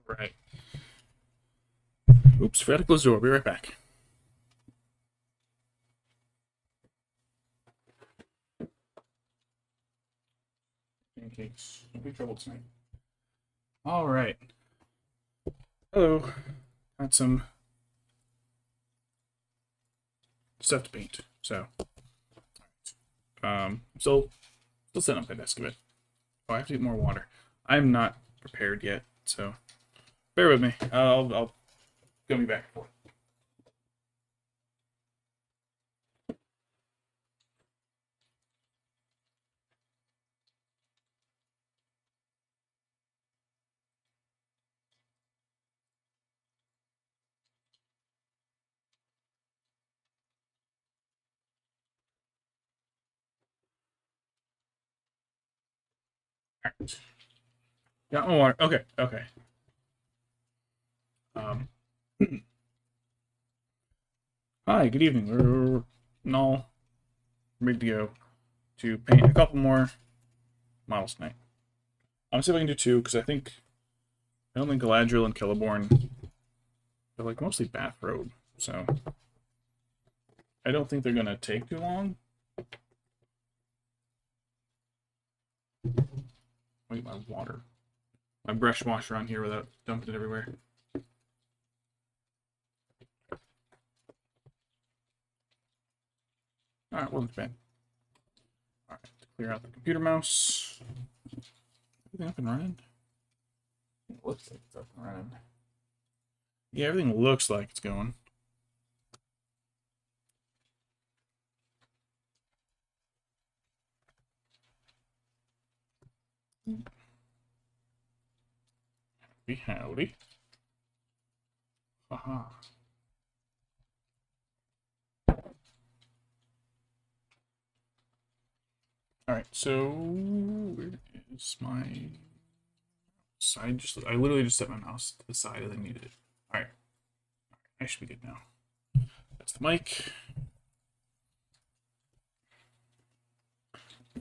Right. Oops, forgot to close the door. Be right back. Pancakes. No big trouble tonight. All right. Hello. Got some stuff to paint. So, still sitting up my desk a bit. Oh, I have to get more water. I'm not prepared yet, so bear with me. I'll go me back and forth. All right. Got my water. Okay. Okay. Um. Hi. Good evening. We're all ready to go to paint a couple more models tonight. I'm gonna see if I can do two because I don't think Galadriel and Celeborn are like mostly bathrobe, so I don't think they're gonna take too long. Wait, my water. My brush washer on here without dumping it everywhere. Alright, wasn't bad. Alright, clear out the computer mouse. Everything up and running? It looks like it's up and running. Yeah, everything looks like it's going. Howdy. Haha. Alright, so where is my side? I literally just set my mouse to the side as I needed it. Alright. I should be good now. That's the mic.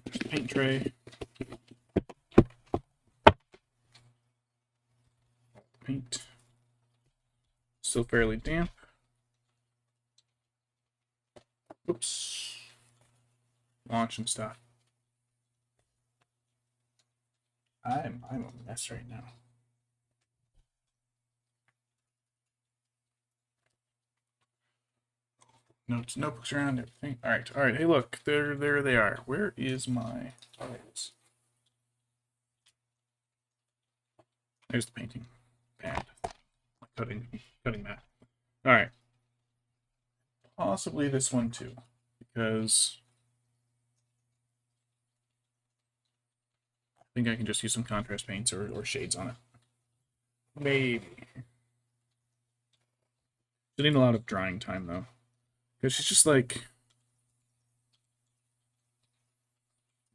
There's the paint tray. Paint. Still fairly damp. Oops. Launching stuff. I'm a mess right now. Notes, notebooks around everything. All right. Hey, look, there they are. Where is my files? There's the painting pad, cutting mat. All right. Possibly this one too, because I think I can just use some contrast paints or shades on it. Maybe. She need a lot of drying time though, because she's just like,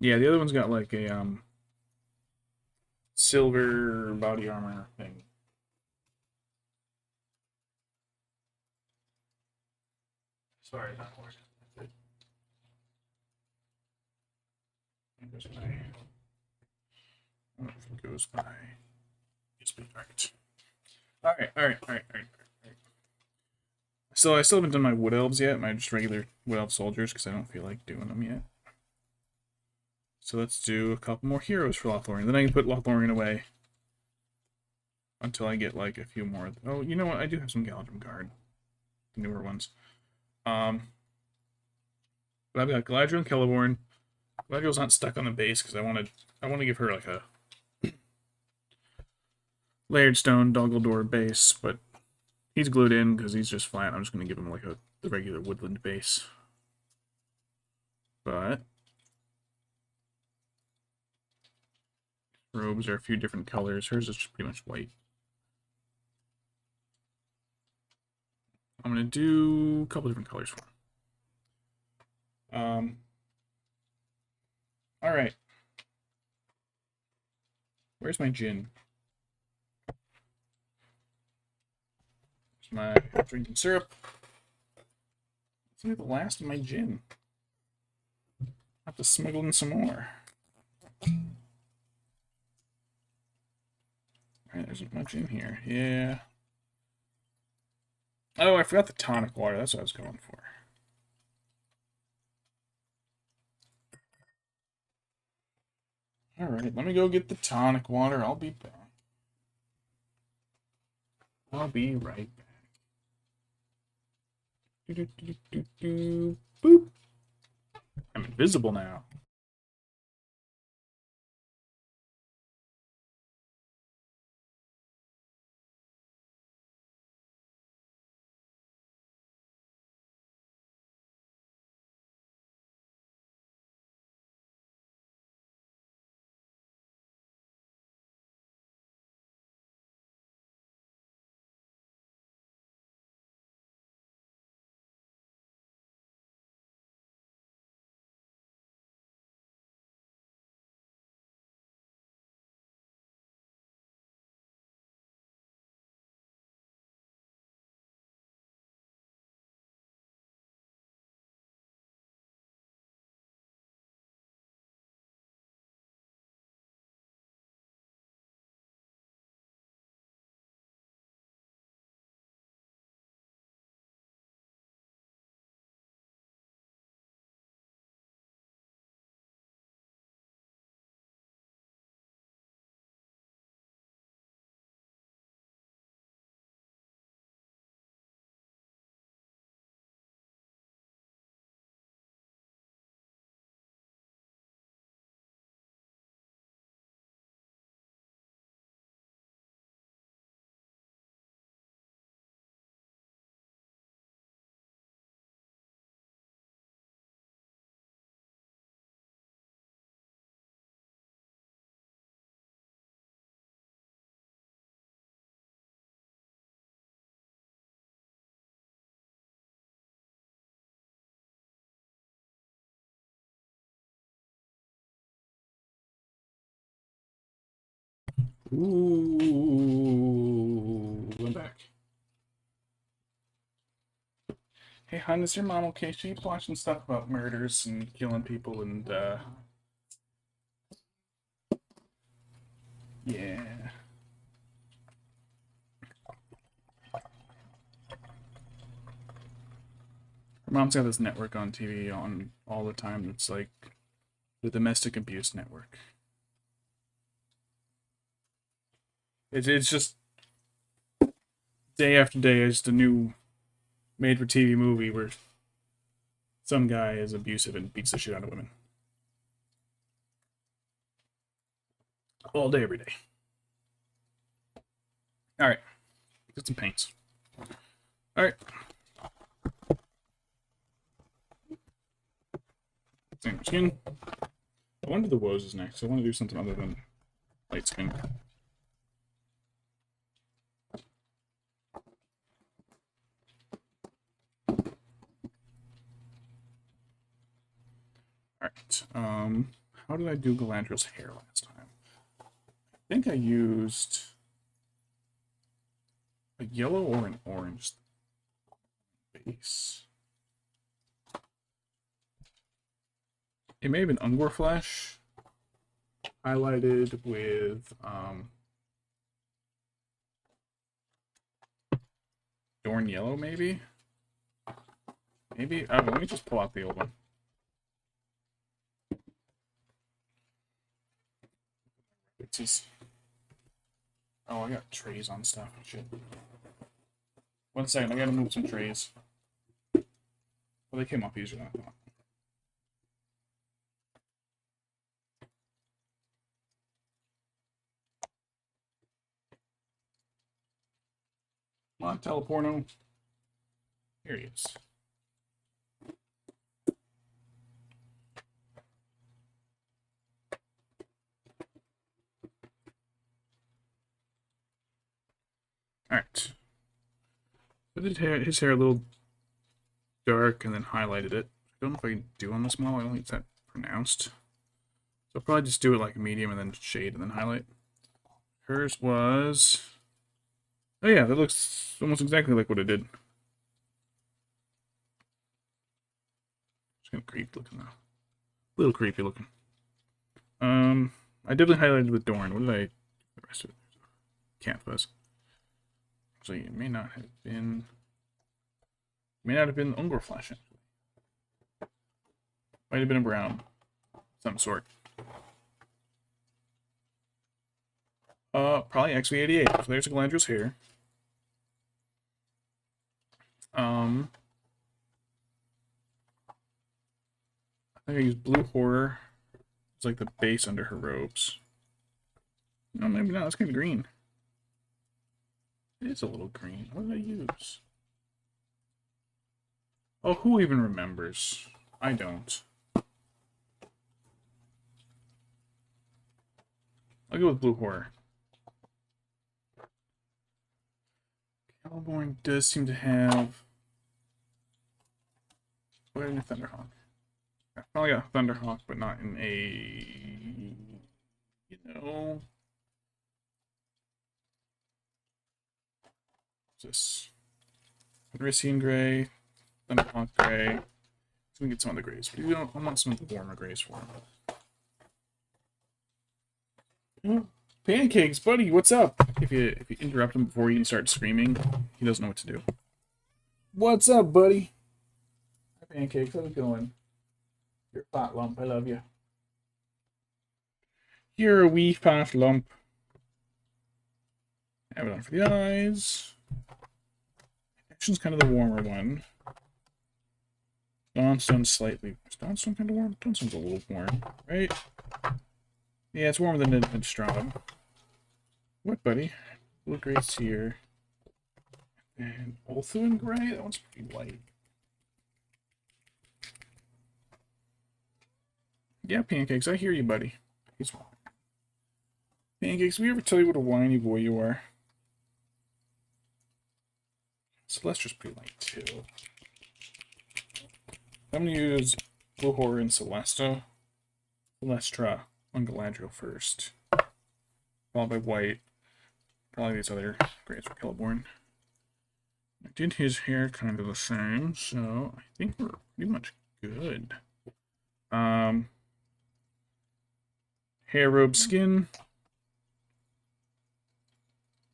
yeah. The other one's got like a silver body armor thing. Sorry, not horse. It goes by. I don't know if it goes by. It's right. All right. So I still haven't done my Wood Elves yet, my just regular Wood Elf soldiers, because I don't feel like doing them yet. So let's do a couple more heroes for Lothlorien. Then I can put Lothlorien away until I get like a few more. Oh, you know what? I do have some Galadriel Guard, the newer ones. But I've got Galadriel and Celeborn. Galadriel's not stuck on the base because I want to give her like a layered stone Doggle base, but he's glued in because he's just flat. I'm just going to give him like the regular woodland base. But robes are a few different colors. Hers is just pretty much white. I'm going to do a couple different colors for him. All right. Where's my gin? There's my drinking syrup. It's like the last of my gin. I have to smuggle in some more. Alright, there isn't much in here. Yeah. Oh, I forgot the tonic water. That's what I was going for. Alright, let me go get the tonic water. I'll be back. I'll be right back. Boop. I'm invisible now. Ooh, I'm back. Hey, hon, is your mom okay? She keeps watching stuff about murders and killing people and, yeah. Her mom's got this network on TV on all the time. It's like the domestic abuse network. It's just day after day, it's just a new made-for-TV movie where some guy is abusive and beats the shit out of women. All day, every day. Alright. Get some paints. Alright. Same skin. I want to do the woes next. I want to do something other than light skin. Alright. How did I do Galadriel's hair last time? I think I used a yellow or an orange base. It may have been Ungor Flesh highlighted with Dorn Yellow, maybe? Maybe? Let me just pull out the old one. It's just... Oh, I got trays on stuff. Shit. 1 second, I gotta move some trays. Well, they came off easier than I thought. Come on, Teleporno. Here he is. Alright. I did his hair a little dark and then highlighted it. I don't know if I can do on this model. I don't think it's that pronounced. So I'll probably just do it like medium and then shade and then highlight. Hers was... Oh yeah, that looks almost exactly like what it did. It's kind of creepy looking though. A little creepy looking. I definitely highlighted with Dorn. What did I do the rest of it? Canvas. So it may not have been Ungerflash. Might have been a brown, some sort. Probably XV88. So there's a Galadriel's hair. I think I used Blue Horror. It's like the base under her robes. No, maybe not. It's kind of green. It is a little green. What did I use? Oh, who even remembers? I don't. I'll go with Blue Horror. Celeborn does seem to have... What in a Thunderhawk? I probably got a Thunderhawk, but not in a... You know... What's this? Rician Gray, Thunderhawk Gray. So we can get some of the grays, but we don't, I want some of the warmer grays for him. Pancakes, buddy, what's up? If you interrupt him before you start screaming, he doesn't know what to do. What's up, buddy? Hi, Pancakes, how's it going? You're a fat lump, I love you. You're a wee fat lump. Have it on for the eyes. Action's kind of the warmer one. Dawnstone's slightly... Is Dawnstone kind of warm? Dawnstone's a little warm, right? Yeah, it's warmer than Stratum. What, buddy? Blue Gray's here. And Ulthuan Gray? That one's pretty light. Yeah, Pancakes, I hear you, buddy. He's wrong. Pancakes, we ever tell you what a whiny boy you are? Celestra's pretty light, too. I'm going to use Blue Horror and Celestra on Galadriel first. Followed by white. Probably these other grays for Celeborn. I did his hair kind of the same, so I think we're pretty much good. Hair, robe, skin.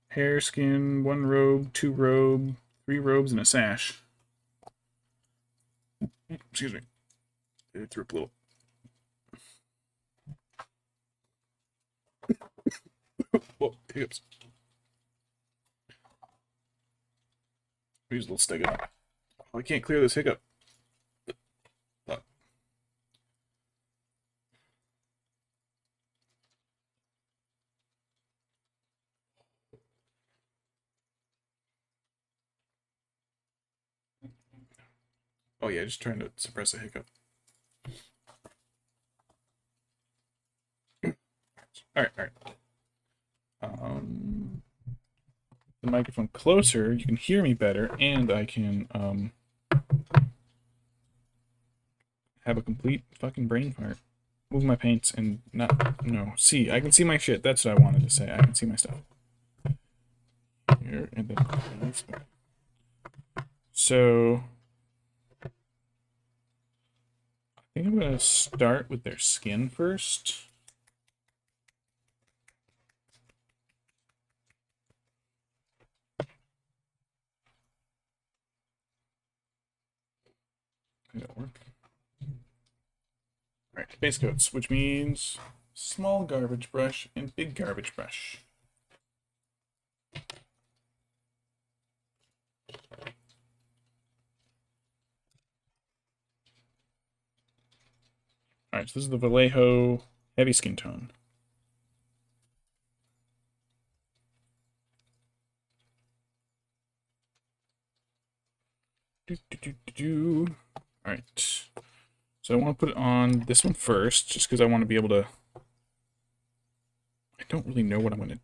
Hair, skin, 1 robe, 2 robe, 3 robes, and a sash. Excuse me. It threw up a little. Whoa, hiccups. Use a little stick of it. Oh, I can't clear this hiccup. Oh yeah, just trying to suppress a hiccup. Alright. The microphone closer, you can hear me better, and I can have a complete fucking brain fart. Move my paints and not... No, see. I can see my shit. That's what I wanted to say. I can see my stuff. Here, and then... So... I think I'm going to start with their skin first. That'll work. Alright, base coats, which means small garbage brush and big garbage brush. Alright, so this is the Vallejo heavy skin tone. Alright. So I want to put it on this one first, just because I want to be able to... I don't really know what I'm going to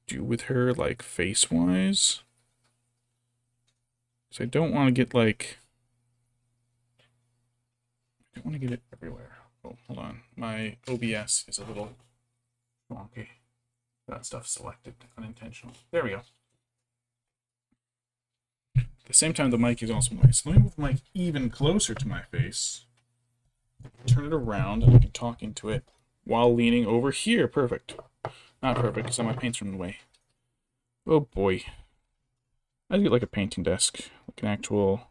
do with her, like, face-wise. So I don't want to get, like... I don't want to get it everywhere. Oh, hold on. My OBS is a little wonky. That stuff selected unintentional. There we go. At the same time, the mic is also nice. Let me move the mic even closer to my face. Turn it around, and I can talk into it while leaning over here. Perfect. Not perfect, because my paint's from the way. Oh boy. I get like a painting desk, like an actual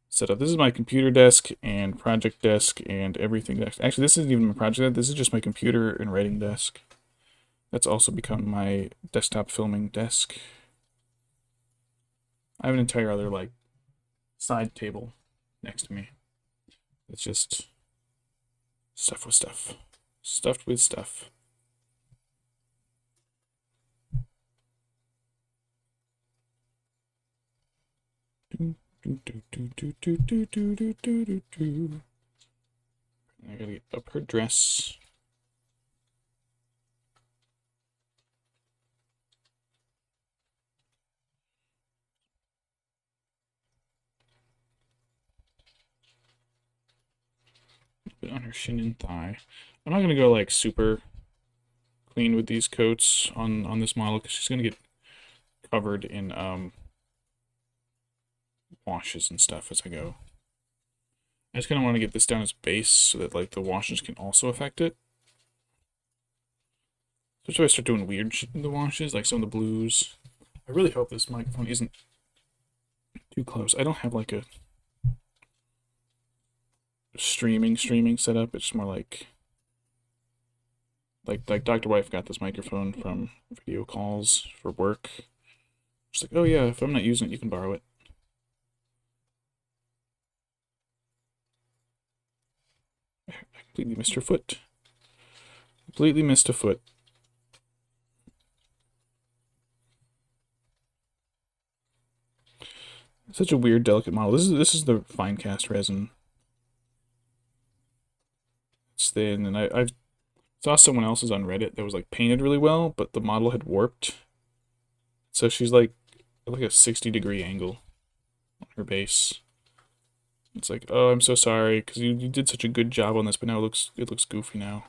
setup. This is my computer desk and project desk and everything desk. Actually, this isn't even my project desk. This is just my computer and writing desk. That's also become my desktop filming desk. I have an entire other like side table next to me. It's just stuff with stuff. Stuffed with stuff. I gotta get up her dress. Put on her shin and thigh. I'm not gonna go like super clean with these coats on this model because she's gonna get covered in washes and stuff as I go. I just kind of want to get this down as base so that like the washes can also affect it. Especially if I start doing weird shit in the washes, like some of the blues. I really hope this microphone isn't too close. I don't have like a streaming setup. It's more like Dr. Wife got this microphone from video calls for work. She's like, oh yeah, if I'm not using it, you can borrow it. I completely missed her foot. Completely missed a foot. Such a weird, delicate model. This is the fine cast resin. It's thin, and I've saw someone else's on Reddit that was like painted really well, but the model had warped. So she's like a 60-degree angle on her base. It's like, oh, I'm so sorry, because you did such a good job on this, but now it looks goofy now.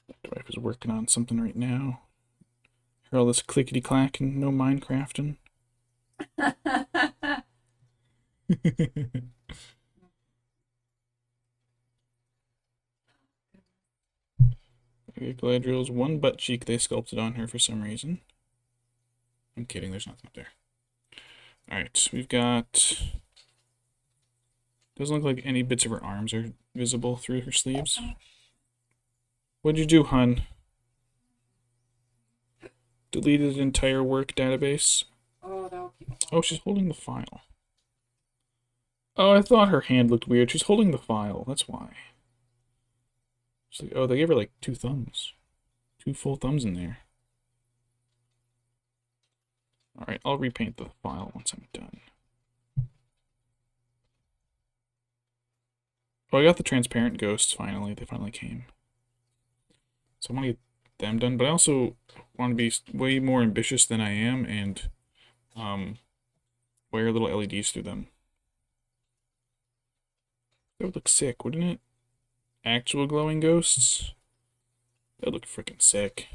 My wife is working on something right now. Hear all this clickety clacking, no Minecrafting. Okay, Galadriel's one butt cheek they sculpted on her for some reason. I'm kidding, there's nothing up there. Alright, we've got... Doesn't look like any bits of her arms are visible through her sleeves. What'd you do, hun? Deleted entire work database? Oh, she's holding the file. Oh, I thought her hand looked weird. She's holding the file, that's why. She's like, oh, they gave her like 2 thumbs. 2 full thumbs in there. Alright, I'll repaint the file once I'm done. Oh, I got the transparent ghosts finally. They finally came. So I want to get them done, but I also want to be way more ambitious than I am and wear little LEDs through them. That would look sick, wouldn't it? Actual glowing ghosts? That would look freaking sick.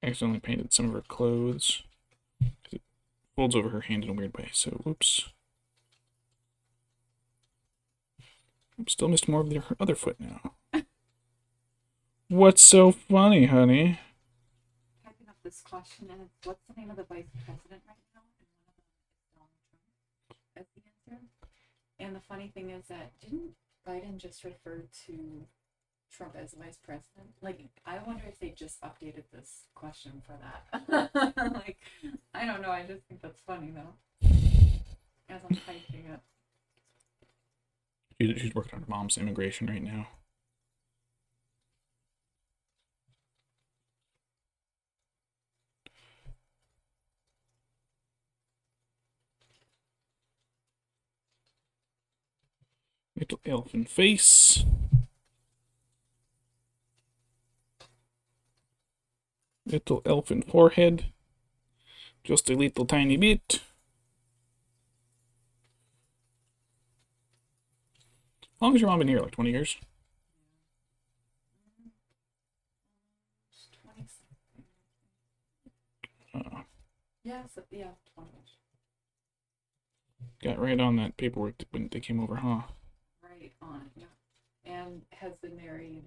I accidentally painted some of her clothes. It folds over her hand in a weird way, so whoops. I still missed more of her other foot now. What's so funny, honey? Typing up this question, and it's what's the name of the vice president right now? And one of them is Donald Trump as the answer. And the funny thing is that didn't Biden just refer to Trump as vice president? Like, I wonder if they just updated this question for that. Like, I don't know. I just think that's funny though. As I'm typing it. She's working on her mom's immigration right now. Little elfin face. Little elfin forehead. Just a little tiny bit. How long has your mom been here? Like 20 years? 20 something. Uh, Yeah, so, yeah, 20. got right on that paperwork when they came over, huh? Right on, yeah. And has been married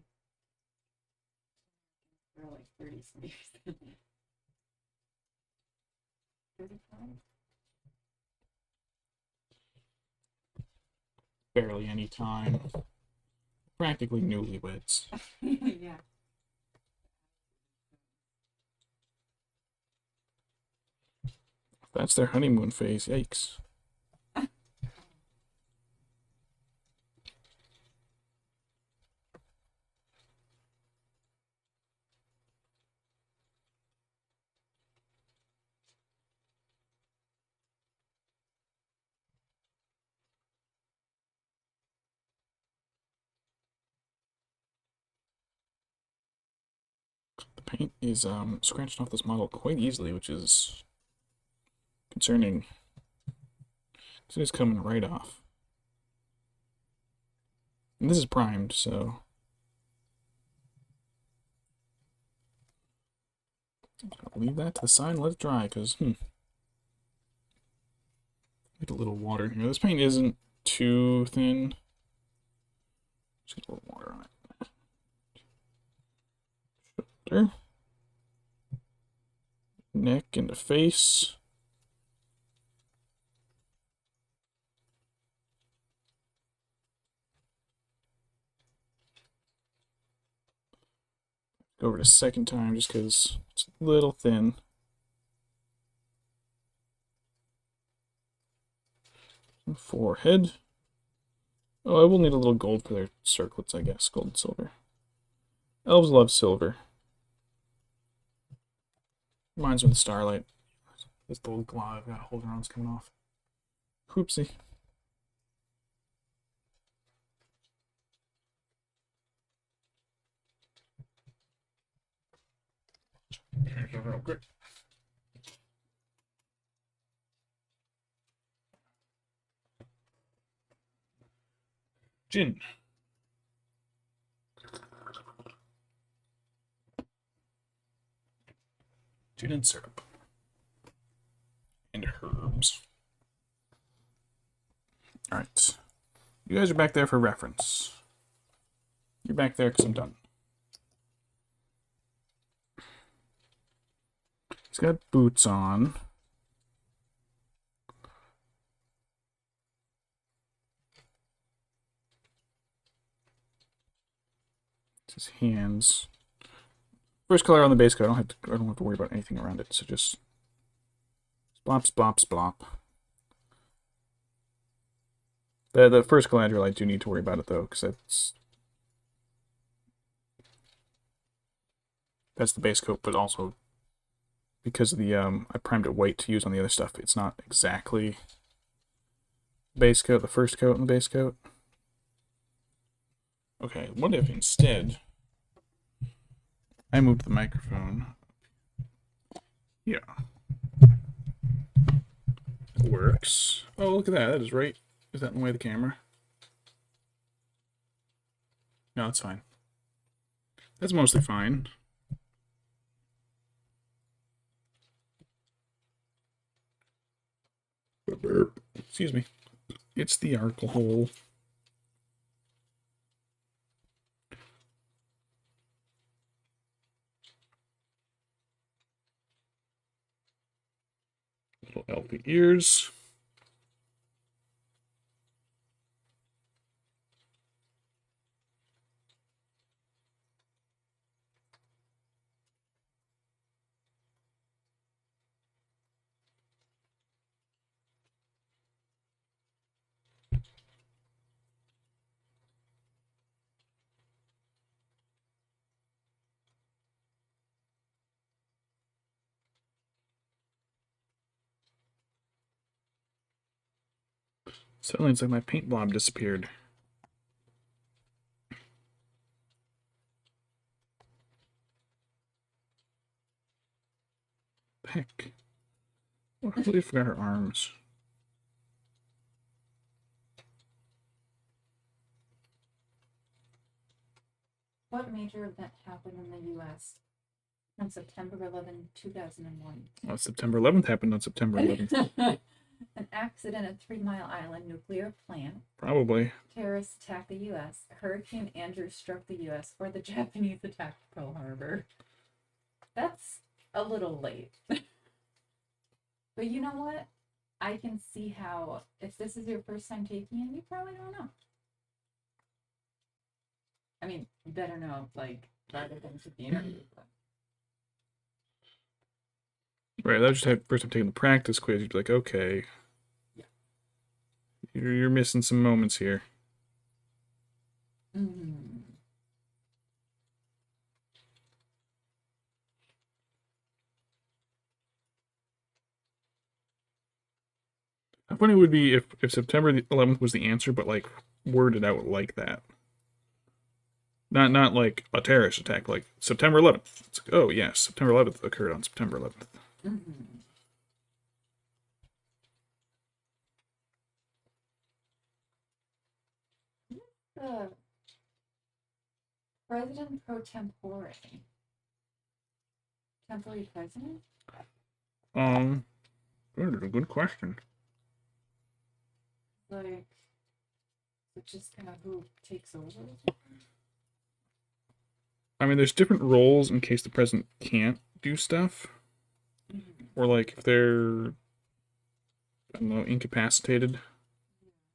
for like 30 some years. 35? Barely any time. Practically newlyweds. Yeah. That's their honeymoon phase. Yikes. The paint is scratching off this model quite easily, which is concerning. It is coming right off. And this is primed, so I'll leave that to the side and let it dry, because get a little water in here. This paint isn't too thin. Just get a little water on it. Shoulder. Neck and the face. Go over it a second time just because it's a little thin. Forehead. Oh, I will need a little gold for their circlets, I guess. Gold and silver. Elves love silver. Reminds me of the starlight. This little glove I've got a holder on is coming off. Oopsie. Real quick. Gin. Gin and syrup. And herbs. Alright. You guys are back there for reference. You're back there because I'm done. He's got boots on. His hands. First color on the base coat. I don't have to worry about anything around it. So just splop, splop, splop. The first Galadriel, I do need to worry about it though, because that's the base coat, but also because of the I primed it white to use on the other stuff. It's not exactly base coat, the first coat and the base coat. Okay, what if instead I moved the microphone? Yeah. It works. Oh, look at that. That is right. Is that in the way of the camera? No, it's fine. That's mostly fine. Excuse me. It's the alcohol. Little elfy ears. Suddenly it's like my paint blob disappeared. heck? Oh, I completely forgot her arms. What major event happened in the U.S. on September 11, 2001? Well, September 11th happened on September 11th. An accident at 3 Mile Island nuclear plant. Probably. Terrorists attacked the U.S. Hurricane Andrew struck the U.S. or the Japanese attacked Pearl Harbor. That's a little late. But you know what? I can see how, if this is your first time taking it, you probably don't know. I mean, you better know, like, rather than to the interview. But... Right, that was just the first time taking the practice quiz. You'd be like, okay. Yeah. You're missing some moments here. Mm-hmm. How funny it would be if September the 11th was the answer, but like worded out like that. Not like a terrorist attack, like September 11th. It's like, oh yes, September 11th occurred on September 11th. Mm-hmm. The President pro tempore. Temporary president? Good question. Like, it's just kind of who takes over? I mean, there's different roles in case the president can't do stuff. Mm-hmm. Or like if they're, I don't know, incapacitated.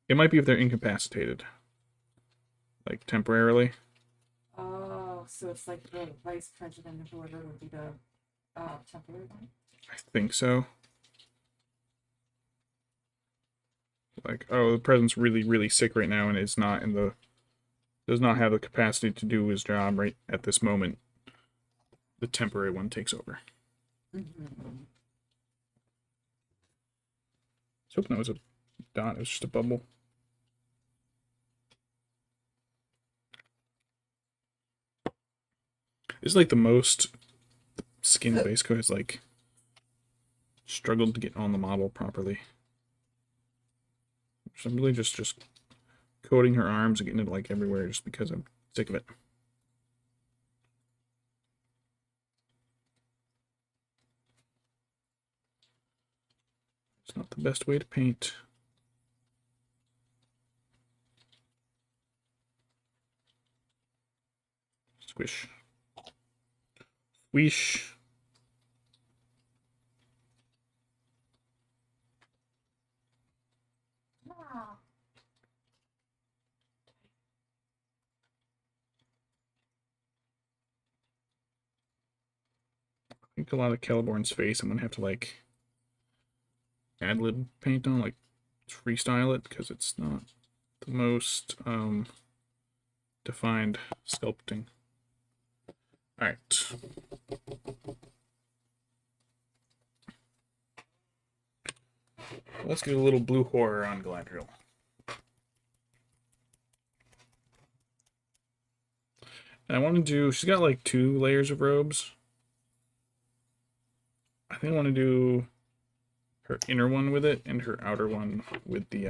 It might be if they're incapacitated. Like temporarily. Oh, so it's like the vice president or whoever would be the temporary one? I think so. Like, oh, the president's really, really sick right now and is not in the, does not have the capacity to do his job right at this moment. The temporary one takes over. Mm-hmm. I was hoping that was a dot, it was just a bubble. This is like the most skin base coat has like struggled to get on the model properly. So I'm really just coating her arms and getting it like everywhere just because I'm sick of it. It's not the best way to paint. Squish. Squish. Wow. I think a lot of Celeborn's face I'm gonna have to like ad-lib paint on, like freestyle it, because it's not the most defined sculpting. Alright. Let's get a little blue horror on Galadriel. And I want to do, she's got like 2 layers of robes. I think I want to do her inner one with it and her outer one with the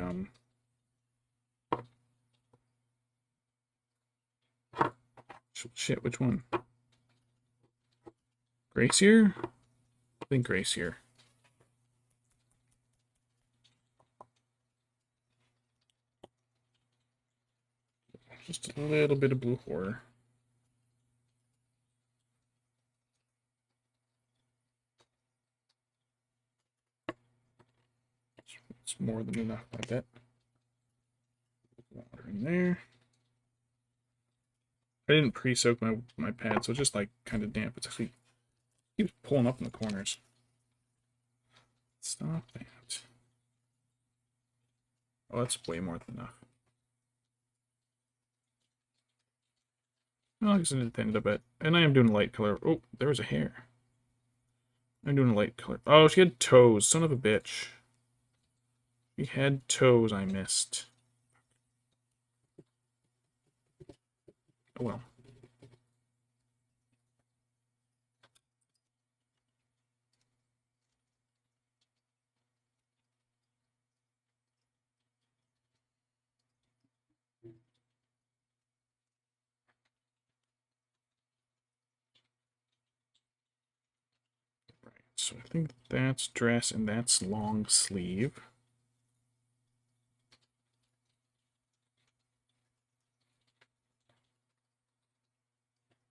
shit, which one? Gracier? I think Gracier. Just a little bit of blue horror. It's more than enough, I bet. Water in there. I didn't pre-soak my pad, so it's just like kind of damp. It's actually keeps pulling up in the corners. Stop that. Oh, that's way more than enough. Well, I guess it ended up at, and I am doing a light color. Oh, there was a hair. I'm doing a light color. Oh, she had toes. Son of a bitch. She had toes I missed. Oh well. So I think that's dress and that's long sleeve.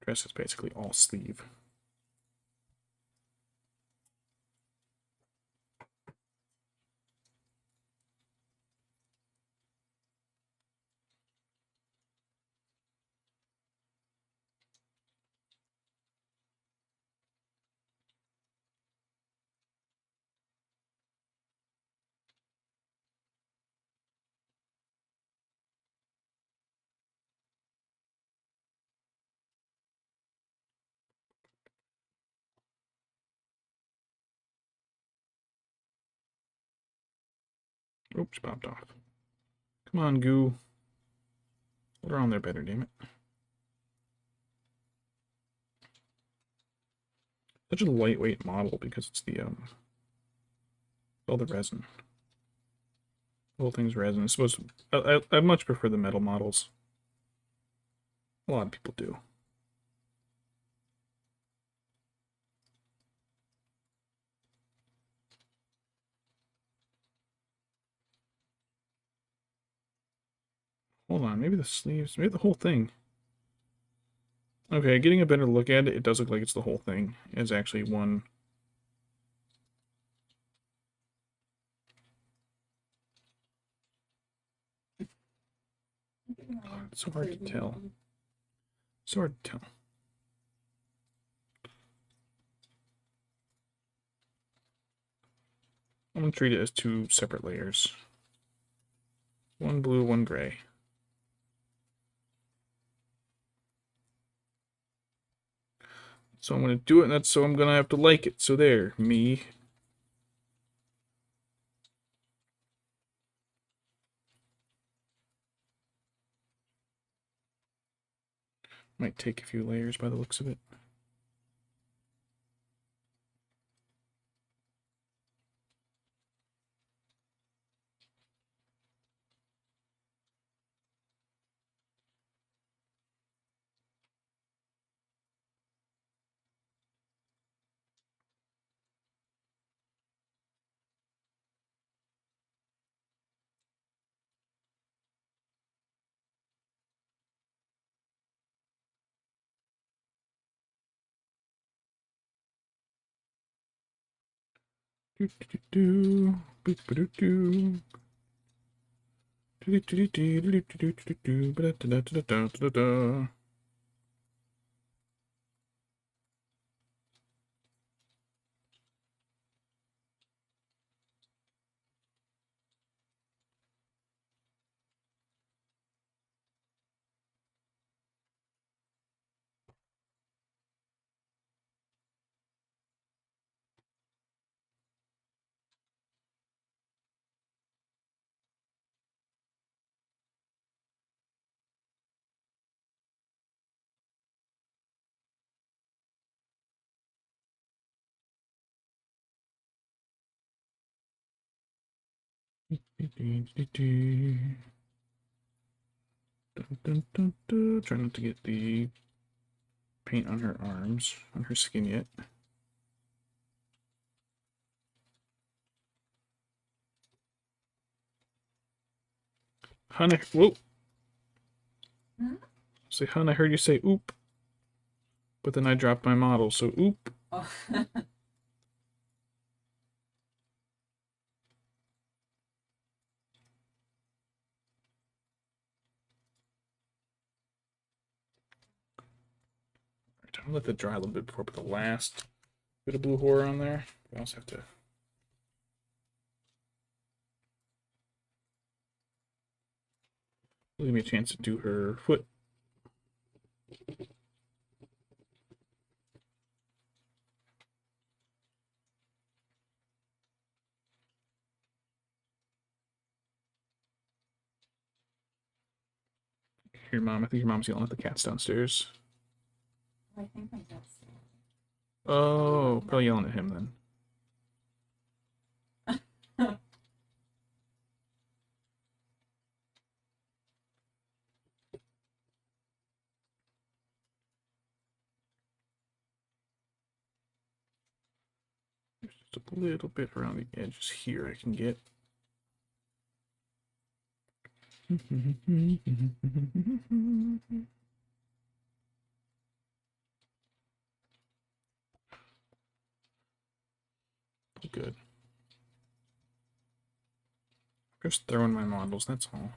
Dress is basically all sleeve. Oops, popped off. Come on, goo. Put her on there better, damn it. Such a lightweight model because it's the all the resin. The whole thing's resin. It's supposed to, I much prefer the metal models. A lot of people do. Hold on, maybe the sleeves, maybe the whole thing. Okay, getting a better look at it, it does look like it's the whole thing. It's actually one. It's so hard to tell. So hard to tell. I'm going to treat it as two separate layers. One blue, one gray. So I'm going to do it, and that's so I'm going to have to like it. So there, me. Might take a few layers by the looks of it. Do do do do do do do do. Try not to get the paint on her arms, on her skin yet. Hun, whoa. Hmm? Say, hun, I heard you say oop. But then I dropped my model, so oop. Oh. I'm gonna let that dry a little bit before I put the last bit of blue horror on there. I also have to give me a chance to do her foot. Here, Mom. I think your mom's yelling at the cats downstairs. I think my dad's. Oh, probably yelling at him then. Just a little bit around the edges here I can get. Good. Just throwing my models, that's all.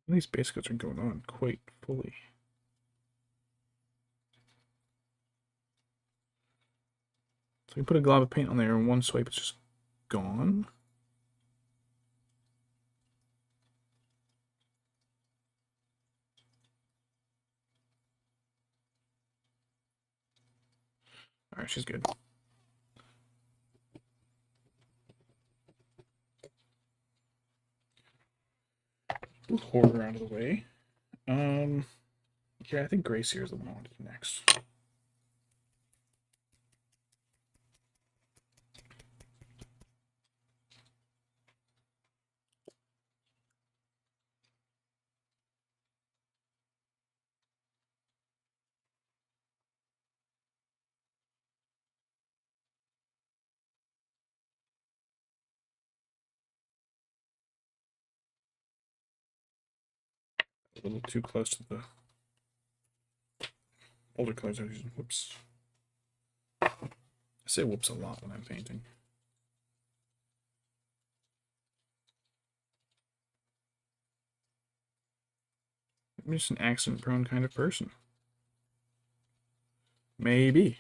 These base coats are going on quite fully. So we put a glob of paint on there and one swipe it's just gone. Alright, she's good. We'll hoard her out of the way. Yeah, I think Gracier is the one I want to do next. A little too close to the older colors I was using. Whoops. I say whoops a lot when I'm painting. I'm just an accident-prone kind of person. Maybe.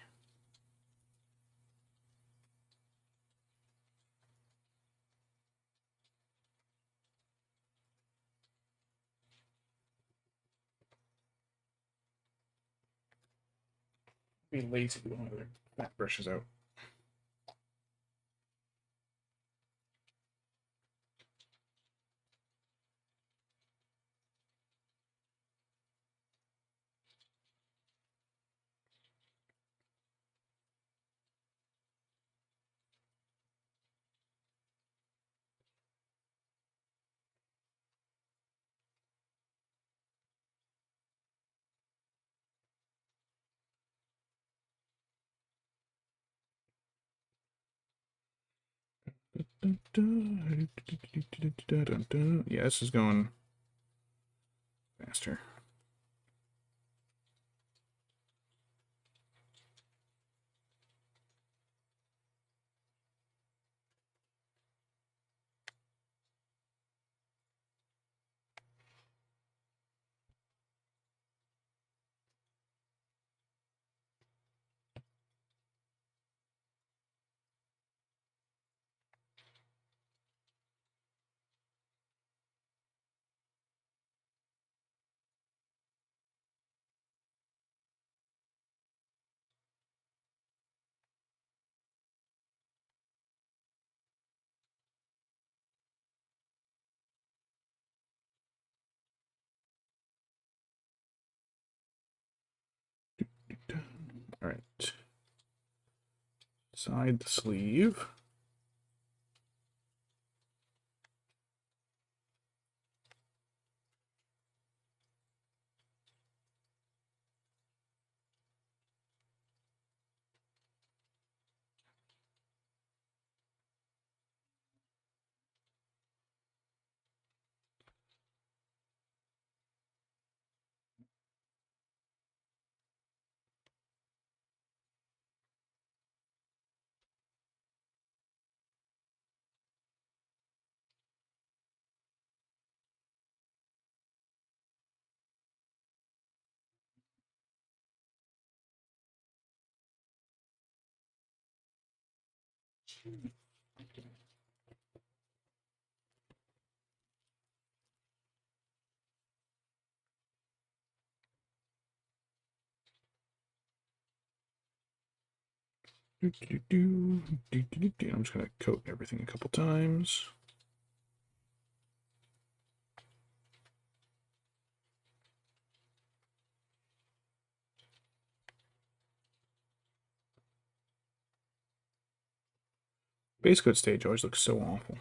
Be lazy with one of their fat brushes out. Yeah, this is going faster. All right. Side the sleeve. I'm just gonna coat everything a couple times. Base coat stage always looks so awful.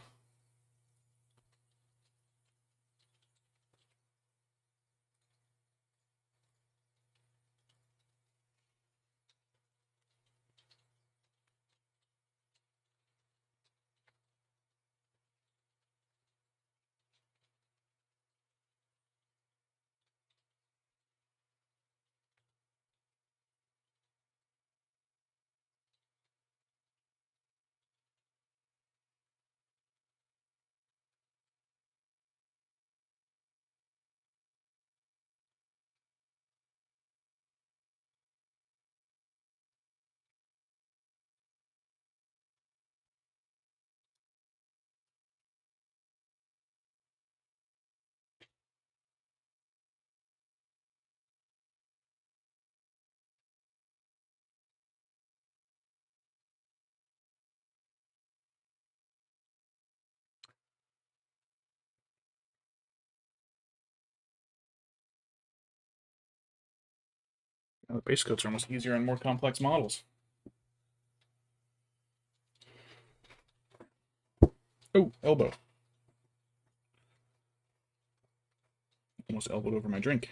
Now, the base coats are almost easier on more complex models. Oh, elbow. Almost elbowed over my drink.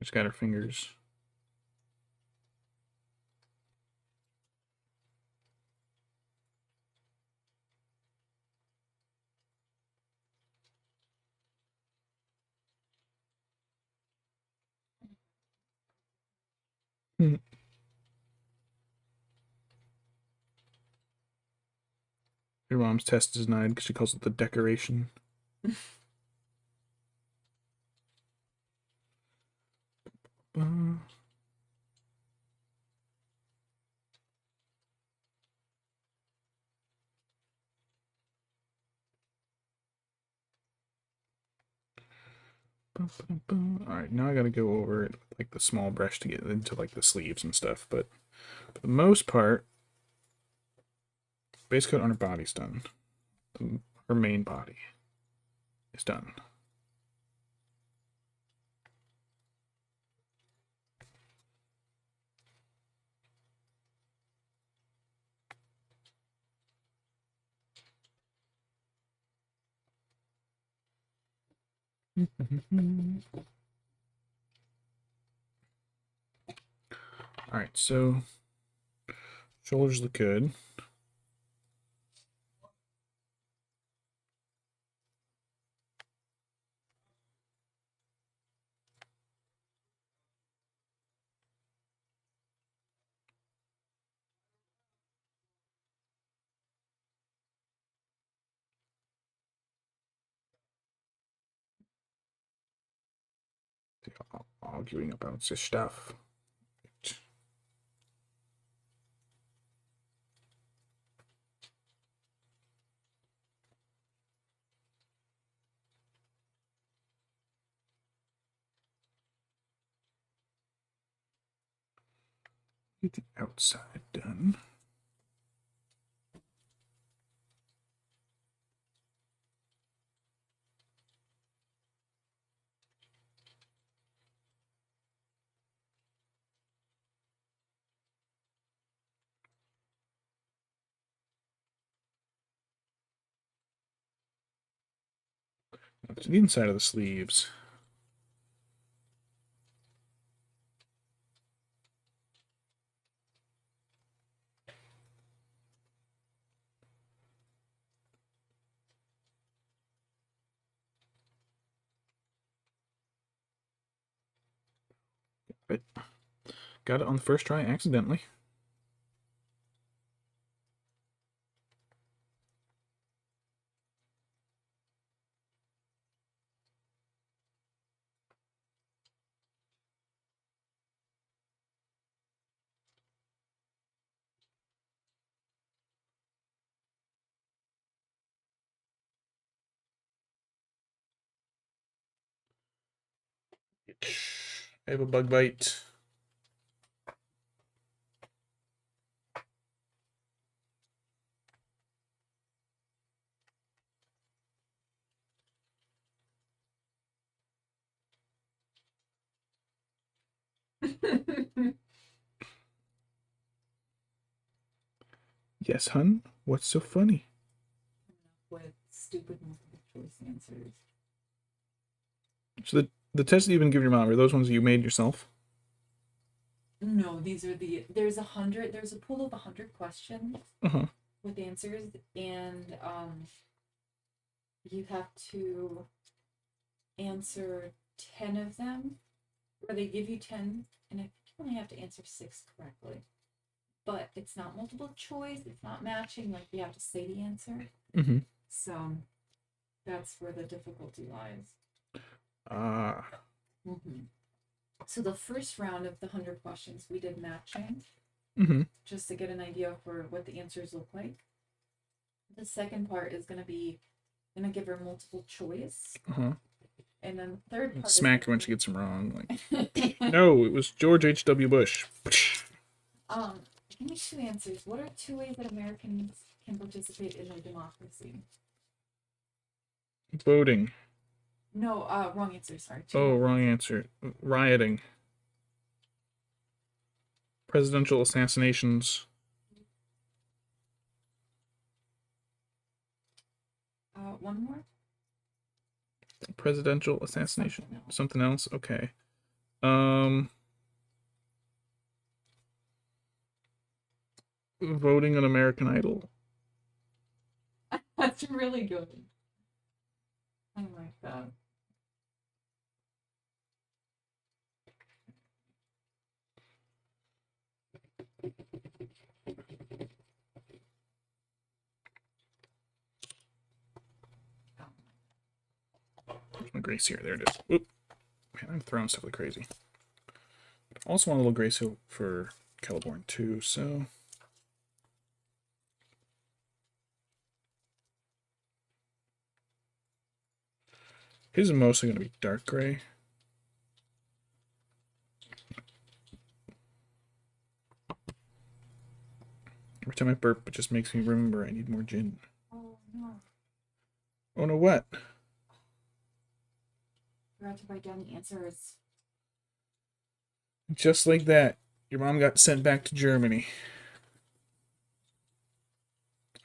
Just got her fingers. Your mom's test is denied because she calls it the decoration. Alright, now I gotta go over it with like the small brush to get into like the sleeves and stuff, but for the most part, base coat on her body's done. Her main body is done. Alright, so shoulders look good. Arguing about this stuff. Get the outside done. To the inside of the sleeves. Got it on the first try accidentally. I have a bug bite. Yes, hun? What's so funny? With stupid multiple choice answers. So the tests that you've been giving your mom, are those ones that you made yourself? No, these are there's a pool of 100 questions with answers, and you have to answer 10 of them, or they give you 10, and I think you only have to answer 6 correctly. But it's not multiple choice, it's not matching, like you have to say the answer. So that's where the difficulty lies. So the first round of the 100 questions, we did matching, just to get an idea for what the answers look like. The second part is going to be, I'm going to give her multiple choice. And then the third part smack her when she gets them wrong. Like, no, it was George H.W. Bush. Give me 2 answers. What are 2 ways that Americans can participate in their democracy? Voting. No, wrong answer, sorry. Wrong answer. Rioting. Presidential assassinations. One more? Presidential assassination. Something else? Okay. Voting on American Idol. That's really good. I like that. There's my Grace here. There it is. Oop. Man, I'm throwing stuff like crazy. I also want a little Grace Hill for Celeborn too, so... His is mostly going to be dark gray. Every time I burp, it just makes me remember I need more gin. Oh, no. Oh, no, what? Forgot to write down the answers. Just like that, your mom got sent back to Germany.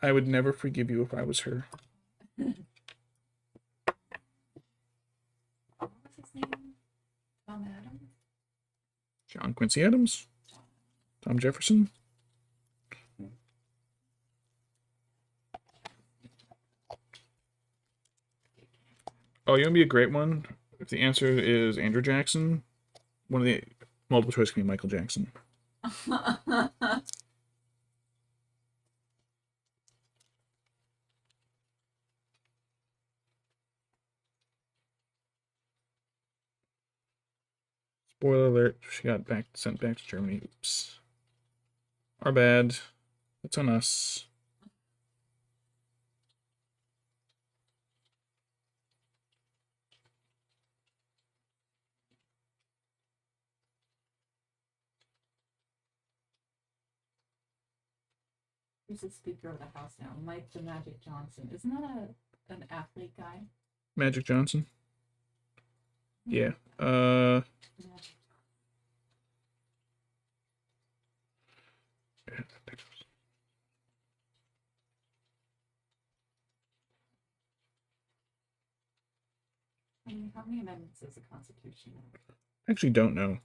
I would never forgive you if I was her. What was his name? Tom Adams? John Quincy Adams? Tom Jefferson? Oh, you want to be a great one? If the answer is Andrew Jackson, one of the multiple choice can be Michael Jackson. Spoiler alert, she got sent back to Germany. Oops. Our bad. It's on us. Who's the Speaker of the House now? Mike the Magic Johnson. Isn't that an athlete guy? Magic Johnson? Yeah. how many amendments is the Constitution? I actually don't know.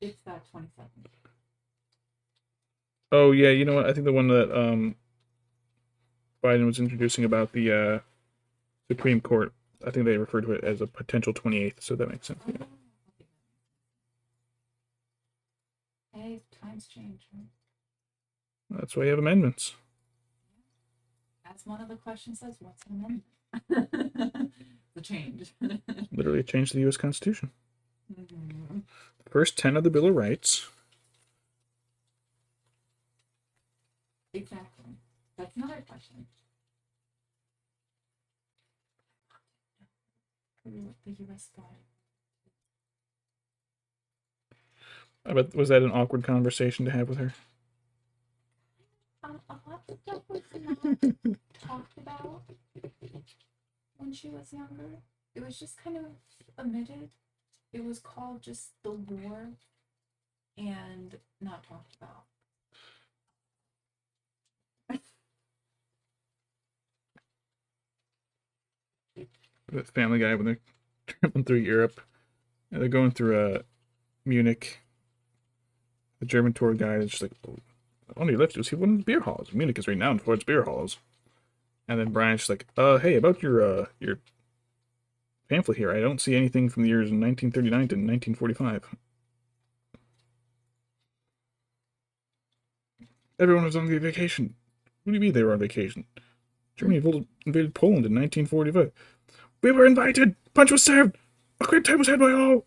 It's that 27. Oh yeah, you know what? I think the one that Biden was introducing about the Supreme Court, I think they referred to it as a potential 28th, so that makes sense. Oh, Yeah. okay. Hey, times change, right? That's why you have amendments. As one of the questions says, what's an amendment? The change. Literally a change to the U.S. Constitution. Mm-hmm. The first 10 of the Bill of Rights. Exactly. That's another question. The U.S. flag. I bet, was that an awkward conversation to have with her? A lot of stuff was not talked about when she was younger. It was just kind of omitted. It was called just the war and not talked about. The Family Guy when they're traveling through Europe, and they're going through Munich. The German tour guide is just like, oh, on your left, you'll see one of the beer halls. Munich is renowned for its beer halls. And then Brian's just like, hey, about your pamphlet here, I don't see anything from the years 1939 to 1945. Everyone was on vacation. What do you mean they were on vacation? Germany invaded Poland in 1945. We were invited! Punch was served! A great time was had by all!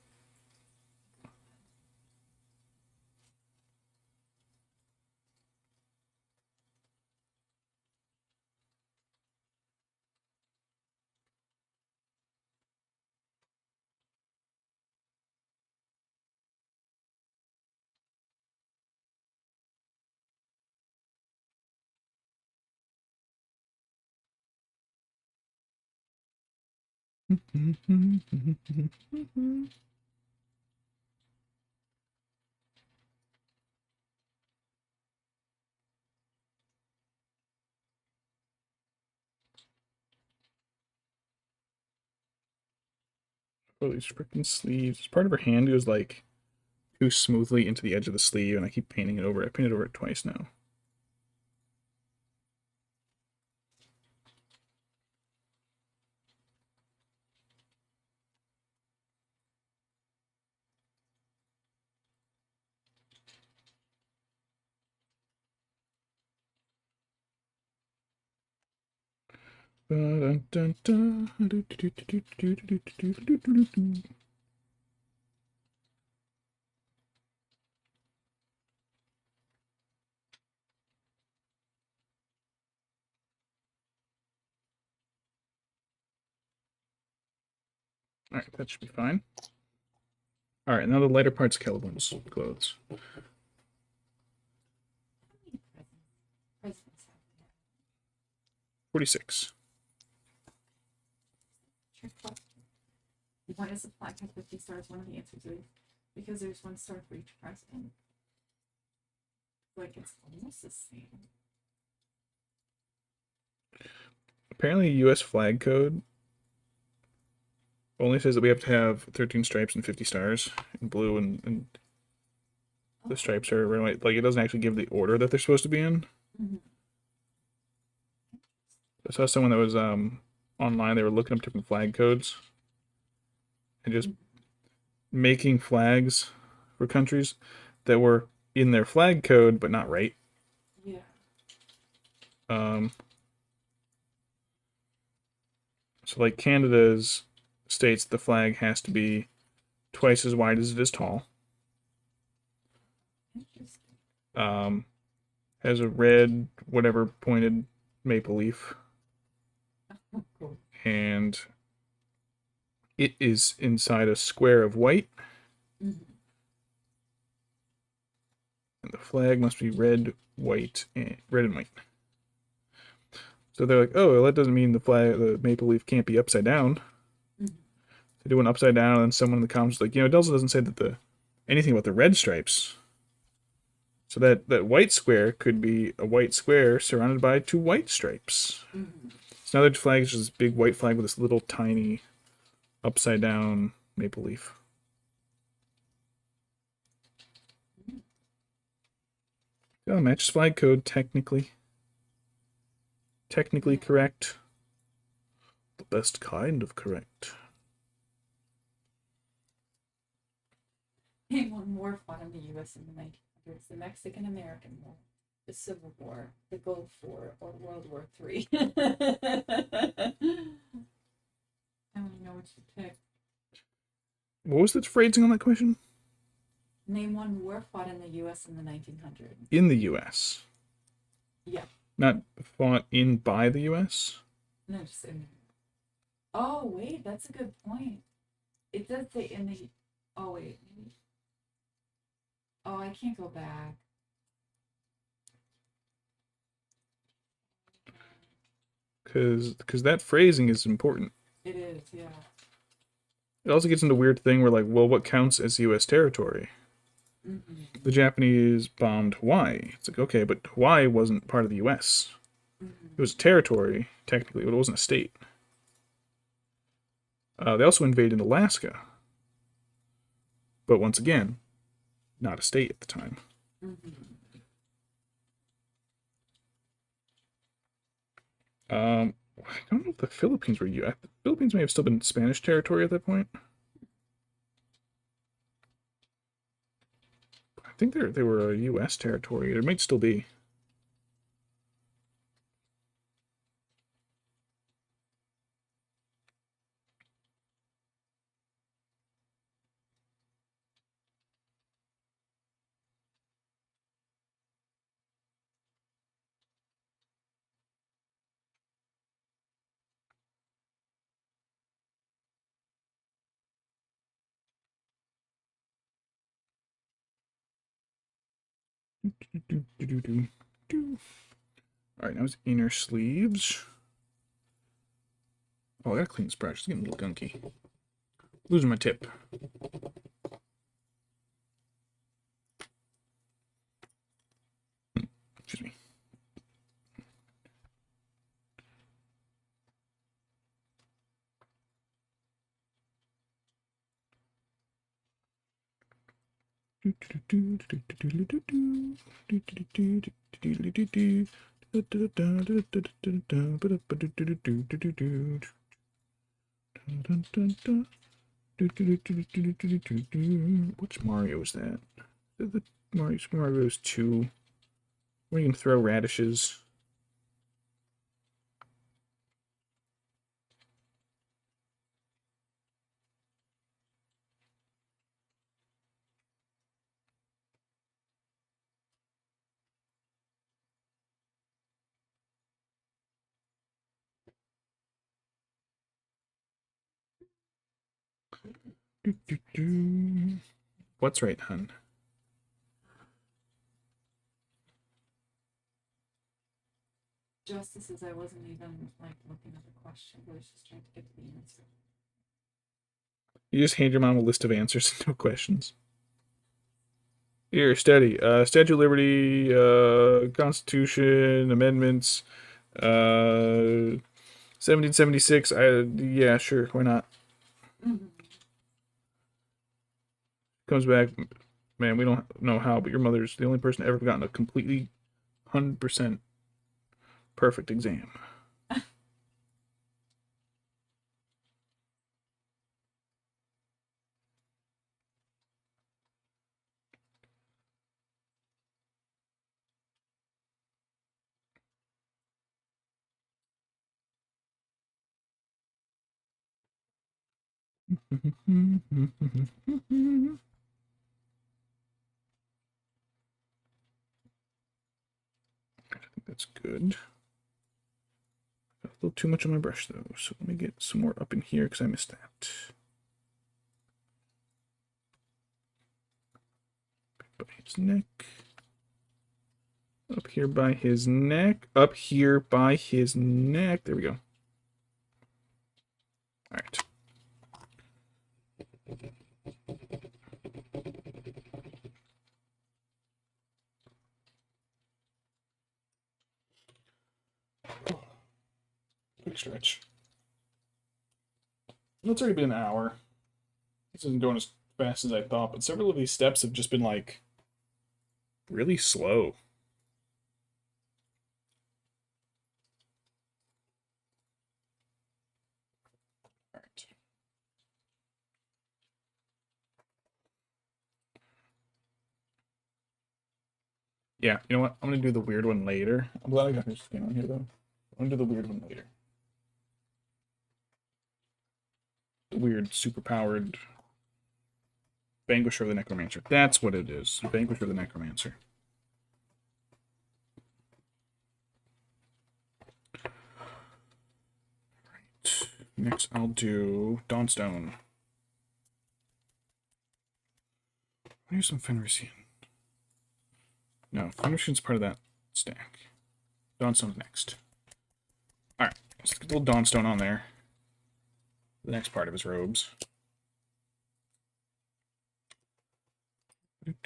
Oh, these freaking sleeves. Part of her hand goes like too smoothly into the edge of the sleeve, and I keep painting it over. I painted over it twice now. Alright, that should be fine. Alright, now the lighter parts of Celeborn's clothes. How many presidents have we had? 46. Trick question. Why does the flag have 50 stars? One of the answers is because there's 1 star for each president. Like, it's almost the same. Apparently, U.S. flag code only says that we have to have 13 stripes and 50 stars in blue, and the stripes are red and white. Like, it doesn't actually give the order that they're supposed to be in. Mm-hmm. I saw someone that was online. They were looking up different flag codes and just making flags for countries that were in their flag code but not right. Yeah. So like Canada's states the flag has to be twice as wide as it is tall. Interesting. Has a red, whatever pointed maple leaf, Cool. and it is inside a square of white. Mm-hmm. And the flag must be red, white, and red and white. So they're like, oh, well, that doesn't mean the maple leaf can't be upside down. Mm-hmm. They do one upside down, and then someone in the comments is like, it also doesn't say that anything about the red stripes. So that white square could be a white square surrounded by 2 white stripes. Mm-hmm. So another flag is just this big white flag with this little tiny upside down maple leaf. Oh, matches flag code, technically. Technically correct. The best kind of correct. Name one war fought in the U.S. in the 1900s: the Mexican-American War, the Civil War, the Gulf War, or World War III. I don't know what you pick. What was the phrasing on that question? Name one war fought in the U.S. in the 1900s. In the U.S. Yeah. Not fought in by the U.S.? No, just in. Oh, wait, that's a good point. It does say in the. Oh, wait. Maybe. Oh, I can't go back. Because that phrasing is important. It is, yeah. It also gets into a weird thing where, like, well, what counts as U.S. territory? Mm-hmm. The Japanese bombed Hawaii. It's like, okay, but Hawaii wasn't part of the U.S. Mm-hmm. It was a territory, technically, but it wasn't a state. They also invaded Alaska. But once again, not a state at the time. Mm-hmm. I don't know if the Philippines were U.S. The Philippines may have still been Spanish territory at that point. I think they were a U.S. territory. It might still be. Alright, now it's inner sleeves. Oh, I gotta clean this brush. It's getting a little gunky. Losing my tip. Excuse me. Which Mario is that? The Mario's 2. Where you can throw radishes. What's right, hun? Justices, I wasn't even like looking at the question. I was just trying to get to the answer. You just hand your mom a list of answers and no questions. Here, study. Statue of Liberty, Constitution, amendments, 1776. Yeah, sure, why not? Mm-hmm. Comes back, man, we don't know how, but your mother's the only person ever gotten a completely 100% perfect exam. That's good. Got a little too much on my brush though, so let me get some more up in here because I missed that. By his neck. Up here by his neck. Up here by his neck. There we go. All right. quick stretch. It's already been an hour. This isn't going as fast as I thought, but several of these steps have just been like really slow. All right. Yeah, you know what? I'm gonna do the weird one later. I'm glad I got your skin on here though. I'm gonna do the weird one later. The weird, superpowered Vanquisher of the Necromancer. That's what it is. Vanquisher of the Necromancer. Right. Next, I'll do Dawnstone. I'll use some Fenrisian. No, Fenrisian's part of that stack. Dawnstone's next. Alright, let's get a little Dawnstone on there. The next part of his robes.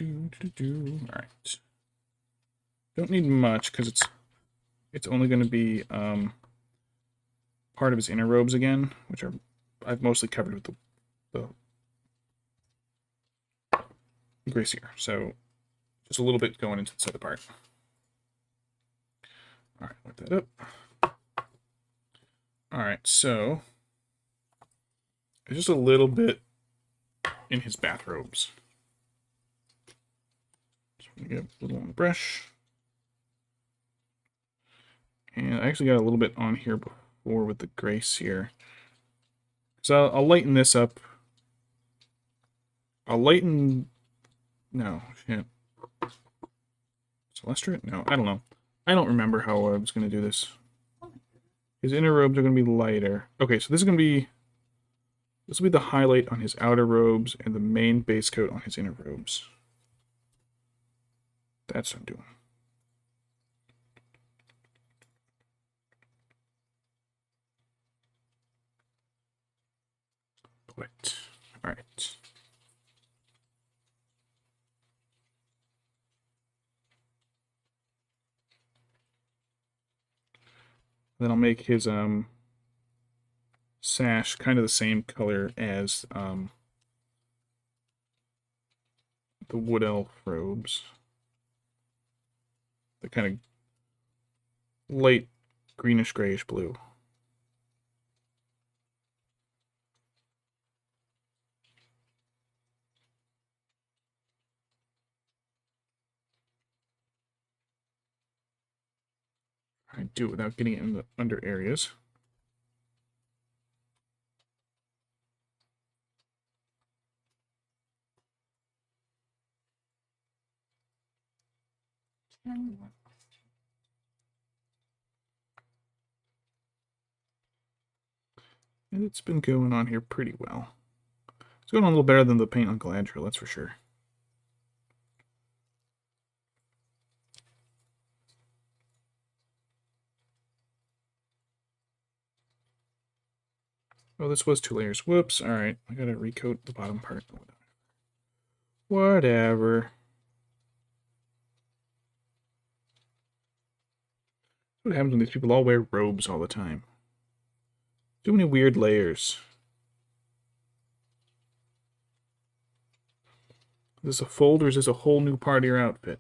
Alright. Don't need much, because it's only going to be part of his inner robes again, which are I've mostly covered with the Gracier. So just a little bit going into this other part. Alright, wipe that up. Alright, so just a little bit in his bathrobes. So I'm gonna get a little on the brush. And I actually got a little bit on here before with the Gracier. So I'll lighten this up. I'll lighten... No, shit. Celestra? No, I don't know. I don't remember how I was going to do this. His inner robes are going to be lighter. Okay, so this is going to be... This will be the highlight on his outer robes and the main base coat on his inner robes. That's what I'm doing. What? Alright. Then I'll make his sash kind of the same color as the Wood Elf robes. The kind of light greenish grayish blue. I do it without getting it in the under areas. And it's been going on here pretty well. It's going on a little better than the paint on Galadriel, that's for sure. Oh, this was 2 layers. Whoops. Alright, I gotta recoat the bottom part. Whatever. What happens when these people all wear robes all the time? Too many weird layers. Is this a fold or is this a whole new part of your outfit?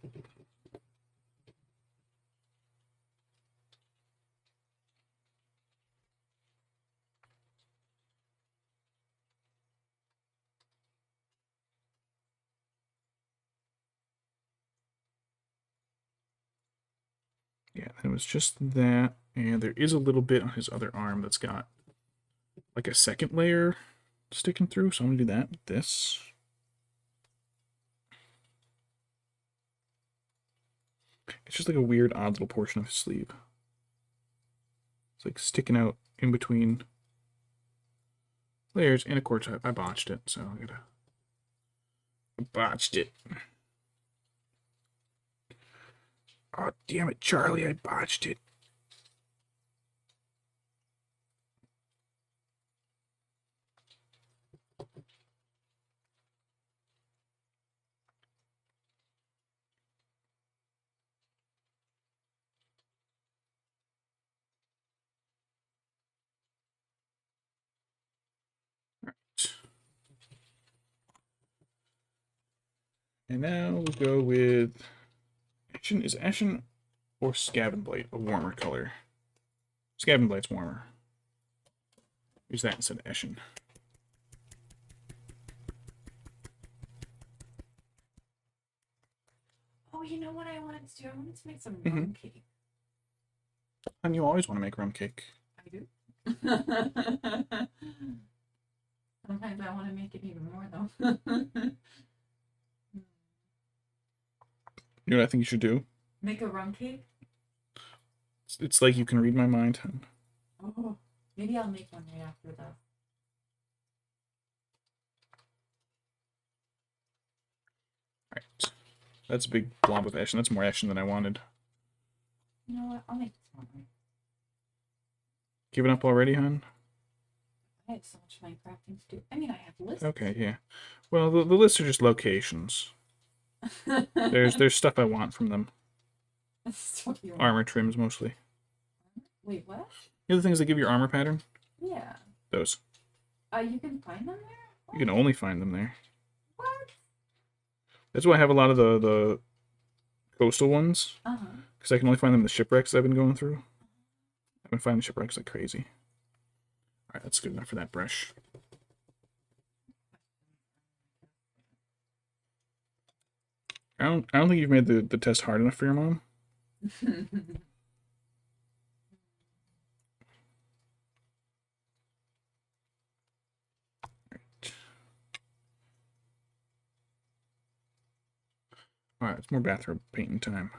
Yeah, it was just that, and there is a little bit on his other arm that's got like a second layer sticking through, so I'm gonna do that with this. It's just like a weird, odd little portion of his sleeve. It's like sticking out in between layers, and of course I botched it, so I botched it. Oh, damn it, Charlie, I botched it. And now we'll go with Ashen. Is Ashen or Scavenge Blight a warmer color? Scavenge Blight's warmer. Use that instead of Ashen. Oh, you know what I wanted to do? I wanted to make some rum cake. And you always want to make rum cake. I do. Sometimes I want to make it even more, though. You know what I think you should do? Make a rum cake? It's like you can read my mind. Oh, maybe I'll make one right after that. Alright. That's a big blob of Ashen. That's more Ashen than I wanted. You know what? I'll make this one. Giving up already, hon? I have so much Minecrafting to do. I mean, I have lists. Okay, yeah. Well, the lists are just locations. There's stuff I want from them. Armor trims, mostly. Wait, what? You know the things that give your armor pattern? Yeah. Those. You can find them there? You can only find them there. What? That's why I have a lot of the coastal ones. Uh-huh. Because I can only find them in the shipwrecks I've been going through. I've been finding shipwrecks like crazy. Alright, that's good enough for that brush. I don't think you've made the test hard enough for your mom. Alright, it's more bathrobe painting time.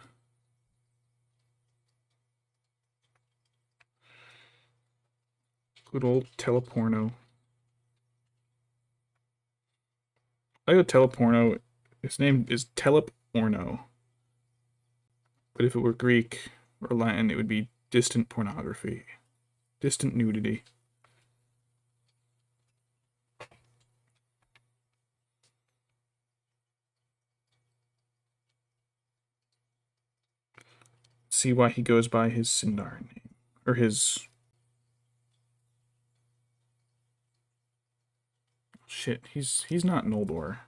Good old teleporno. I go teleporno. Its name is Teleporno. But if it were Greek or Latin, it would be distant pornography. Distant nudity. See why he goes by his Sindar name. Or his... Shit, he's not Noldor.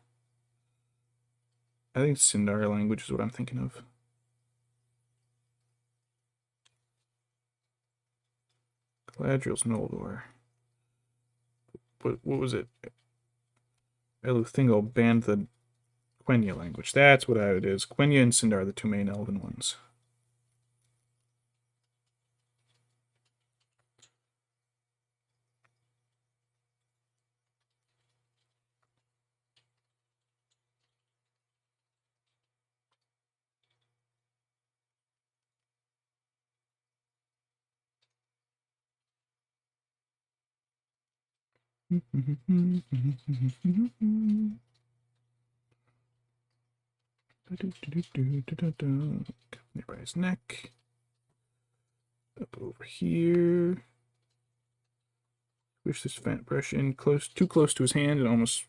I think Sindar language is what I'm thinking of. Galadriel's Noldor. What was it? Eluthingo banned the Quenya language. That's what it is. Quenya and Sindar are the two main elven ones. Nearby his neck. Up over here. Push this fat brush in too close to his hand and almost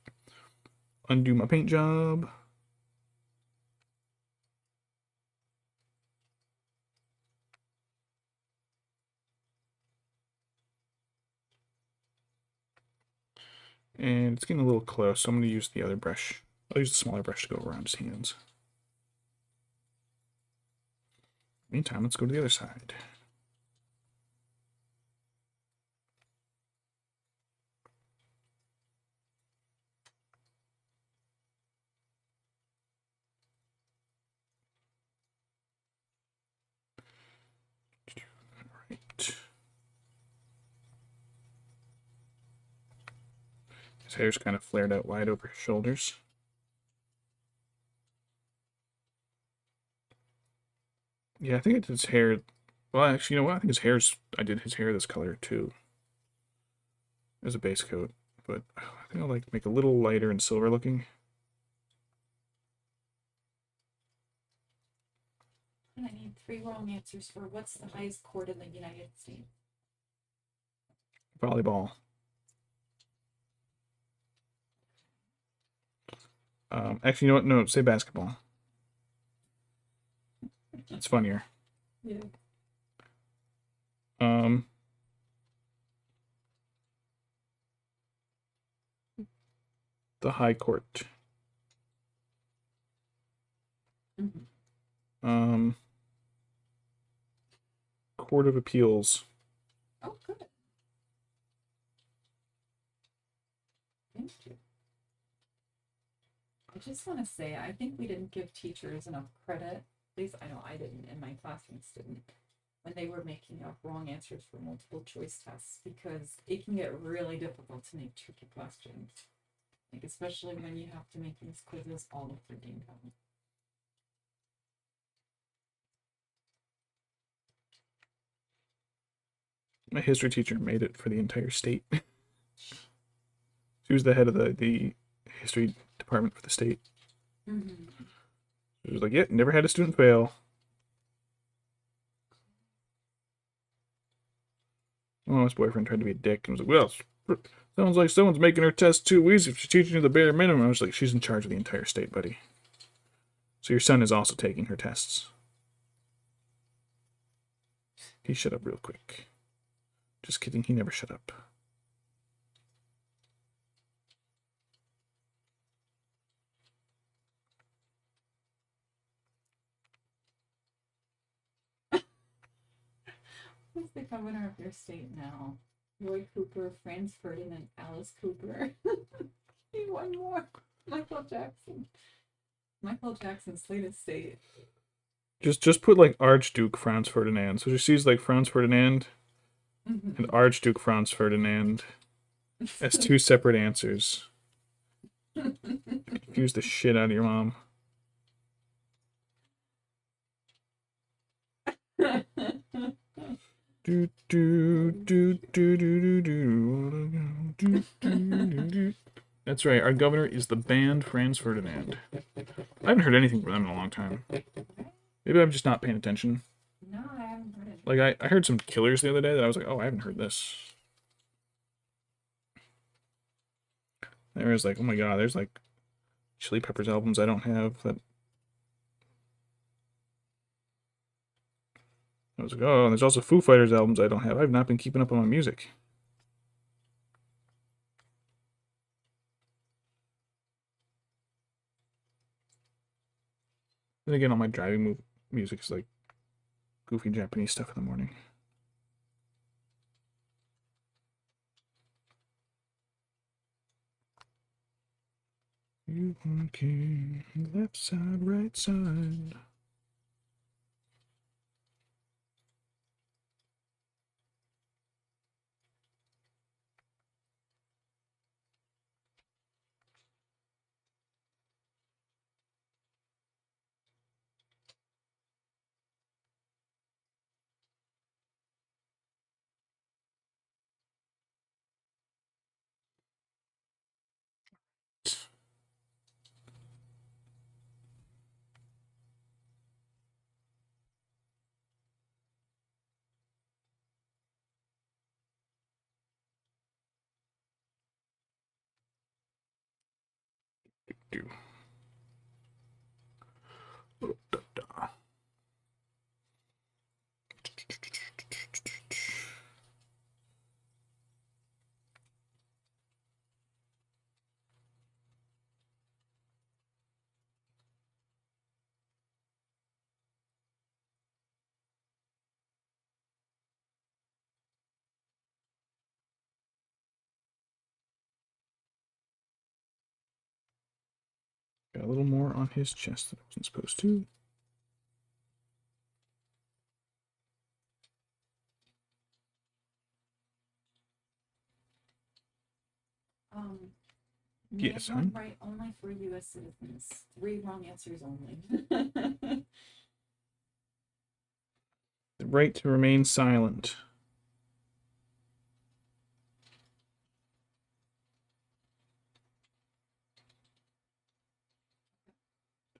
undo my paint job. And it's getting a little close, so I'm going to use the other brush. I'll use the smaller brush to go around his hands. Meantime, let's go to the other side. Right. His hair's kind of flared out wide over his shoulders. Yeah, I think it's his hair. Well, actually, you know what? I think I did his hair this color too. As a base coat. But I think I'll like make a little lighter and silver looking. I need 3 wrong answers for what's the highest court in the United States? Volleyball. Actually, you know what? No, say basketball. It's funnier. Yeah. The High Court. Mhm. Court of Appeals. Oh, good. Thank you. I just want to say, I think we didn't give teachers enough credit. At least I know I didn't, and my classmates didn't, when they were making up wrong answers for multiple choice tests, because it can get really difficult to make tricky questions. Like, especially when you have to make these quizzes all the freaking time. My history teacher made it for the entire state. She was the head of the history department for the state. Mm-hmm. She was like, "Yeah, never had a student fail." My mom's boyfriend tried to be a dick and was like, "Well, sounds like someone's making her test too easy if she's teaching you the bare minimum." I was like, "She's in charge of the entire state, buddy. So your son is also taking her tests." He shut up real quick. Just kidding, he never shut up. Who's the governor of your state now? Roy Cooper, Franz Ferdinand, Alice Cooper. Need one more. Michael Jackson. Michael Jackson's latest state. Just put like Archduke Franz Ferdinand. So she sees like Franz Ferdinand and Archduke Franz Ferdinand as two separate answers. Confuse the shit out of your mom. Do do do do do do do do. That's right. Our governor is the band Franz Ferdinand. I haven't heard anything from them in a long time. Maybe I'm just not paying attention. No, I haven't heard it. Like I heard some Killers the other day that I was like, oh, I haven't heard this. There was like, oh my god, there's like Chili Peppers albums I don't have that. I was like, oh, and there's also Foo Fighters albums I don't have. I've not been keeping up on my music. Then again, all my driving music is like goofy Japanese stuff in the morning. You okay? Left side, right side. Do. Got a little more on his chest than I wasn't supposed to. Yes, one hon. right only for U.S. citizens. 3 wrong answers only. The right to remain silent.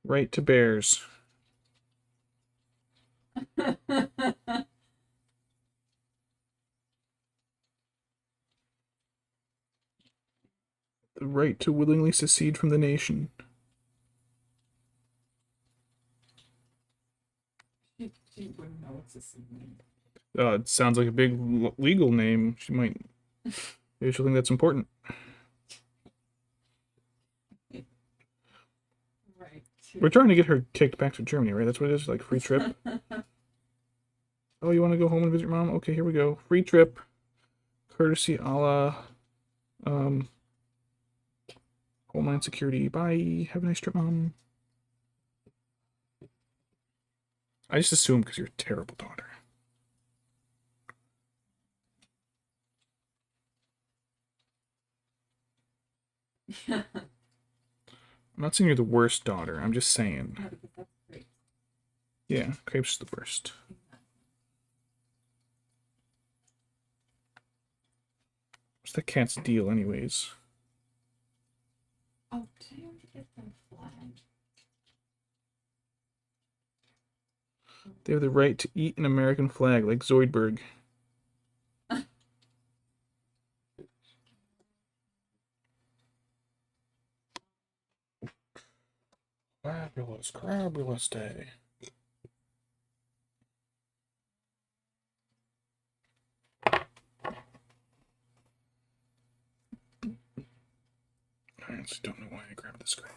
Right to bears. The right to willingly secede from the nation. She wouldn't know what's this mean. It sounds like a big legal name. She might. Maybe she'll think that's important. Right. We're trying to get her kicked back to Germany, right? That's what it is, like free trip. Oh, you want to go home and visit your mom? Okay, here we go. Free trip, courtesy a la Homeland Security. Bye. Have a nice trip, mom. I just assume because you're a terrible daughter. I'm not saying you're the worst daughter. I'm just saying. No, because that's great. Yeah, Crepe's is the worst. What's the cat's deal, anyways? Oh, did I already get the flag? They have the right to eat an American flag, like Zoidberg. Fabulous, crabulous day. I honestly don't know why I grabbed this gray.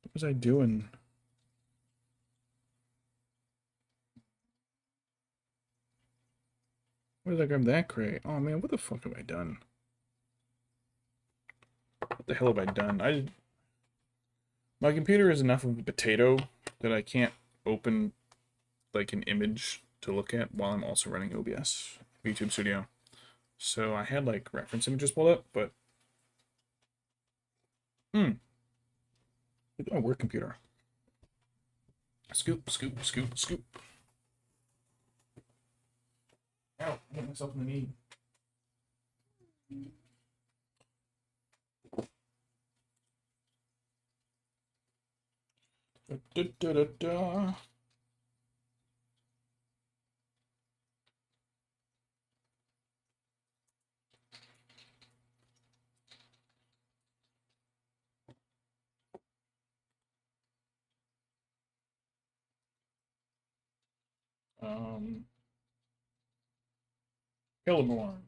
What was I doing? Why did I grab that crate? Oh man, what the fuck have I done? What the hell have I done? My computer is enough of a potato that I can't open like an image to look at while I'm also running OBS, VTube Studio. So I had like reference images pulled up, but look at my work computer. Scoop, scoop, scoop, scoop. Ow, I hit myself in the knee. Da, da, da, da. Celeborn.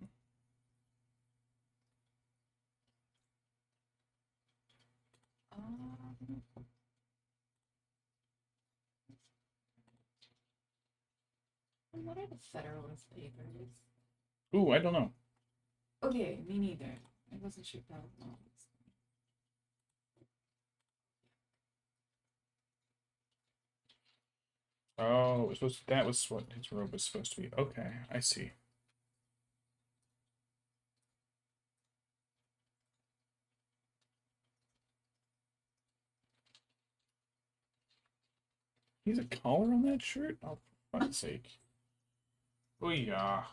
What are the Federalist Papers? Ooh, I don't know. Okay, me neither. I wasn't sure about those. Oh, that was what his robe was supposed to be. Okay, I see. He's a collar on that shirt? Oh, for fuck's sake. Oh, yeah.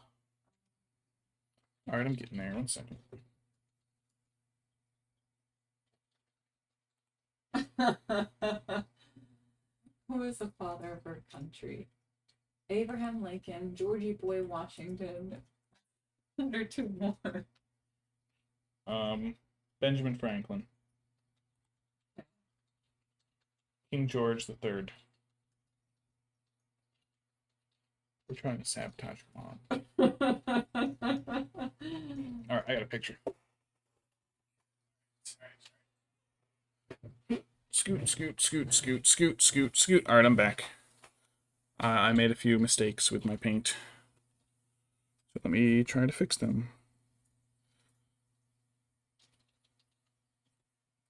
Alright, I'm getting there. 1 second. Who is the father of our country? Abraham Lincoln, Georgie Boy Washington, under 2 more. Benjamin Franklin. King George III. We're trying to sabotage your mom. Alright, I got a picture. Scoot, scoot, scoot, scoot, scoot, scoot, scoot. Alright, I'm back. I made a few mistakes with my paint. So let me try to fix them.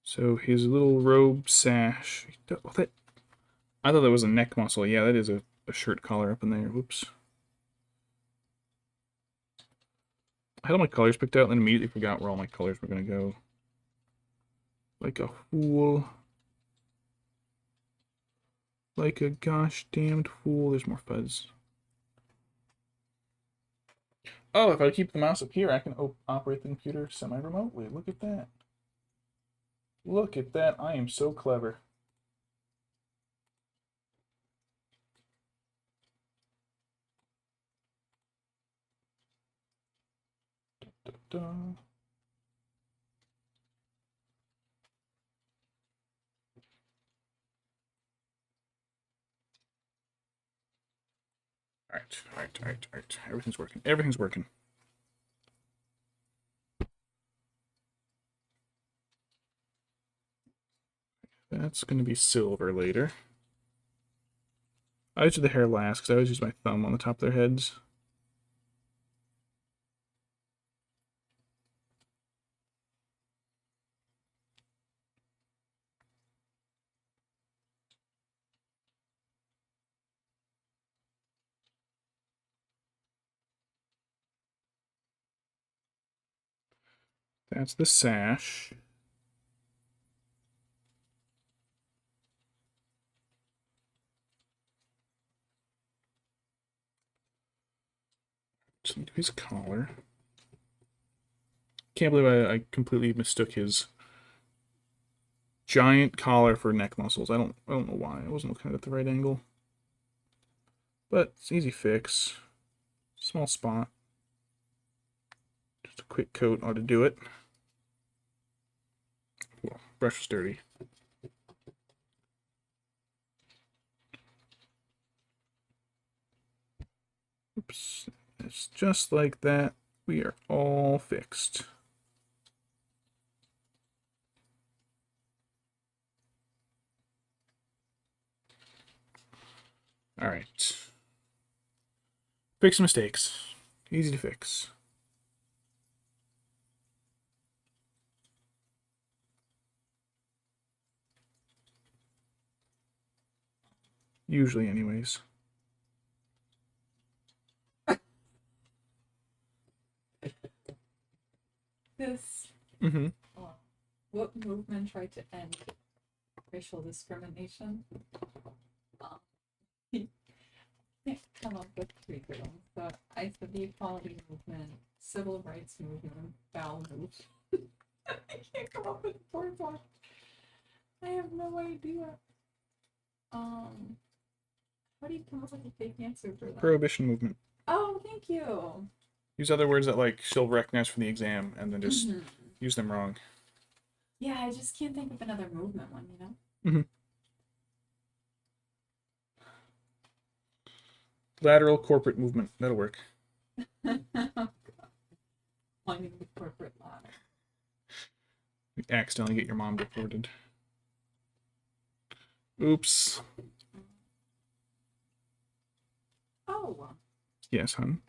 So his little robe sash. I thought that was a neck muscle. Yeah, that is a shirt collar up in there. Whoops. I had all my colors picked out and then immediately forgot where all my colors were going to go. Like a fool. Like a gosh damned fool. There's more fuzz. Oh, if I keep the mouse up here, I can operate the computer semi-remotely. Look at that. Look at that. I am so clever. Da, da, da. Alright. Everything's working. Everything's working. That's going to be silver later. I always do the hair last because I always use my thumb on the top of their heads. That's the sash. Just need to do his collar. Can't believe I completely mistook his giant collar for neck muscles. I don't know why. I wasn't looking at it at the right angle. But it's easy fix. Small spot. Just a quick coat ought to do it. Well, brush was dirty. Oops. It's just like that. We are all fixed. All right. Fix mistakes. Easy to fix. Usually, anyways. This. Mm-hmm. What movement tried to end racial discrimination? He can't come up with three girls, but I said the equality movement, civil rights movement, bowel movement. I can't come up with a fourth one. I have no idea. How do you come up with a fake answer for that? Prohibition movement. Oh, thank you. Use other words that like she'll recognize from the exam, and then just use them wrong. Yeah, I just can't think of another movement one, you know? Mm-hmm. Lateral corporate movement. That'll work. Climbing the corporate ladder. You accidentally get your mom deported. Oops. Oh. Yes, hon.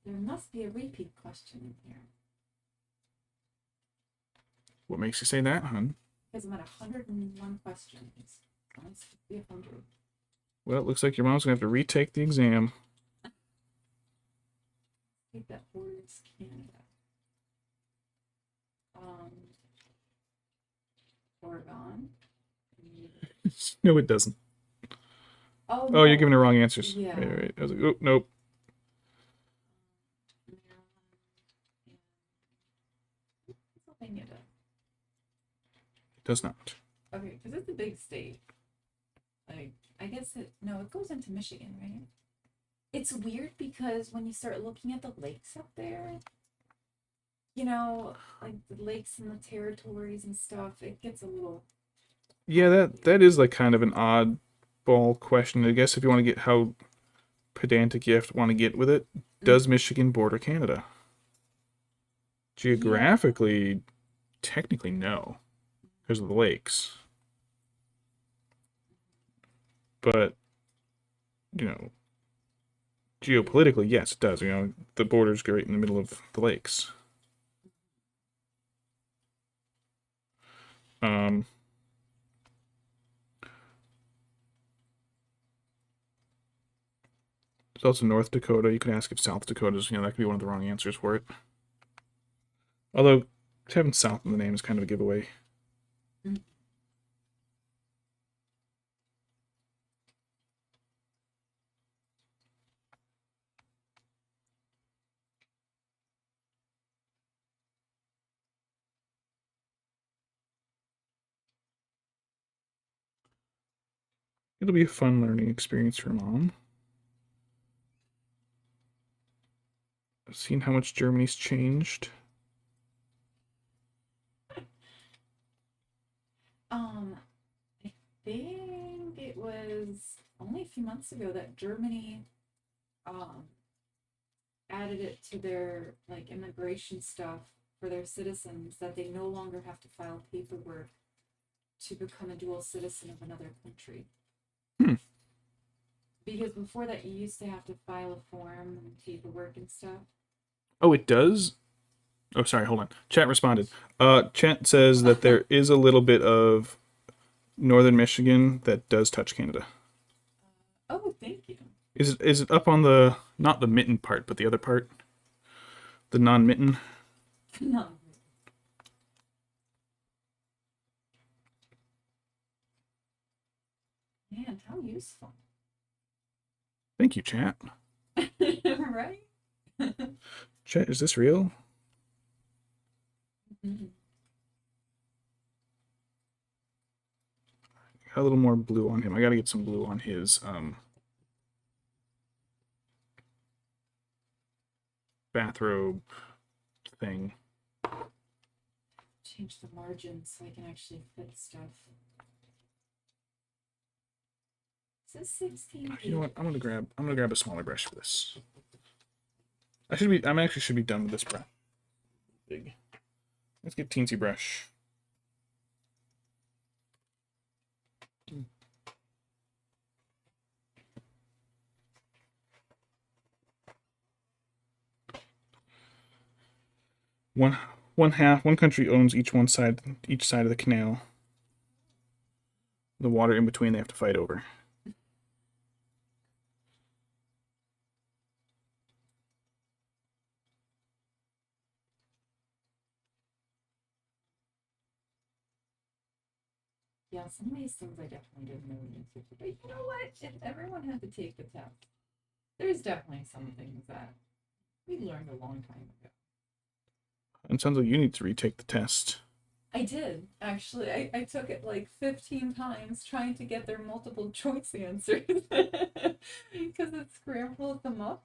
There must be a repeat question in here. What makes you say that, hon? Because I'm at 101 questions. It's supposed to be 100. Well, it looks like your mom's going to have to retake the exam. I think that borders Canada. Oregon. No, it doesn't. Oh, Oh, no. you're giving the wrong answers. Yeah. Right. I was like, oh, nope. Pennsylvania does. It does not. Okay, because it's a big state. Like, I guess it goes into Michigan, right? It's weird because when you start looking at the lakes up there, you know, like the lakes and the territories and stuff, it gets a little. Yeah, that is like kind of an oddball question. I guess if you want to get how pedantic you have to want to get with it, does Michigan border Canada? Geographically, technically no, because of the lakes. But, you know, geopolitically, yes, it does. You know, the border's right in the middle of the lakes. There's also North Dakota. You can ask if South Dakota's, that could be one of the wrong answers for it. Although, having South in the name is kind of a giveaway. It'll be a fun learning experience for Mom. I've seen how much Germany's changed. I think it was only a few months ago that Germany added it to their like immigration stuff for their citizens that they no longer have to file paperwork to become a dual citizen of another country. Hmm. Because before that, you used to have to file a form and paperwork and stuff. Oh, it does? Oh, sorry, hold on. Chat responded. Chat says that there is a little bit of northern Michigan that does touch Canada. Oh, thank you. Is it up on the, not the mitten part, but the other part? The non-mitten? No. Man, how useful. Thank you, chat. Right? Chat, is this real? Mm-hmm. Got a little more blue on him. I gotta get some blue on his bathrobe thing. Change the margins so I can actually fit stuff. Is this 16? You know what? I'm gonna grab a smaller brush for this. I'm actually should be done with this brush. Big. Let's get teensy brush. One country owns each side of the canal. The water in between they have to fight over. Yeah, some of these things I definitely didn't know the answer to. But you know what? If everyone had to take the test, there's definitely some things that we learned a long time ago. It sounds like you need to retake the test. I did, actually. I took it like 15 times trying to get their multiple choice answers because it scrambled them up.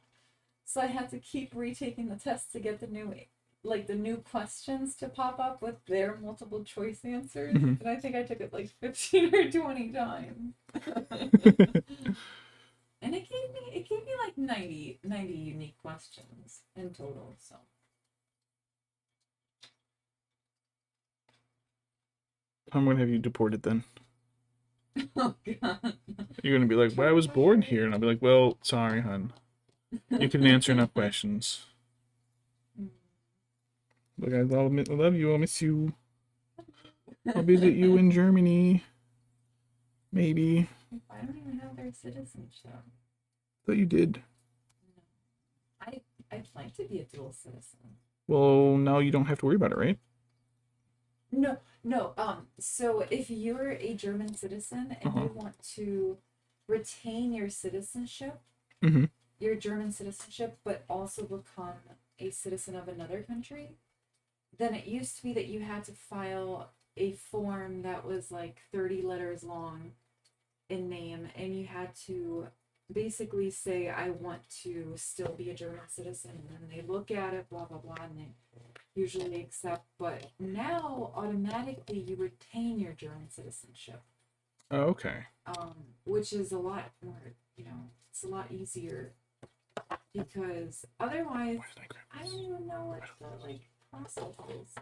So I had to keep retaking the test to get the new questions to pop up with their multiple choice answers. Mhm. And I think I took it like 15 or 20 times. And it gave me like 90 unique questions in total, so. I'm gonna have you deported then. Oh god. You're gonna be like, well, I was born here, and I'll be like, well, sorry, hon. You couldn't answer enough questions. Look, I love you. I'll miss you. I'll visit you in Germany. Maybe. I don't even have their citizenship. Thought you did. No. I'd like to be a dual citizen. Well, now you don't have to worry about it, right? No. So if you're a German citizen and you want to retain your citizenship, your German citizenship, but also become a citizen of another country, then it used to be that you had to file a form that was like 30 letters long in name, and you had to basically say, I want to still be a German citizen, and then they look at it, blah blah blah, and they usually accept. But now automatically you retain your German citizenship. Oh, okay. Which is a lot more, it's a lot easier, because otherwise I don't even know what the process is.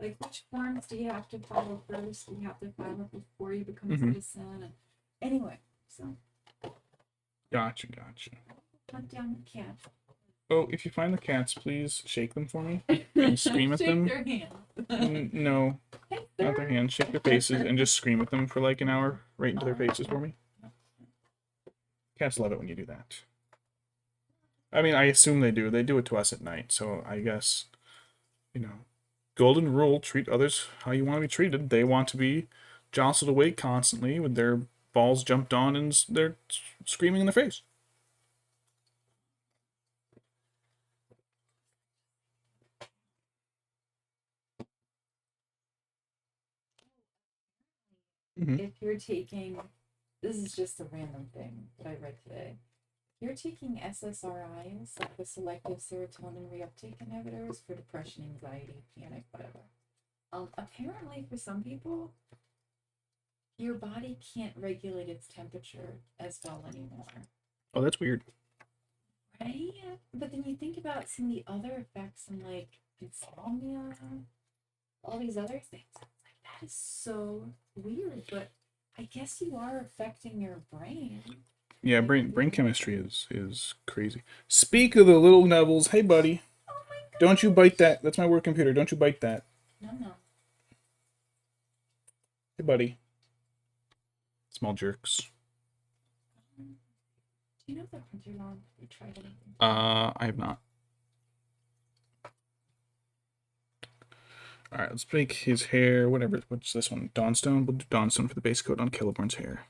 Like, which forms do you have to file first? Do you have to file it before you become a citizen? And anyway, so. Gotcha. Hunt down the cat. Oh, if you find the cats, please shake them for me and scream at them. Shake their hands. No, not their hands. Shake their faces and just scream at them for like an hour right into their faces for me. Cats love it when you do that. I mean, I assume they do. They do it to us at night, so I guess, golden rule, treat others how you want to be treated. They want to be jostled awake constantly with their balls jumped on and they're screaming in their face. If you're taking, this is just a random thing that I read today. You're taking SSRIs, like the selective serotonin reuptake inhibitors for depression, anxiety, panic, whatever. Apparently, for some people, your body can't regulate its temperature as well anymore. Oh, that's weird. Right? But then you think about some of the other effects, and like insomnia, all these other things. It's like That is so weird, but I guess you are affecting your brain. Yeah, brain chemistry is crazy. Speak of the little Nevils. Hey, buddy. Oh my god. Don't you bite that. That's my work computer. Don't you bite that. No. Hey, buddy. Small jerks. Do you know if the printer's on? Have you tried anything? I have not. Alright, let's make his hair, whatever. What's this one? Dawnstone? We'll do Dawnstone for the base coat on Celeborn's hair.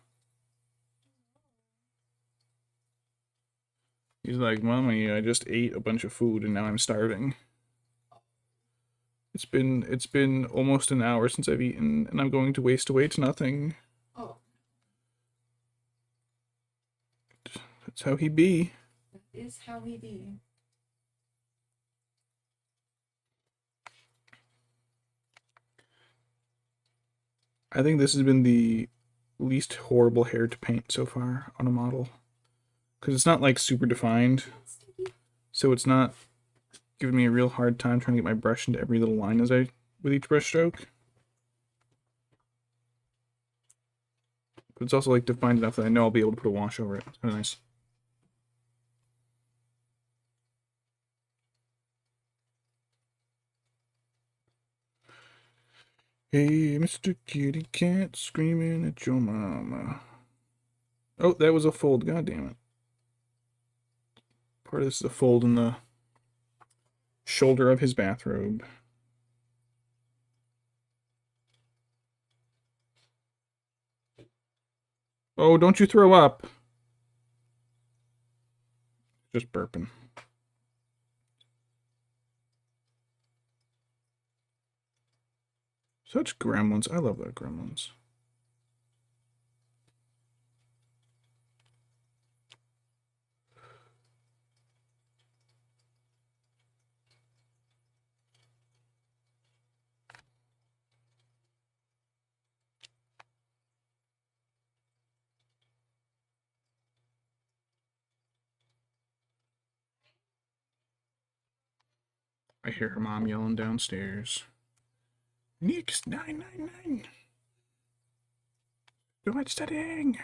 He's like, Mommy, I just ate a bunch of food and now I'm starving. It's been almost an hour since I've eaten, and I'm going to waste away to nothing. Oh. That's how he be. That is how he be. I think this has been the least horrible hair to paint so far on a model. Because it's not like super defined. So it's not giving me a real hard time trying to get my brush into every little line with each brush stroke. But it's also like defined enough that I know I'll be able to put a wash over it. It's kind of nice. Hey, Mr. Kitty Cat, screaming at your mama. Oh, that was a fold. God damn it. Part of this is a fold in the shoulder of his bathrobe. Oh, don't you throw up. Just burping. Such gremlins. I love that gremlins. I hear her mom yelling downstairs. Nix 999. Too much studying.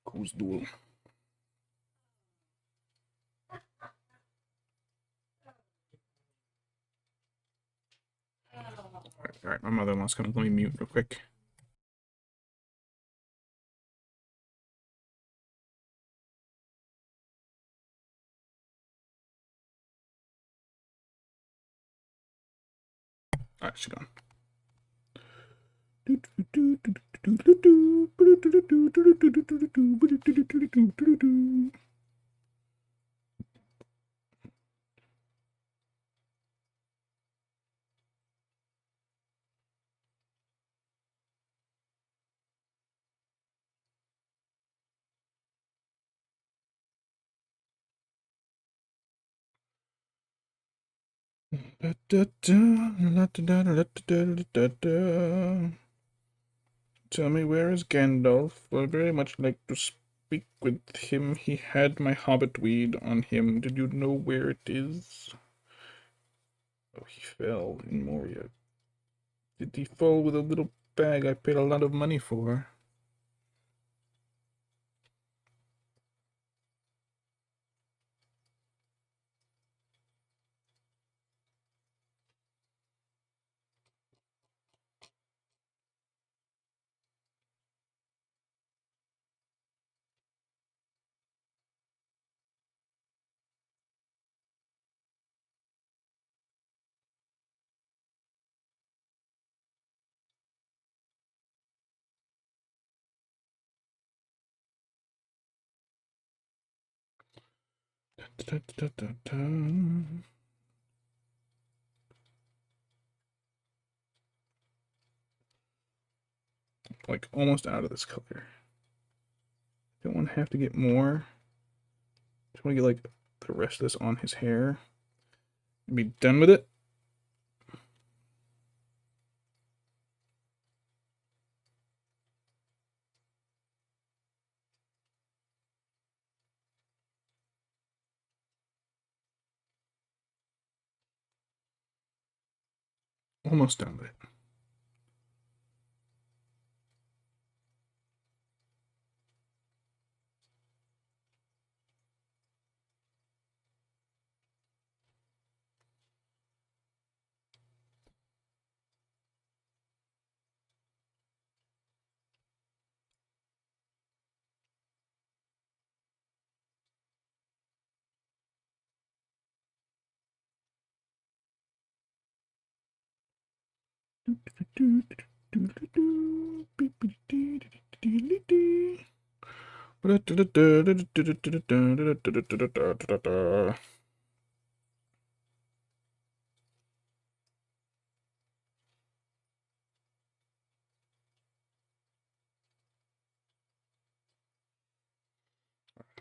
Who's duel? Alright, my mother-in-law's coming. Let me mute real quick. Alright, she's gone. Tell me, where is Gandalf? I very much like to speak with him. He had my hobbit weed on him. Did you know where it is? Oh, he fell in Moria. Did he fall with a little bag I paid a lot of money for? Like almost out of this color. Don't want to have to get more. Just want to get like the rest of this on his hair and be done with it. Almost done with it.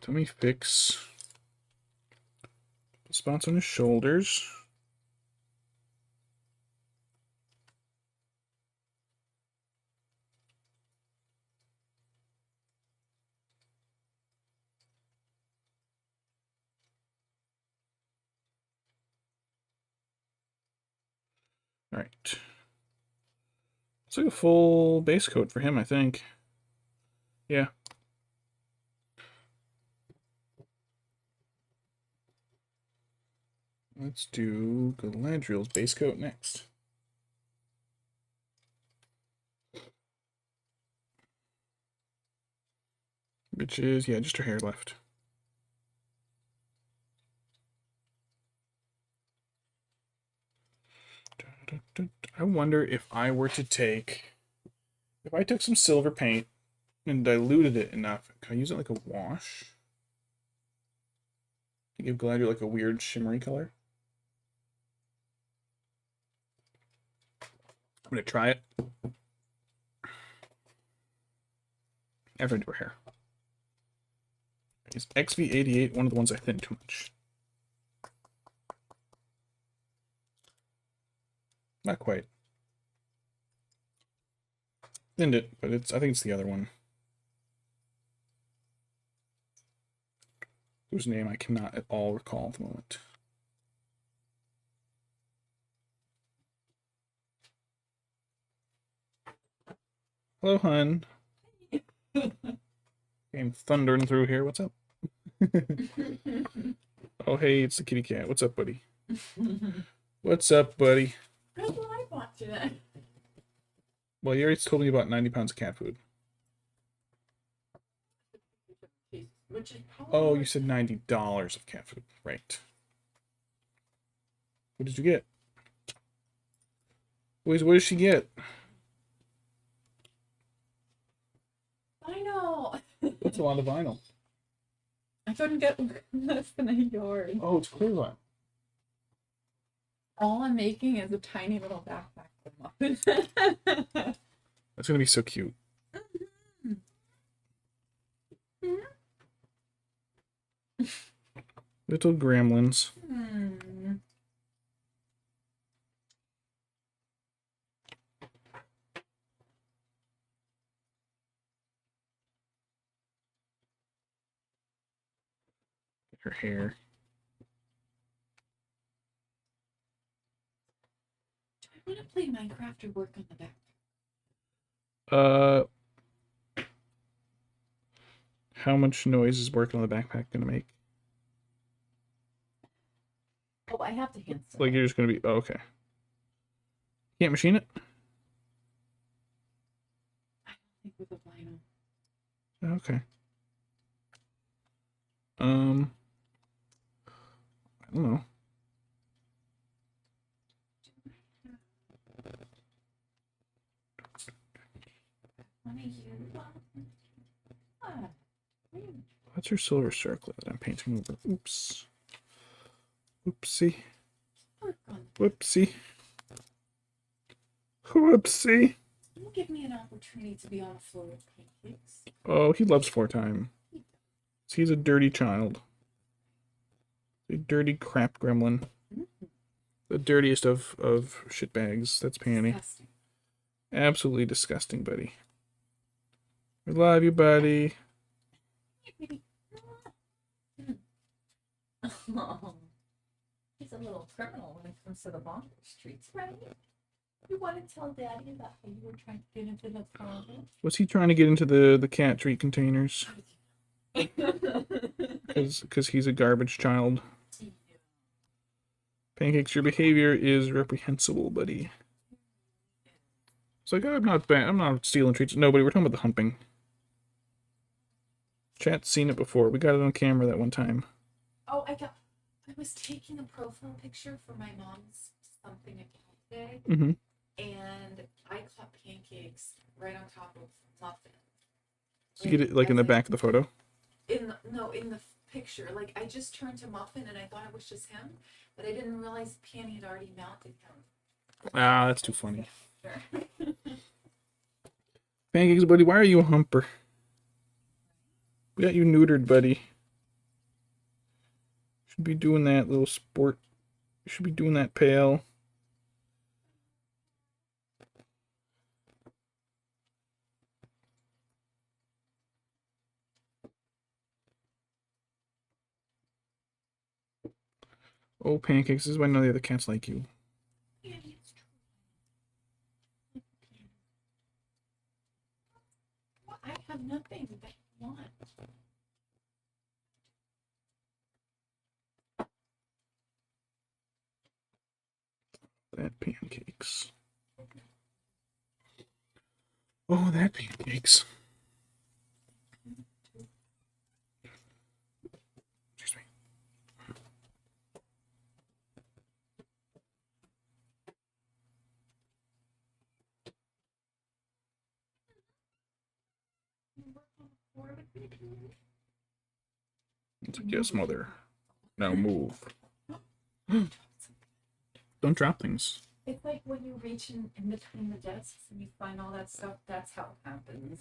Let me fix the spots on his shoulders. All right. It's like a full base coat for him, I think. Yeah. Let's do Galadriel's base coat next. Which is, yeah, just her hair left. I wonder if I were to take, if I took some silver paint and diluted it enough, can I use it like a wash? To give Galadriel like a weird shimmery color? I'm gonna try it. After I do her hair. Is XV88 one of the ones I thin too much? Not quite. Thinned it, but it's, I think it's the other one. Whose name I cannot at all recall at the moment. Hello, hun. Came thundering through here. What's up? Oh, hey, it's the kitty cat. What's up, buddy? What's up, buddy? That's what I bought today. Well, you already told me about 90 pounds of cat food. Which is Oh, you said $90 of cat food. Right. What did you get? Boys, what did she get? vinyl. That's a lot of vinyl. I couldn't get less than a yard. Oh, it's clear vinyl. All I'm making is a tiny little backpack for Muffin. That's gonna be so cute. Little gremlins. Her hair. Do I want to play Minecraft or work on the back? How much noise is working on the backpack gonna make? Oh, I have to hand stuff. Like you're just gonna be, oh, okay. Can't machine it? I don't think with a vinyl. Okay. I don't know. That's her silver circlet that I'm painting over. Oops. Whoopsie. Whoopsie. Whoopsie. Don't give me an opportunity to be on the floor with pancakes. Oh, he loves floor time. He's a dirty child. A dirty crap gremlin. The dirtiest of shitbags. That's Panny. Disgusting. Absolutely disgusting, buddy. We love you, buddy. Oh, he's a little criminal when it comes to the bonker streets, right? You want to tell Daddy about how you were trying to get into the closet? Was he trying to get into the cat treat containers? Because he's a garbage child. Pancakes, your behavior is reprehensible, buddy. It's like, I'm not stealing treats. Nobody, we're talking about the humping. Chat's seen it before. We got it on camera that one time. Oh, I was taking a profile picture for my mom's something account today, Mm-hmm. and I caught pancakes right on top of muffin. So you get it like in the back of the photo? In the picture. Like, I just turned to Muffin and I thought it was just him, but I didn't realize Penny had already mounted him. Ah, that's too funny. Pancakes, buddy, why are you a humper? We got you neutered, buddy. Should be doing that, little sport. You should be doing that, pal. Oh, Pancakes, this is why none of the other cats like you. Well, I have nothing that you want. That Pancakes. Oh, that Pancakes. Excuse me. It's like, yes, mother. Now move. Don't drop things. It's like when you reach in between the desks and you find all that stuff. That's how it happens.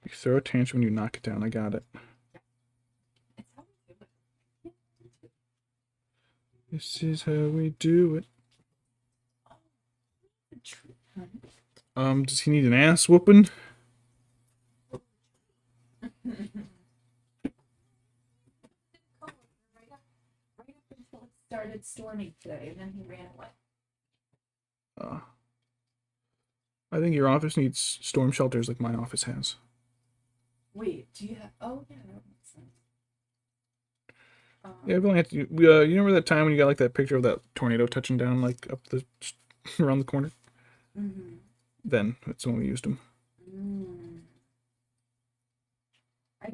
You throw a tantrum when you knock it down. I got it. It's how we do it. This is how we do it. Does he need an ass whooping? Right up until it started storming today, and then he ran away. I think your office needs storm shelters like my office has. Wait, do you have? Oh yeah, that makes sense. Yeah, I've only had to. You remember that time when you got like that picture of that tornado touching down like up the around the corner? Mm-hmm. Then that's when we used them. Mm.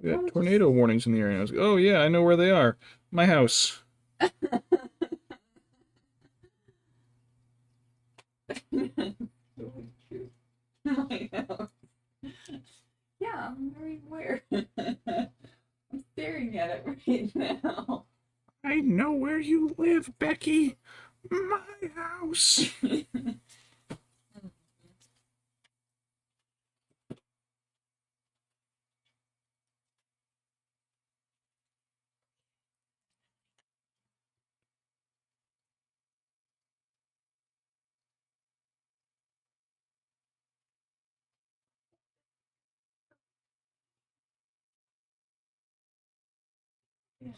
Yeah, tornado warnings in the area. I was like, oh yeah, I know where they are. My house. Really cute. My house. Yeah, I'm very aware. I'm staring at it right now. I know where you live, Becky. My house. Yes.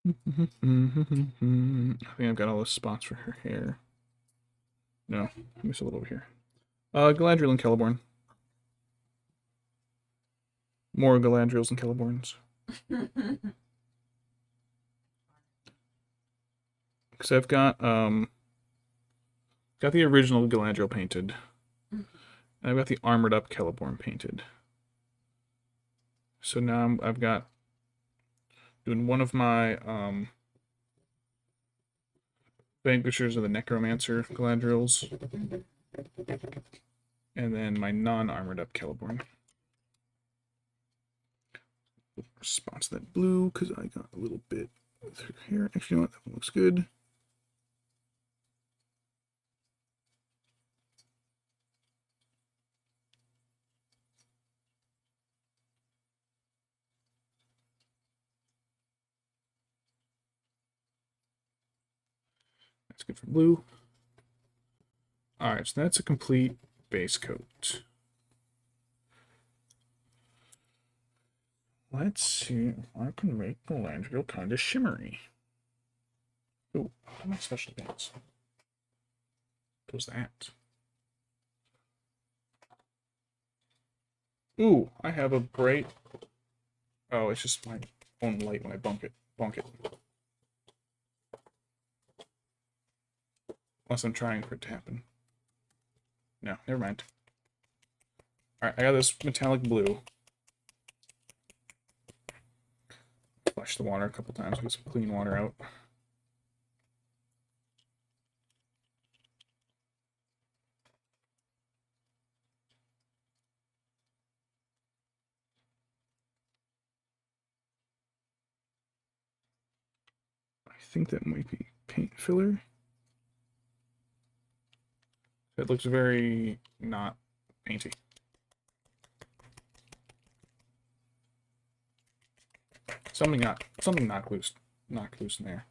I think I've got all the spots for her hair. No, let me see a little over here. Galadriel and Celeborn. More Galadriels and Celeborns. Because I've got the original Galadriel painted. And I've got the armored up Celeborn painted. So now I've got doing one of my Vanquishers of the Necromancer Galadriels. And then my non-armored up Celeborn. Spots that blue because I got a little bit with her hair. Actually, you know what? That one looks good. That's good for blue. Alright, so that's a complete base coat. Let's see if I can make Galadriel kind of shimmery. Ooh, what are my special paints? What was that? Ooh, I have a bright... Oh, it's just my own light when I bonk it. Unless I'm trying for it to happen. No, never mind. Alright, I got this metallic blue. Flush the water a couple times, get some clean water out. I think that might be paint filler. It looks very not painty. Something knocked loose in there.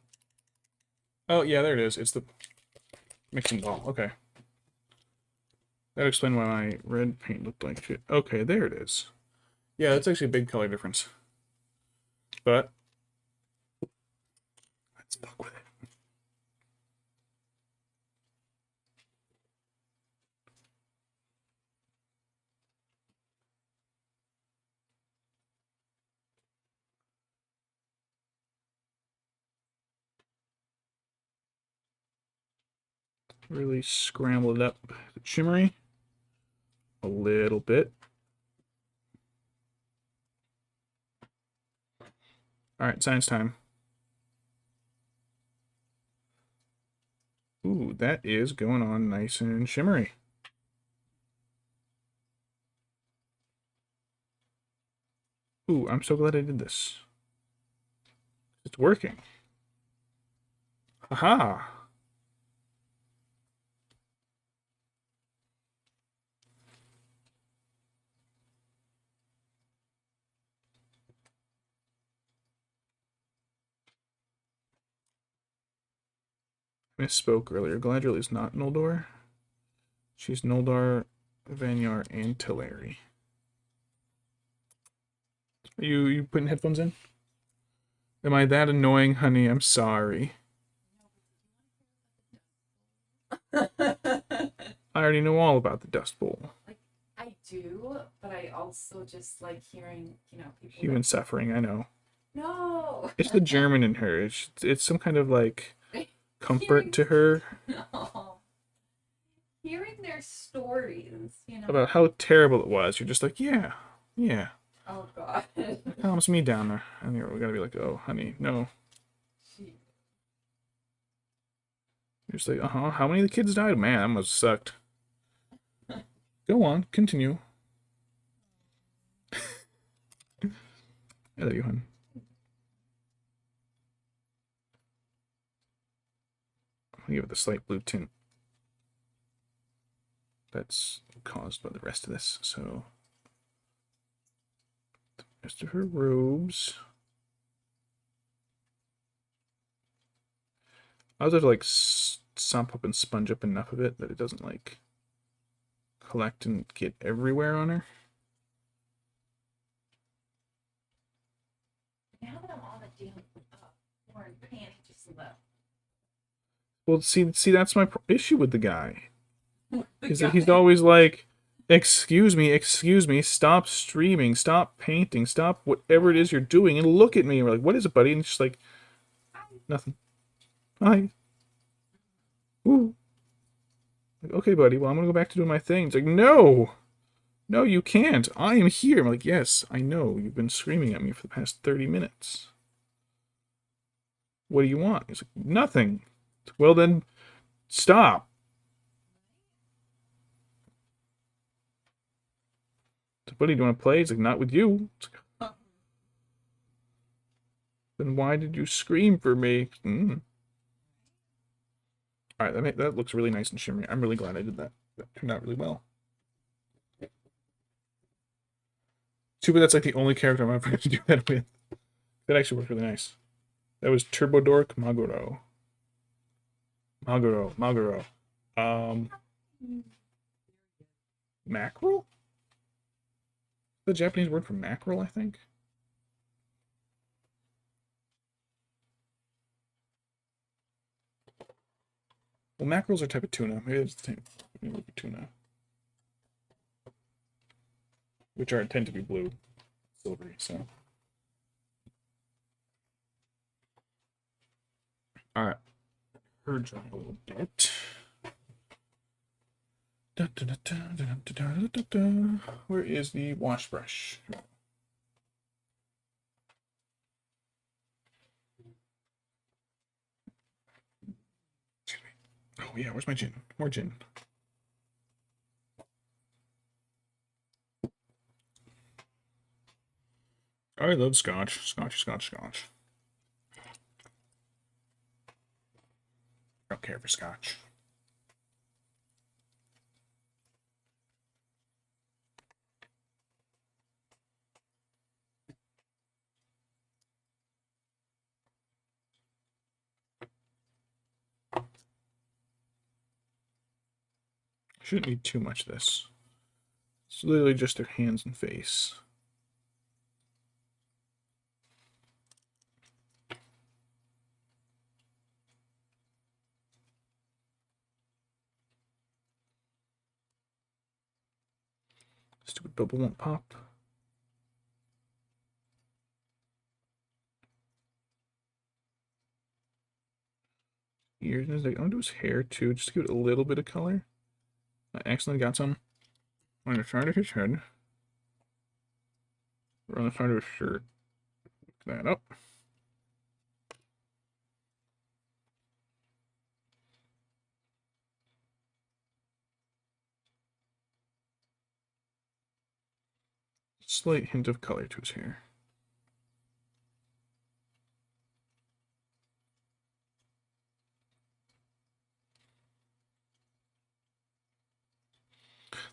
Oh yeah, there it is. It's the mixing ball. Okay. That explains why my red paint looked like shit. Okay, there it is. Yeah, that's actually a big color difference. But let's fuck with it. Really scramble it up the shimmery a little bit. Alright, science time. Ooh, that is going on nice and shimmery. Ooh, I'm so glad I did this. It's working. Haha! Misspoke earlier. Galadriel is not Noldor. She's Noldor, Vanyar, and Teleri. Are you putting headphones in? Am I that annoying, honey? I'm sorry. I already know all about the Dust Bowl. Like, I do, but I also just like hearing, people... Human suffering, I know. No! It's the German in her. It's some kind of, like, comfort to her. No. Hearing their stories, About how terrible it was. You're just like, yeah. Oh, God. That calms me down. And we gotta be like, oh, honey, no. Jeez. You're just like, how many of the kids died? Man, that must have sucked. Go on, continue. I love you, hon. I'll give it the slight blue tint. That's caused by the rest of this, so... The rest of her robes... I was have to, like, sump up and sponge up enough of it that it doesn't, like, collect and get everywhere on her. Now that I'm on the deal with Warren Panty just left. Well, see, that's my issue with the guy. Is that he's always like, excuse me, stop streaming, stop painting, stop whatever it is you're doing, and look at me. And we're like, what is it, buddy? And it's just like, nothing. Hi. Ooh. Like, okay, buddy, well, I'm gonna go back to doing my thing. It's like, no, you can't. I am here. I'm like, yes, I know. You've been screaming at me for the past 30 minutes. What do you want? He's like, nothing. Well, then, stop. Buddy, do you want to play? He's like, not with you. Like, then why did you scream for me? Alright, that looks really nice and shimmery. I'm really glad I did that. That turned out really well. Too bad that's like the only character I'm ever going to do that with. That actually worked really nice. That was Turbodork Maguro. Maguro. Mackerel? The Japanese word for mackerel, I think. Well, mackerels are a type of tuna. Maybe it's the same tuna. Which tend to be blue, silvery, so. Alright. Herd dry a little bit. Where is the wash brush? Excuse me. Oh yeah, where's my gin? More gin. I love scotch. Scotch. I don't care for scotch. Shouldn't need too much of this. It's literally just their hands and face. Stupid bubble won't pop. Ears and his neck. I'm gonna do his hair too, just to give it a little bit of color. I accidentally got some on the side of his head. Or on the side of his shirt. Look that up. Slight hint of color to his hair.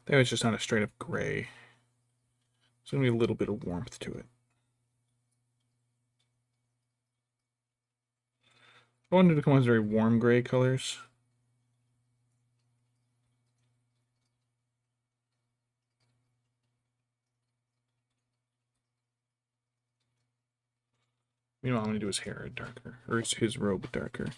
That was just not a straight up gray. There's gonna be a little bit of warmth to it. I wanted to come out as very warm gray colors. Meanwhile, I'm gonna do his hair darker, or his robe darker.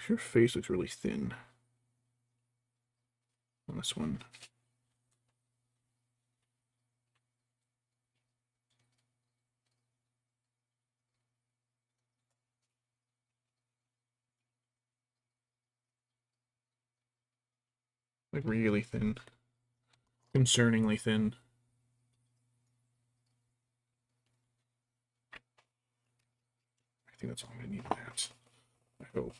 Your face looks really thin on this one. Like really thin. Concerningly thin. I think that's all I'm gonna need that. I hope.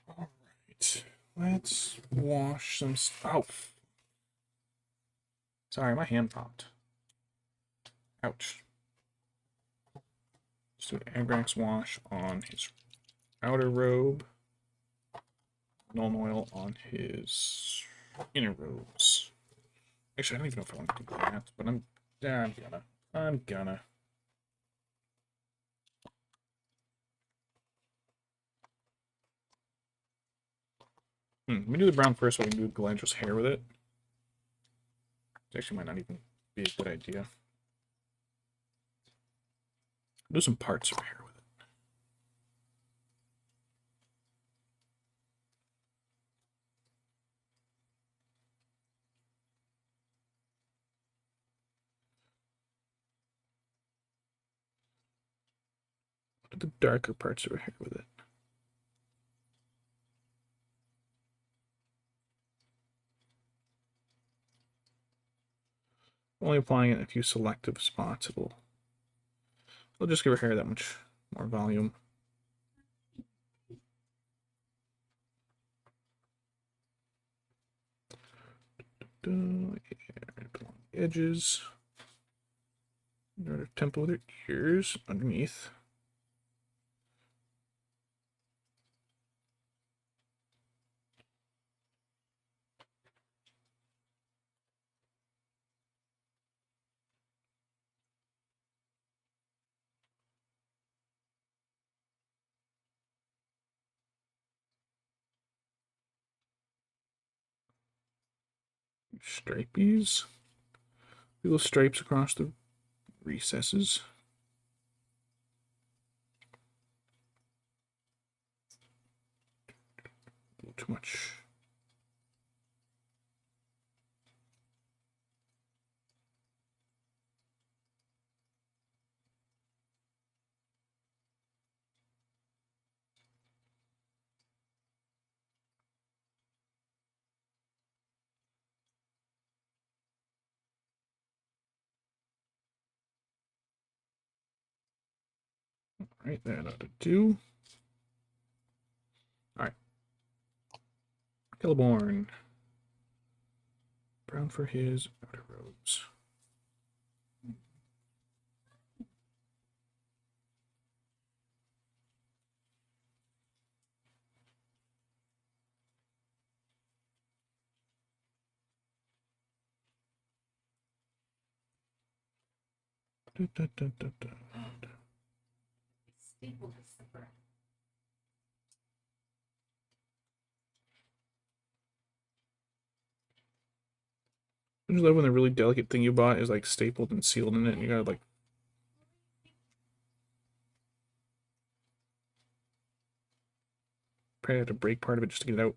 All right, let's wash some. Oh, sorry, my hand popped. Ouch. Let's do an Agrax wash on his outer robe. Null oil on his inner robes. Actually, I don't even know if I want to do that, but I'm gonna. Let me do the brown first so I can do Galadriel's hair with it. It actually might not even be a good idea. I'll do some parts of hair with it. put the darker parts over here with it. Only applying it in a few selective spots. It'll just give her hair that much more volume. Edges. Her temple with her ears underneath. Stripies. Little stripes across the recesses. A little too much. Alright, that ought to do. Alright. Celeborn. Brown for his outer robes. Staple this separate. I just love when the really delicate thing you bought is like stapled and sealed in it, and you gotta like probably have to break part of it just to get it out.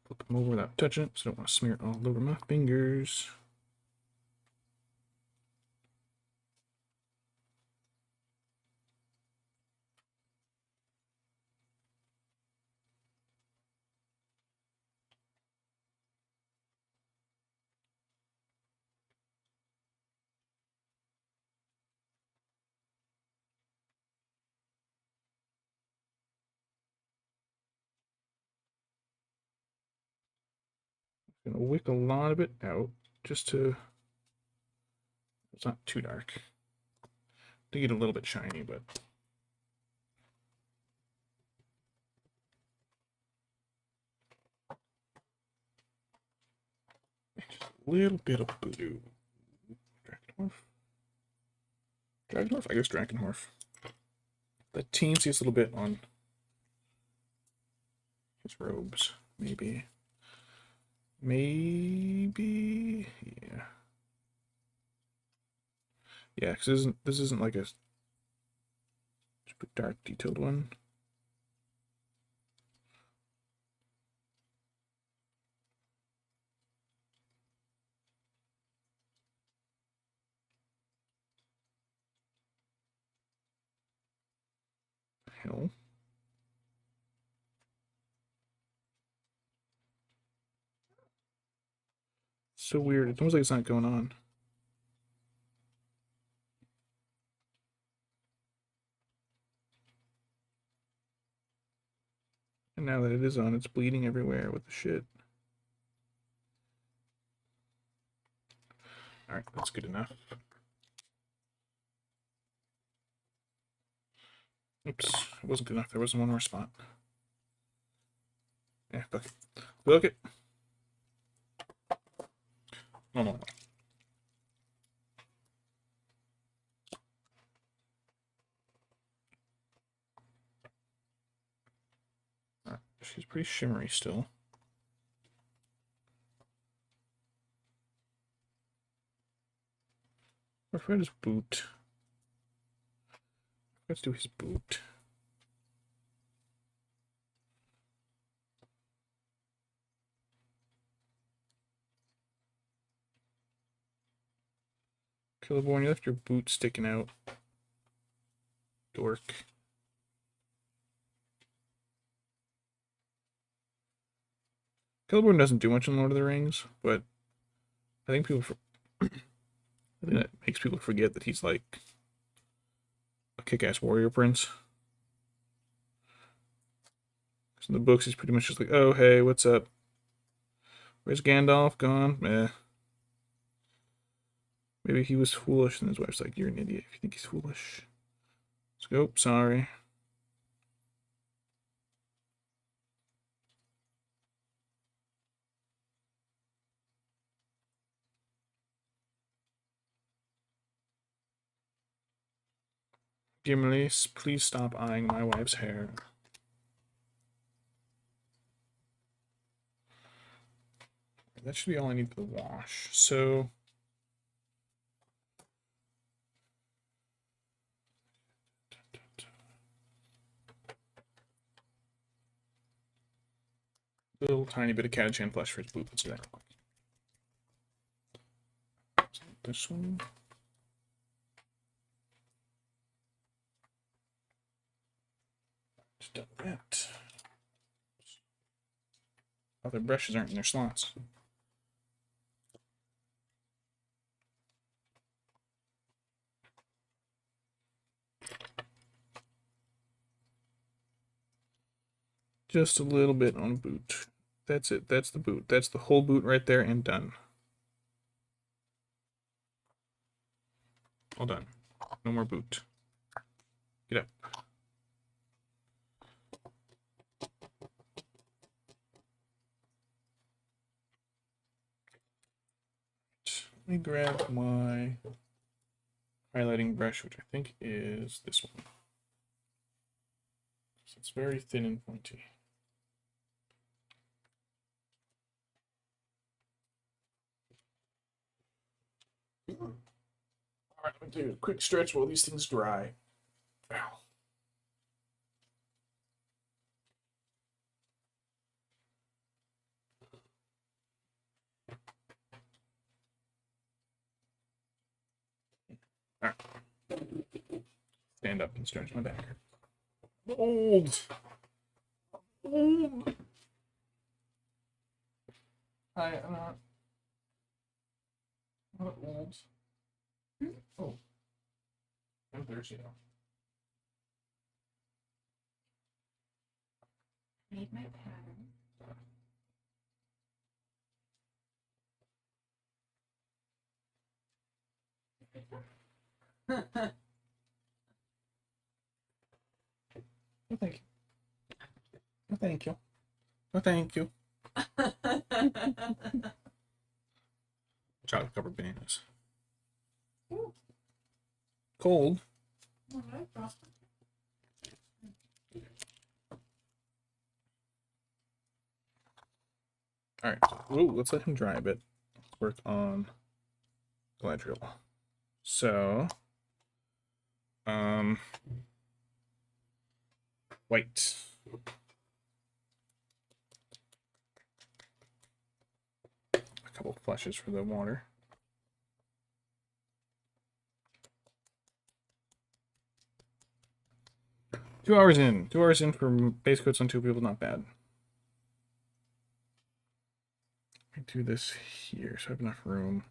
Flip them over without touching it, so I don't want to smear it all over my fingers. Gonna wick a lot of it out just to, it's not too dark, to get a little bit shiny, but just a little bit of blue. Dragonhorf? I guess Dragonhorf. The teensiest little bit on his robes, maybe. Maybe, yeah. Yeah, because this isn't like a super dark detailed one. Hell. So weird. It's almost like it's not going on. And now that it is on, it's bleeding everywhere. What the shit? Alright, that's good enough. Oops, it wasn't good enough. There wasn't one more spot. Yeah, fuck it. Look it. No. Alright, she's pretty shimmery still. Where's his boot? Let's do his boot. Celeborn, you left your boot sticking out. Dork. Celeborn doesn't do much in Lord of the Rings, but I think I think that makes people forget that he's like a kick-ass warrior prince. Because in the books, he's pretty much just like, oh, hey, what's up? Where's Gandalf gone? Eh. Maybe he was foolish, and his wife's like, you're an idiot if you think he's foolish. Let's go. Sorry. Gimli, please stop eyeing my wife's hair. That should be all I need for the wash. So a little tiny bit of Catachan flesh for his boot. Let's do that real quick. This one. Just double that. Other brushes aren't in their slots. Just a little bit on boot. That's it. That's the boot. That's the whole boot right there and done. All done. No more boot. Get up. Let me grab my highlighting brush, which I think is this one. So it's very thin and pointy. All right, let me do a quick stretch while these things dry. Ow. All right. Stand up and stretch my back. I'm old. Old. I'm not old. Oh. I'm thirsty now. Made my pattern. No, thank you. No, thank you. No, thank you. Chocolate covered bananas. Ooh. Cold. All right. Ooh, let's let him dry a bit. Let's work on Galadriel. So, white. A couple flushes for the water. Two hours in. 2 hours in for base coats on two people, not bad. I do this here so I have enough room.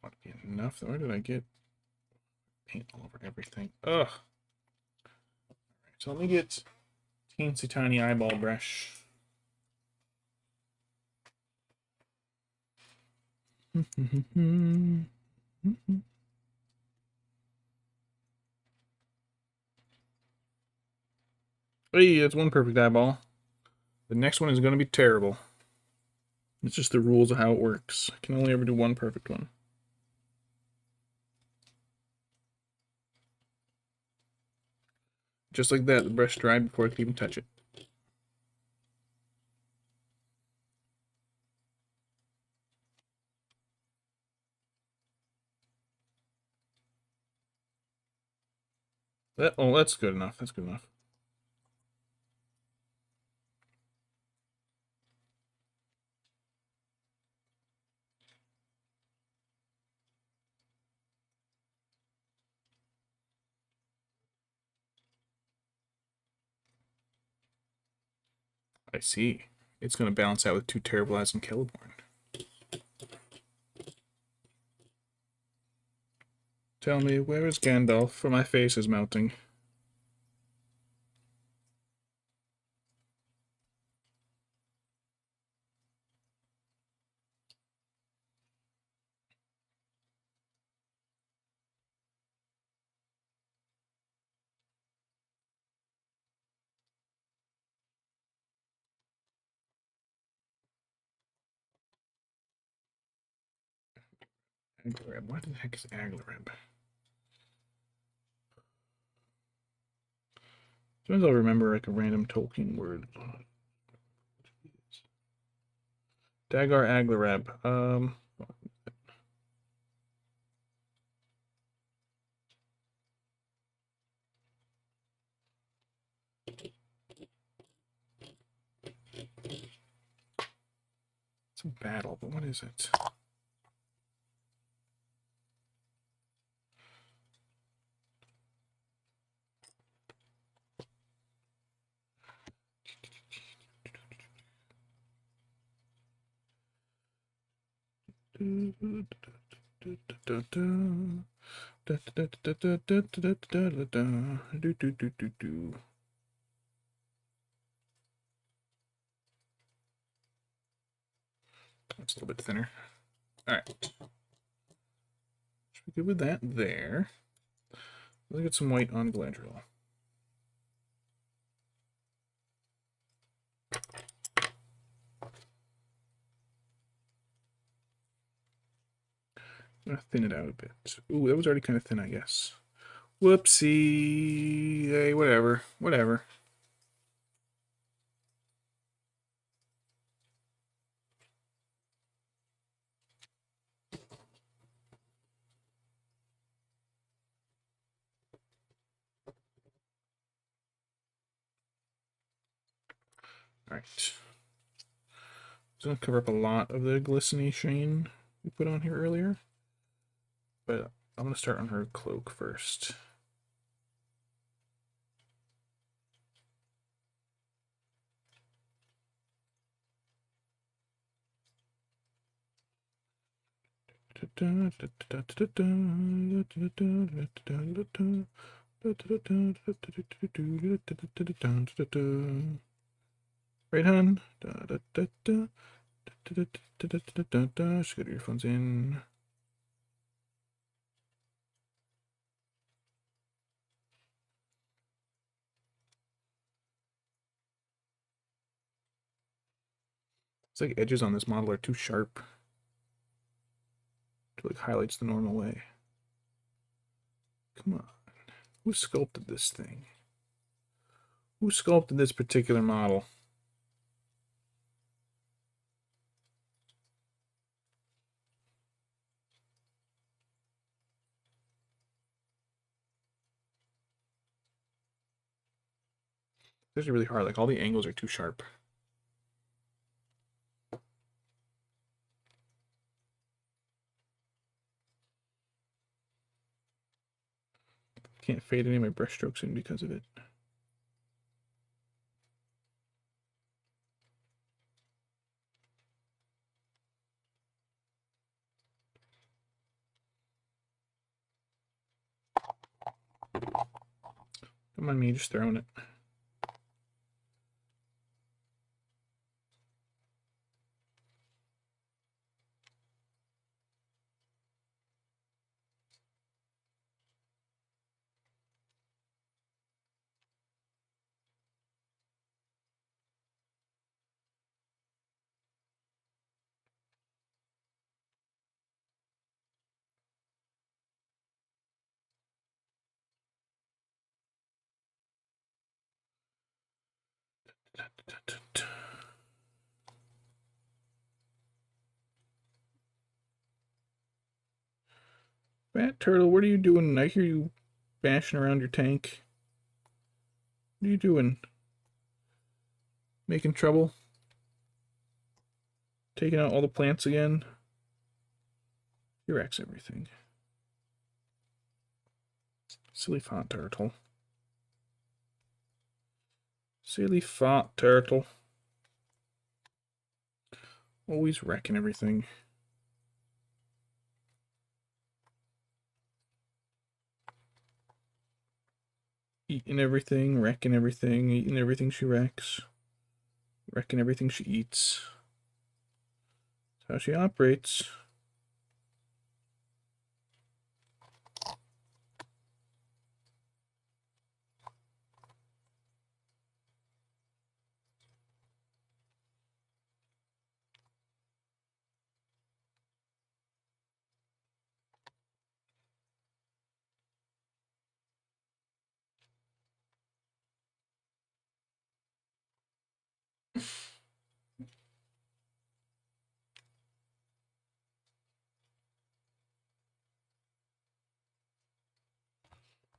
Want to be enough? Where did I get paint all over everything? Ugh. So let me get teensy tiny eyeball brush. Hey, that's one perfect eyeball. The next one is going to be terrible. It's just the rules of how it works. I can only ever do one perfect one. Just like that, the brush dried before I could even touch it. Oh, that's good enough. That's good enough. I see. It's going to balance out with two terrible eyes and Celeborn. Tell me, where is Gandalf? For my face is melting. Aglareb. What the heck is Aglareb? Sometimes I'll remember like a random Tolkien word. Dagar Aglareb. It's a battle, but what is it? That's a little bit thinner. All right. Should be good with that there. Let's get some white on Galadriel. I'm gonna thin it out a bit. Ooh, that was already kind of thin, I guess. Whoopsie. Hey, whatever. Whatever. Alright. It's going to cover up a lot of the glistening sheen we put on here earlier. But I'm going to start on her cloak first. Right, hon? Just get your earphones in. It's like edges on this model are too sharp to like highlights the normal way. Come on. Who sculpted this thing? Who sculpted this particular model? It's actually really hard. Like all the angles are too sharp. Can't fade any of my brush strokes in because of it. Don't mind me just throwing it. Fat Turtle, what are you doing? I hear you bashing around your tank. What are you doing? Making trouble? Taking out all the plants again? You wrecks everything. Silly fat turtle. Silly fat turtle. Always wrecking everything. Eating everything, wrecking everything, eating everything she wrecks. Wrecking everything she eats. That's how she operates.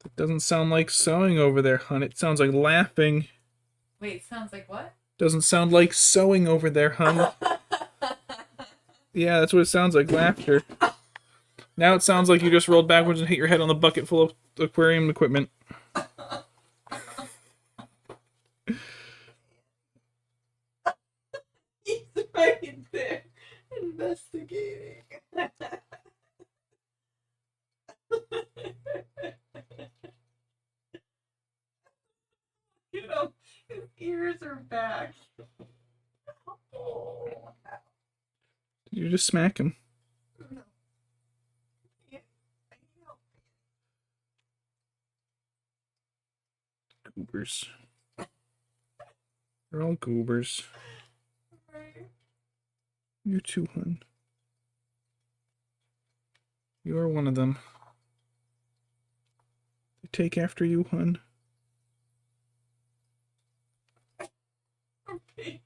It doesn't sound like sewing over there, hun. It sounds like laughing. Wait, sounds like what? Doesn't sound like sewing over there, hun. Yeah, that's what it sounds like, laughter. Now it sounds like you just rolled backwards and hit your head on the bucket full of aquarium equipment. He's right there investigating. You know, his ears are back. Oh, Did you just smack him? no. Can't help Goobers. They're all goobers. it. Right. You too, hun. You are one of them. They take after you, hun. Okay.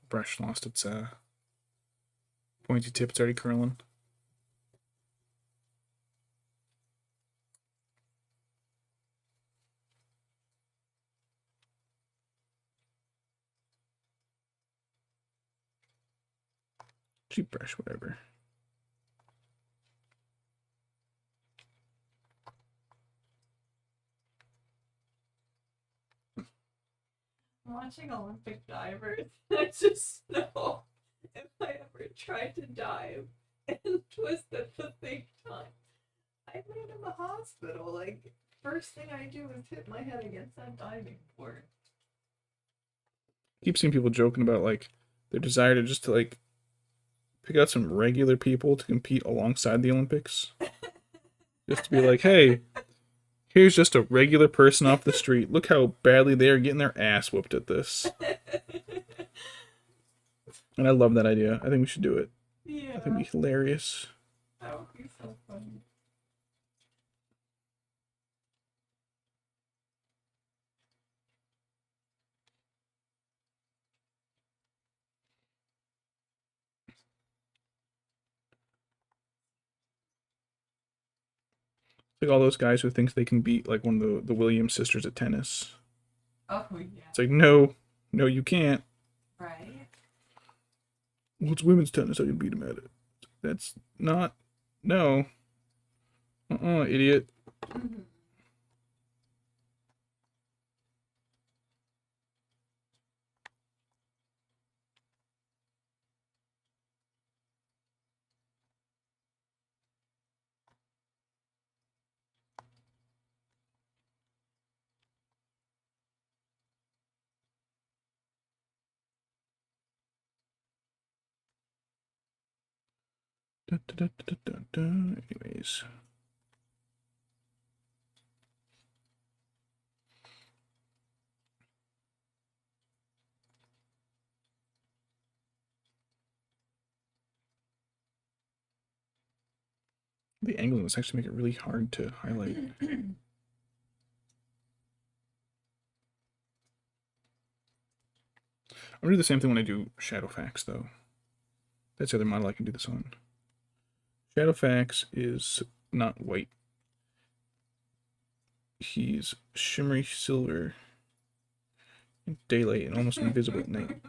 Brush lost its pointy tip. It's already curling. Cheap brush, whatever. I'm watching Olympic divers. I just know if I ever tried to dive and twist at the same time, I'd land in the hospital. Like, first thing I do is hit my head against that diving board. I keep seeing people joking about like their desire to just to like pick out some regular people to compete alongside the Olympics. Just to be like, hey, here's just a regular person off the street. Look how badly they are getting their ass whooped at this. And I love that idea. I think we should do it. Yeah. I think it'd be hilarious. That would be so funny. Like all those guys who think they can beat like one of the Williams sisters at tennis. Oh, yeah. It's like, no, you can't. Right? Well, it's women's tennis. I can beat them at it. That's not. No. Idiot. Mhm. Anyways. The angling this actually make it really hard to highlight. I'm gonna do the same thing when I do Shadowfax though. That's the other model I can do this on. Shadowfax is not white. He's shimmery silver, daylight, and almost invisible at night.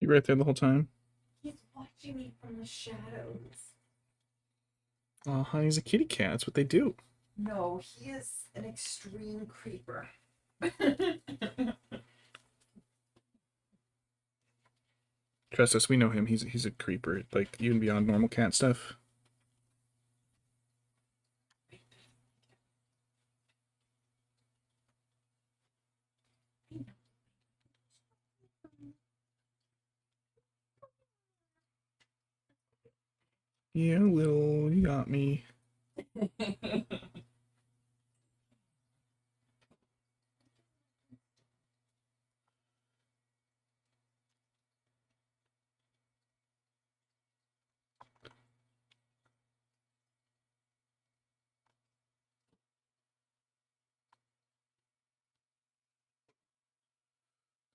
You right there the whole time? He's watching me from the shadows. Oh, honey, he's a kitty cat. That's what they do. No, he is an extreme creeper. Trust us, we know him. He's a creeper. Like even beyond normal cat stuff. Yeah, Will, you got me.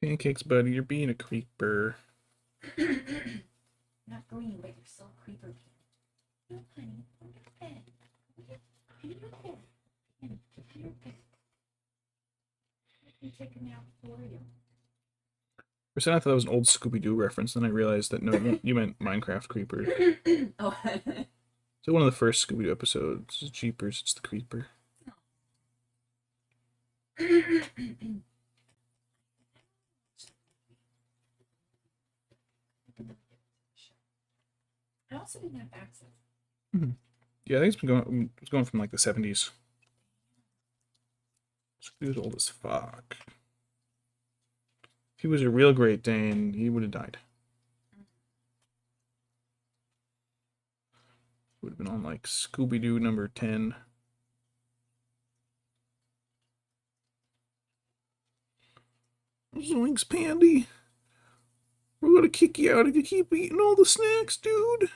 Pancakes, buddy, you're being a creeper. Not green, but you're still a creeper. No, honey, go to bed. Go to bed. Go to bed. Let me take a nap for you. For a second, I thought that was an old Scooby-Doo reference. Then I realized that no, you meant Minecraft Creeper. Oh. So one of the first Scooby-Doo episodes, Jeepers, it's the creeper. I also didn't have access. Yeah, I think it's going from like the 70s. Scooby-Doo's old as fuck. If he was a real Great Dane, he would have died. Would have been on like Scooby-Doo number 10. Zoinks, Pandy. We're gonna kick you out if you keep eating all the snacks, dude.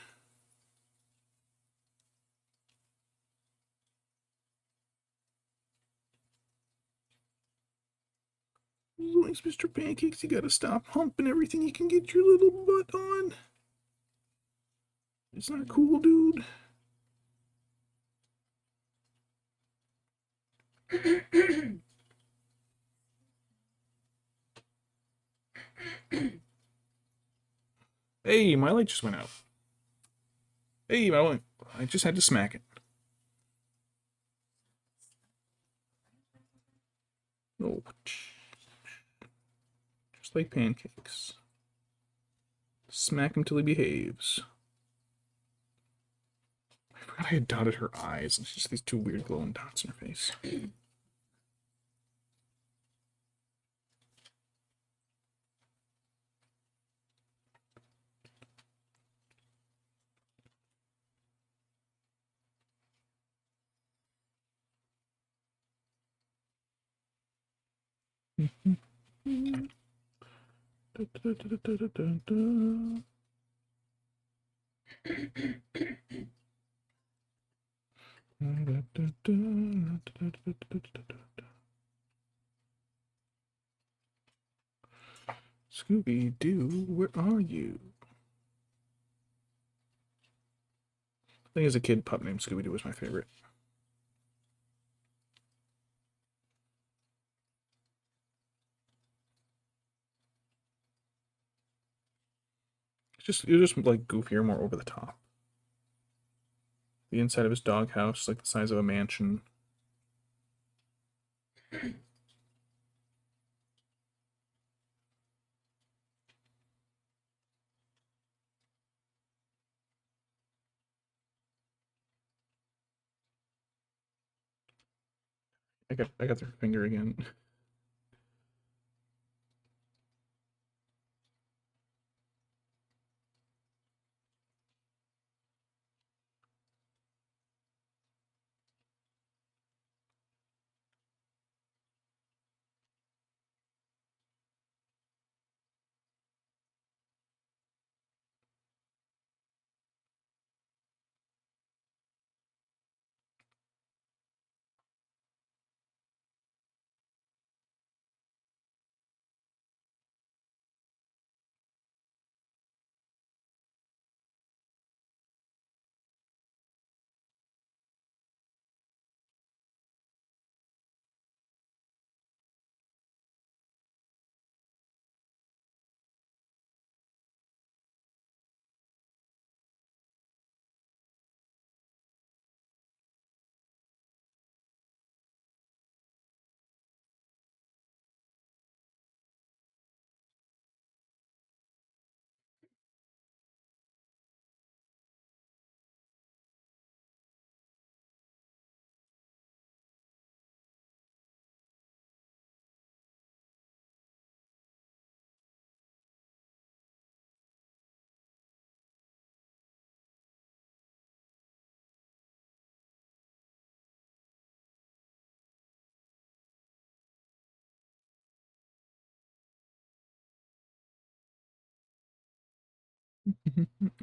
Zoinks, Mr. Pancakes, you gotta stop humping everything you can get your little butt on. It's not cool, dude. Hey, my light just went out. Hey, my light. I just had to smack it. Oh, just like pancakes. Smack him till he behaves. I forgot I had dotted her eyes, and it's just these two weird glowing dots in her face. Scooby-Doo, where are you? I think as a kid, pup named Scooby-Doo was my favorite. It was just like goofier, more over the top. The inside of his doghouse, like the size of a mansion. I got their finger again.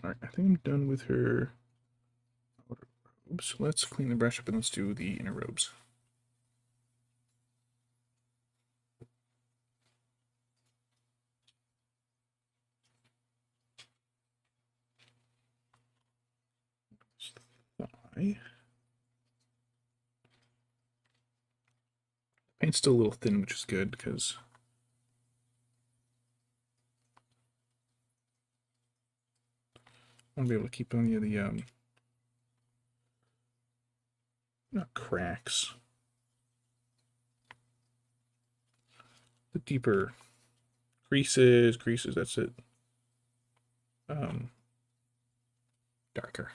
Alright, I think I'm done with her robes. Let's clean the brush up and let's do the inner robes. Thigh. Paint's still a little thin, which is good because I want to be able to keep any of the not cracks, the deeper creases. That's it. Darker.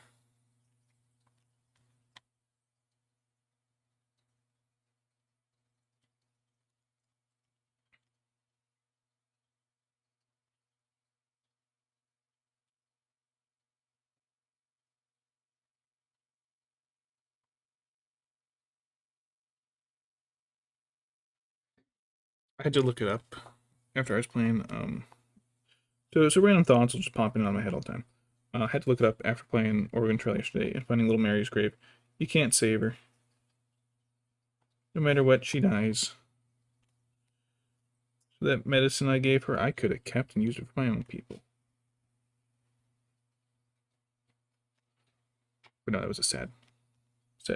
I had to look it up after I was playing. So random thoughts will just pop in on my head all the time. I had to look it up after playing Oregon Trail yesterday and finding Little Mary's grave. You can't save her. No matter what, she dies. So that medicine I gave her, I could have kept and used it for my own people. But no, that was a sad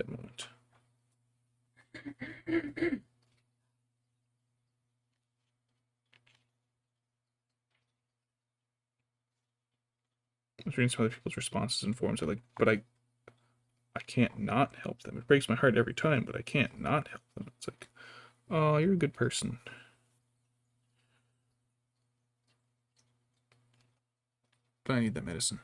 moment. I was reading some other people's responses and forums. They're like, but I can't not help them. It breaks my heart every time, but I can't not help them. It's like, Oh, you're a good person. But I need that medicine.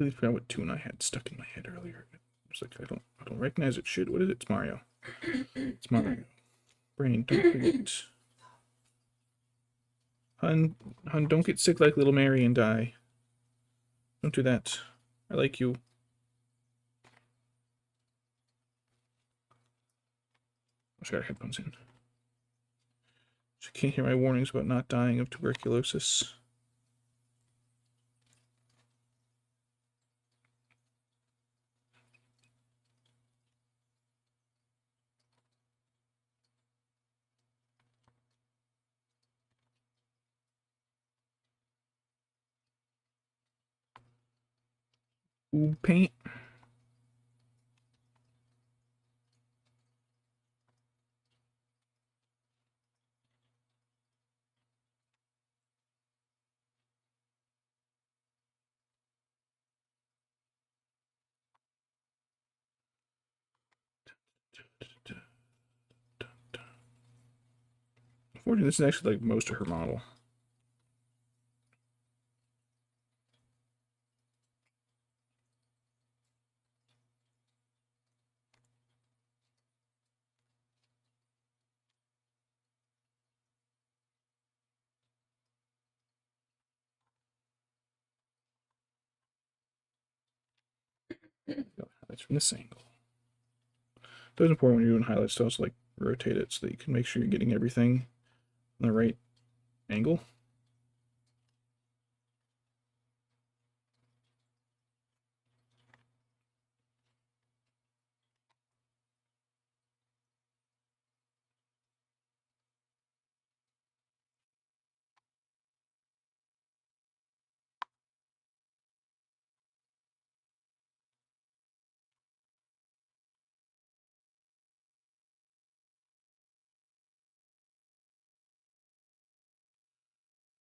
I really forgot what tune I had stuck in my head earlier. It's like I don't recognize it. Shit, what is it? It's Mario. It's Mario. Brain, don't forget. Hun, don't get sick like little Mary and die. Don't do that. I like you. I just got headphones in. She can't hear my warnings about not dying of tuberculosis. Ooh, paint. Unfortunately, this is actually like most of her model. Highlights from this angle. It's important when you're doing highlights to also like rotate it so that you can make sure you're getting everything on the right angle.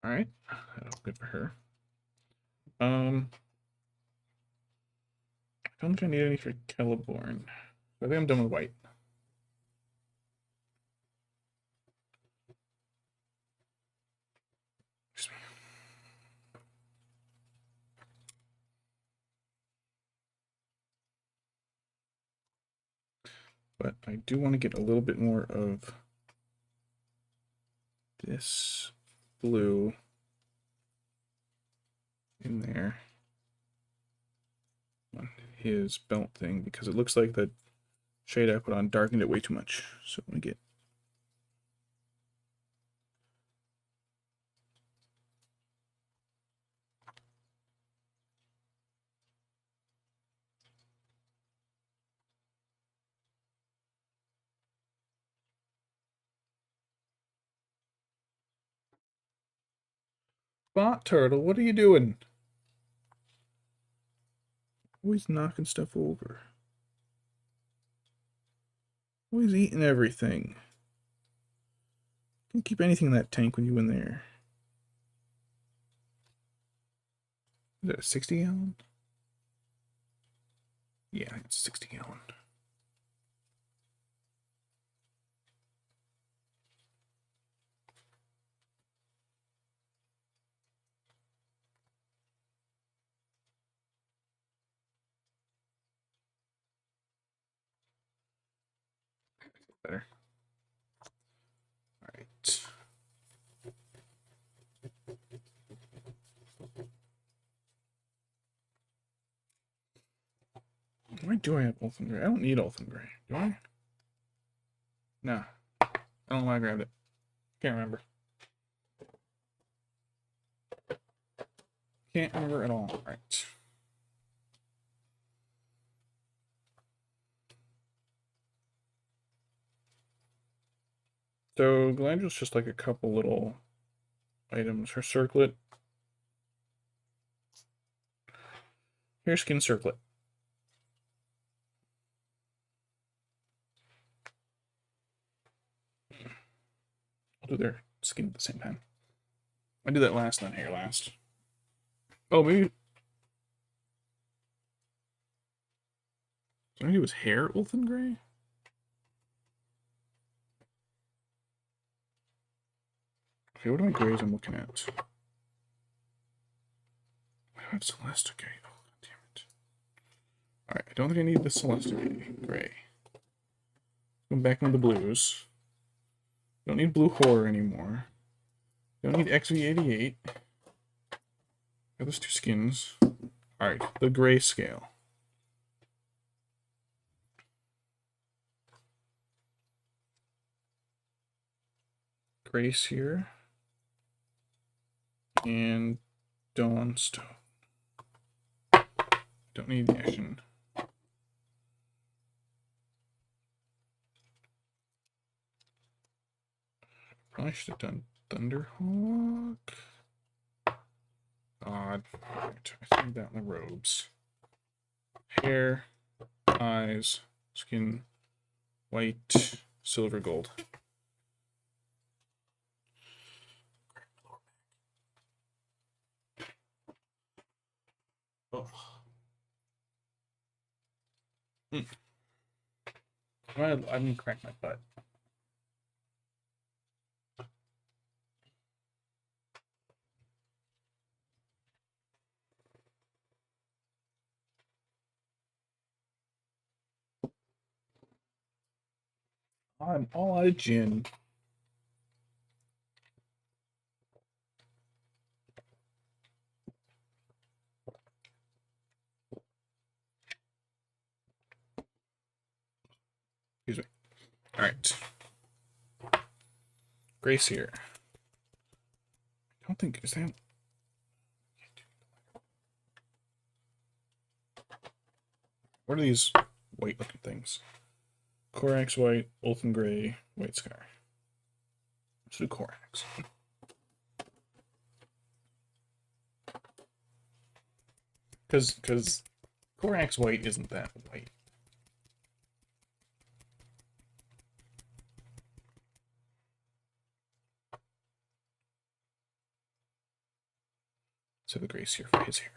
All right, that's good for her. I don't think I need any for Celeborn. I think I'm done with white. Excuse me. But I do want to get a little bit more of this blue in there on his belt thing because it looks like the shade I put on darkened it way too much. So I'm going to get Bot Turtle, what are you doing? Always knocking stuff over. Always eating everything. Can't keep anything in that tank when you in there. Is that a 60 gallon? Yeah, it's 60 gallon. Better. All right. Why do I have Ultham Gray? I don't need Ultham Gray, do I? Nah. I don't know why I grabbed it. Can't remember. Can't remember at all. All right. So Galadriel's just like a couple little items. Her circlet. Here's skin circlet. I'll do their skin at the same time. I did that last, not hair last. Oh, maybe. So maybe it was hair, Ulthen Gray? Okay, what are my grays I'm looking at? I have Celestica. Oh, damn it. Alright, I don't think I need the Celestica gray. Going back into the blues. Don't need blue horror anymore. Don't need XV88. Got those two skins. Alright, the gray scale. Grace here. And Dawnstone. Don't need the action. Probably should have done Thunderhawk. Odd. Right, I think that in the robes. Hair, eyes, skin, white, silver, gold. Oh. I didn't crack my butt. I'm all out of gin. Excuse me. All right. Grace here. I don't think is that. What are these white-looking things? Corax white, Ulthen gray, white scar. Let's do Corax. Because Corax white isn't that white. So the grace here for his hair.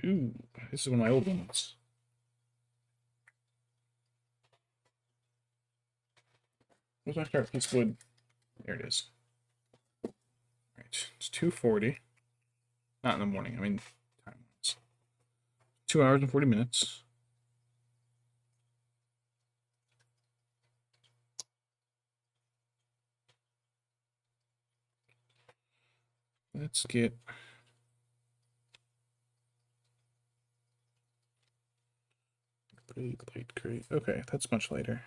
Ooh, this is one of my old ones. Where's my start piece wood? There it is. Alright, it's 2:40. Not in the morning, I mean time. 2 hours and 40 minutes. Let's get light gray. Okay, that's much later.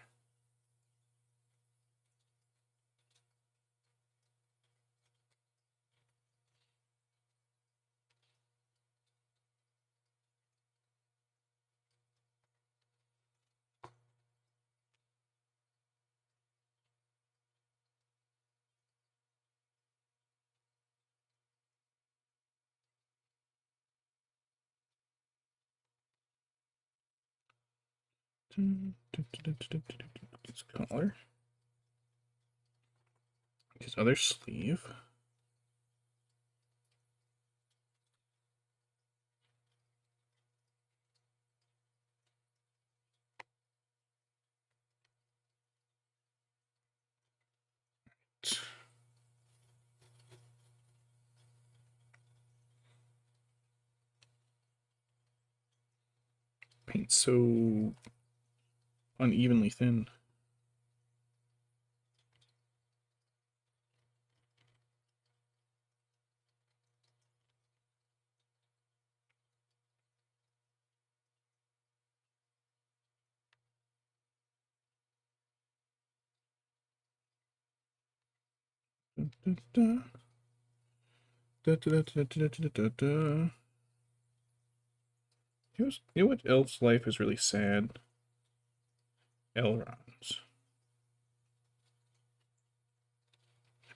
His collar. His other sleeve. Paint so unevenly thin. You know what elf's life is really sad? Elrond's.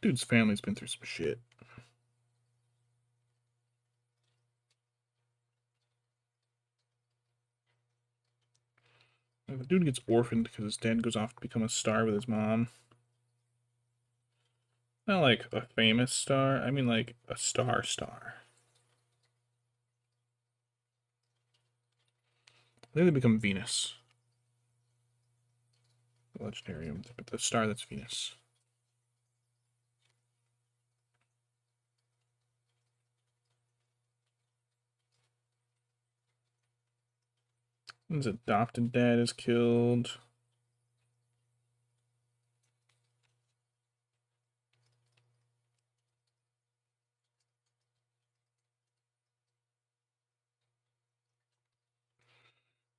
Dude's family's been through some shit. The dude gets orphaned because his dad goes off to become a star with his mom. Not like a famous star, I mean like a star. I think they become Venus. The legendary, but the star that's Venus. His adopted dad is killed.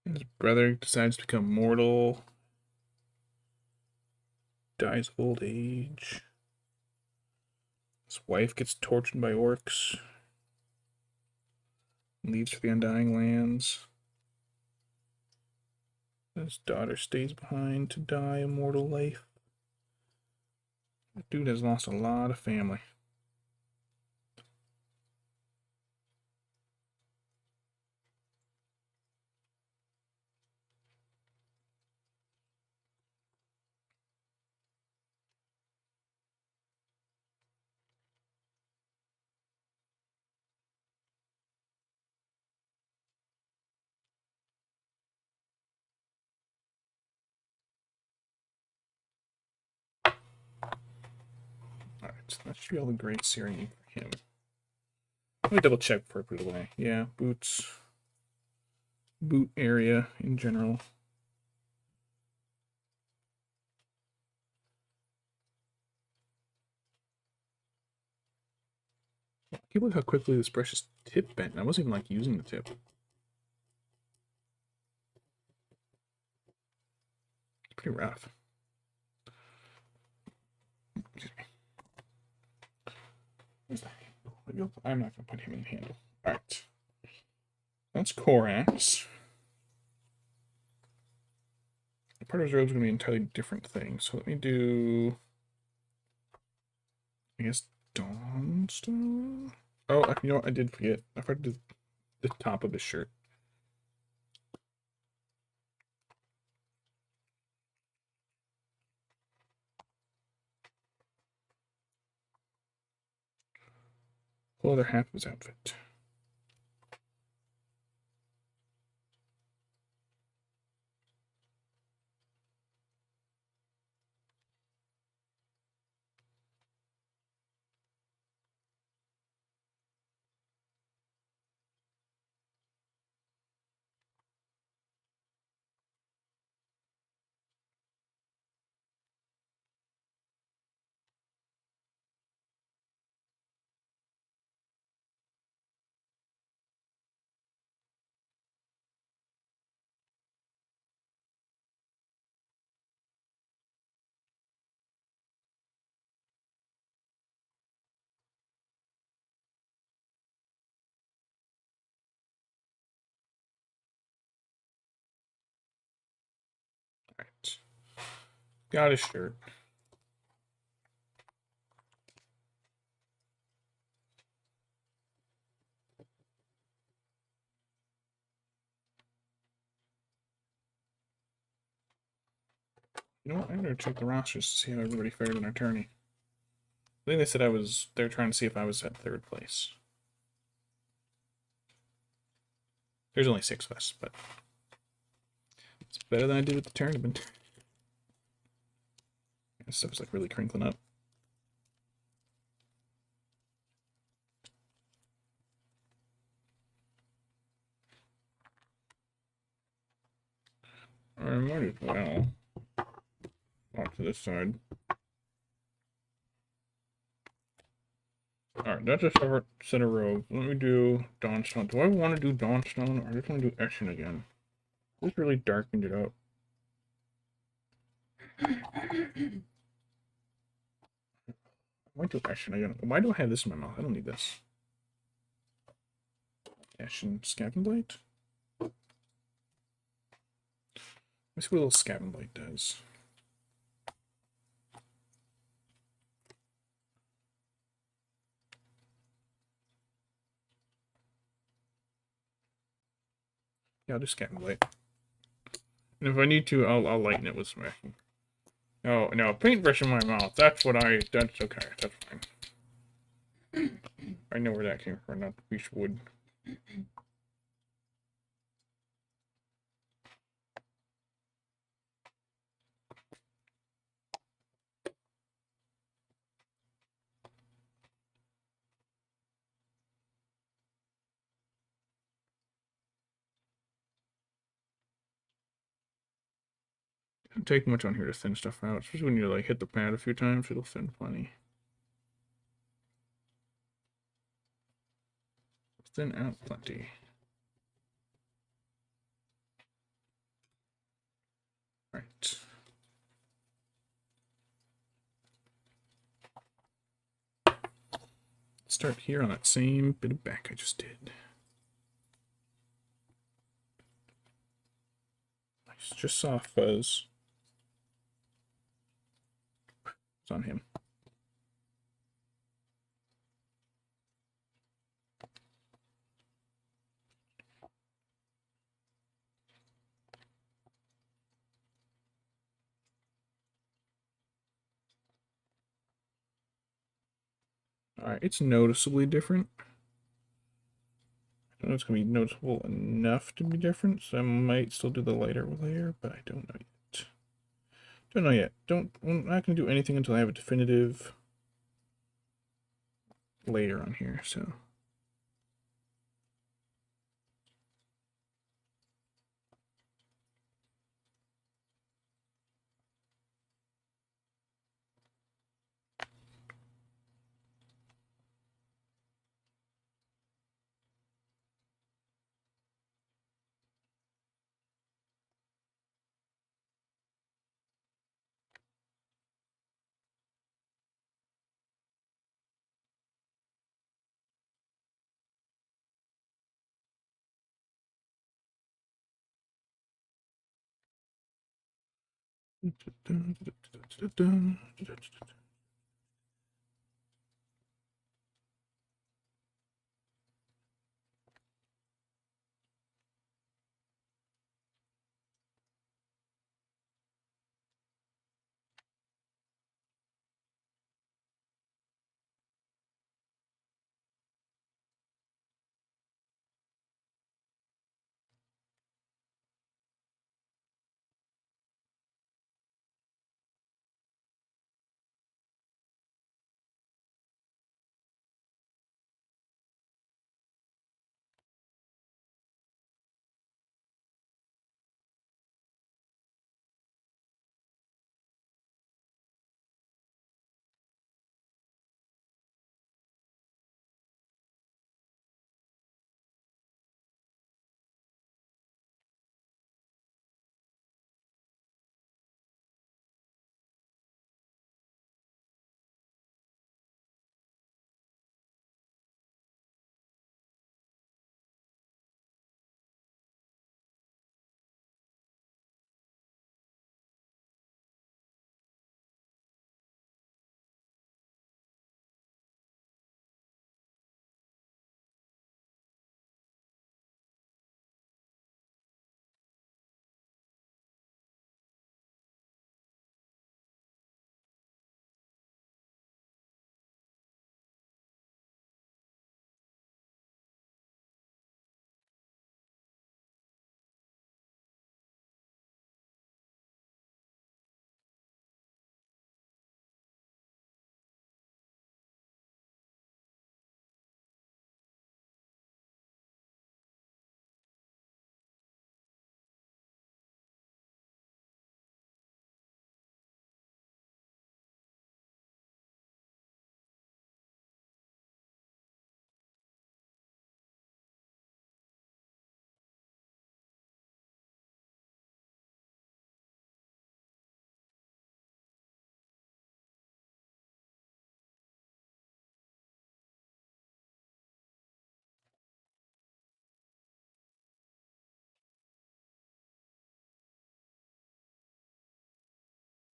His brother decides to become mortal. Dies of old age. His wife gets tortured by orcs. Leaves for the Undying Lands. His daughter stays behind to die a mortal life. That dude has lost a lot of family. Alright, so that should be all the grace here I need for him. Let me double check before I put it away. Yeah, boots. Boot area in general. I can't believe how quickly this brush's tip bent. I wasn't even like using the tip. It's pretty rough. Where's the handle? I'm not going to put him in the handle. Alright. That's Corax. Part of his robe is going to be an entirely different thing. So let me do, I guess, Dawnstone? Oh, you know what? I did forget. I forgot to do the top of his shirt. The other half of his outfit. Alright. Got his shirt. You know what? I'm going to check the rosters to see how everybody fared in our tourney. I think they said they're trying to see if I was at third place. There's only 6 of us, but it's better than I did with the tournament. This stuff's like really crinkling up. I might as well walk to this side. Alright, that's a separate set of robes. Let me do Dawnstone. Do I want to do Dawnstone or I just want to do Eshin again? This really darkened it up. Why do why do I have this in my mouth? I don't need this. Ashen Scavenge Blade? Let's see what a little Scavenge Blade does. Yeah, I'll do Scavenge Blade. And if I need to, I'll lighten it with some action. Oh, no, paintbrush in my mouth. That's okay. That's fine. I know where that came from, not the beech wood. Doesn't take much on here to thin stuff out, especially when you like hit the pad a few times, it'll thin plenty. Thin out plenty. Right. Start here on that same bit of back I just did. Nice, just soft fuzz. It's on him. Alright, it's noticeably different. I don't know if it's going to be noticeable enough to be different, so I might still do the lighter layer, but I don't know yet. Don't know yet. I'm not going to do anything until I have a definitive layer on here, so...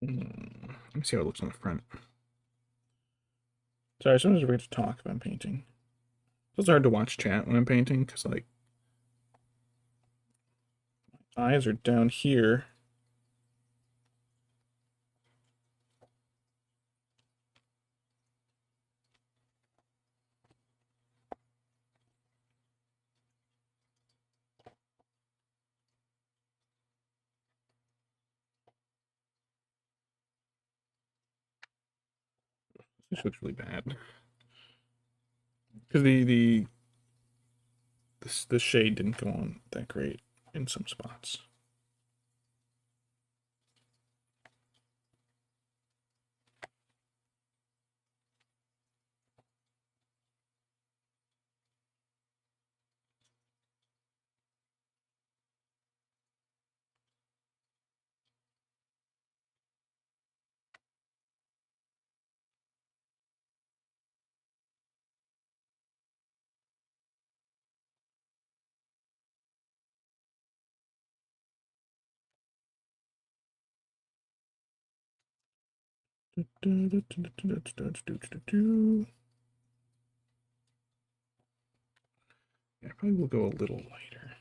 Let me see how it looks on the front. Sorry, sometimes I forget to talk if I'm painting. It's hard to watch chat when I'm painting because, like, eyes are down here. This looks really bad because the shade didn't go on that great in some spots. Yeah, probably will go a little lighter.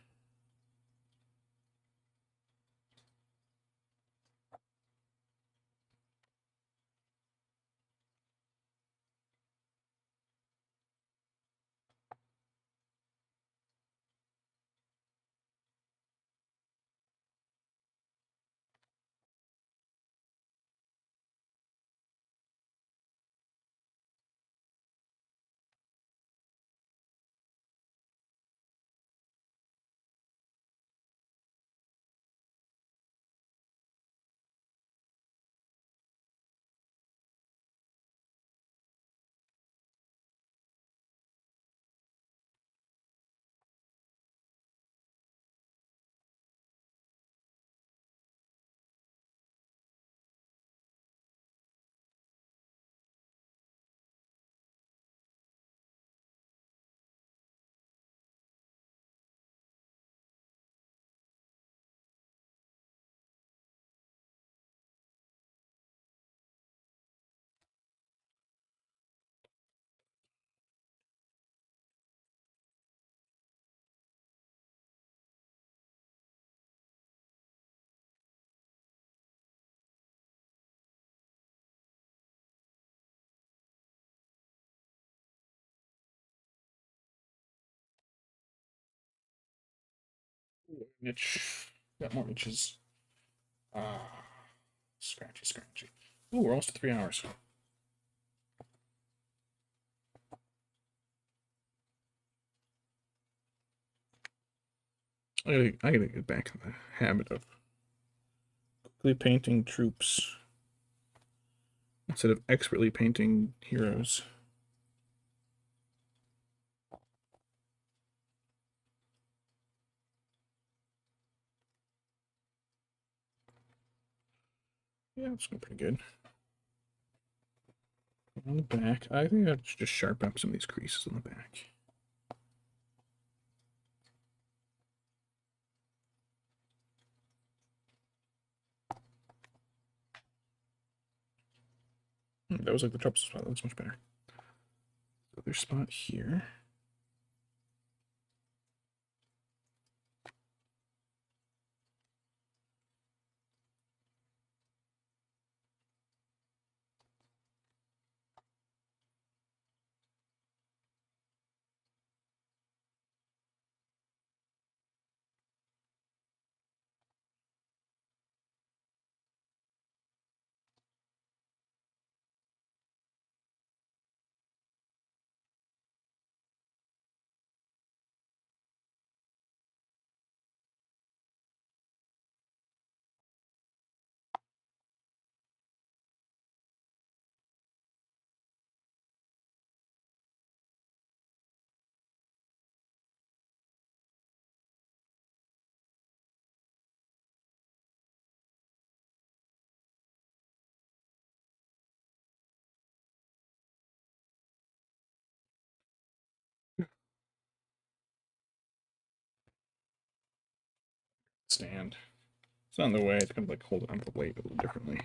Itch. Got more itches. Ah, scratchy, scratchy. Ooh, we're almost at 3 hours. I gotta get back in the habit of quickly painting troops instead of expertly painting heroes. Yeah, it's going pretty good. On the back, I think I should just sharpen up some of these creases on the back. That was like the trouble spot. That looks much better. Other spot here. Stand. It's not in the way. It's gonna like hold it onto the weight a little differently.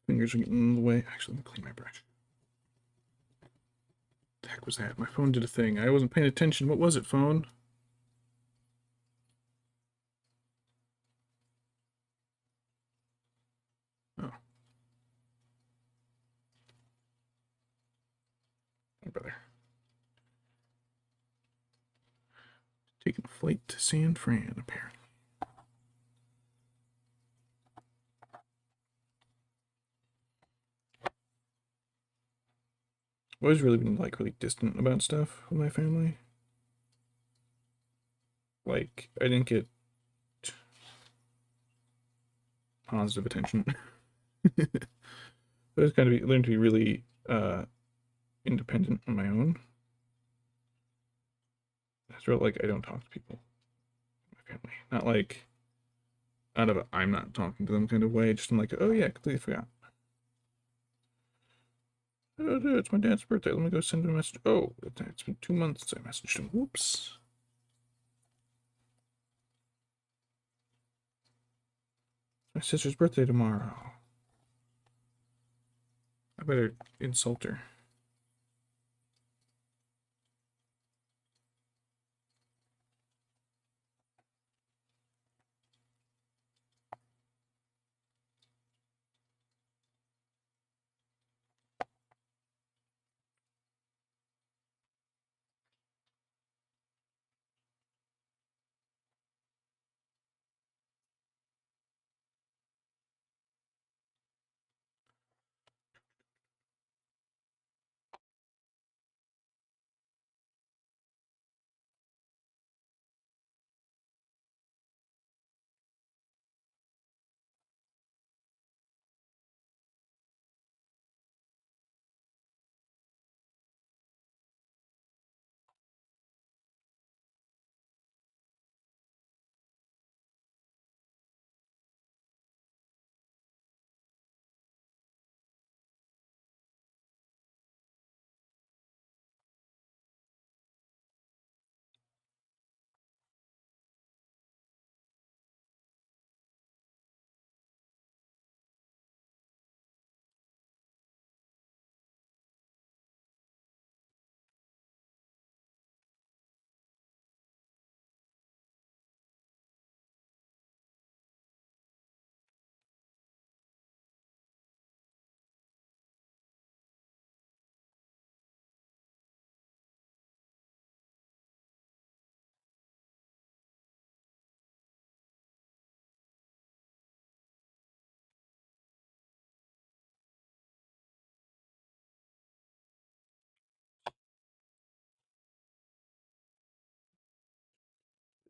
Fingers are getting in the way. Actually, let me clean my brush. What the heck was that? My phone did a thing. I wasn't paying attention. What was it, phone? Oh. My brother. Taking a flight to San Fran, apparently. I've always really been like really distant about stuff with my family. Like, I didn't get positive attention. I was kind of learned to be really independent on my own. I feel like I don't talk to people in my family. Not like out of a I'm not talking to them kind of way, just in like, oh yeah, completely forgot. Oh, dude, it's my dad's birthday. Let me go send him a message. Oh, it's been 2 months since I messaged him. Whoops. My sister's birthday tomorrow. I better insult her.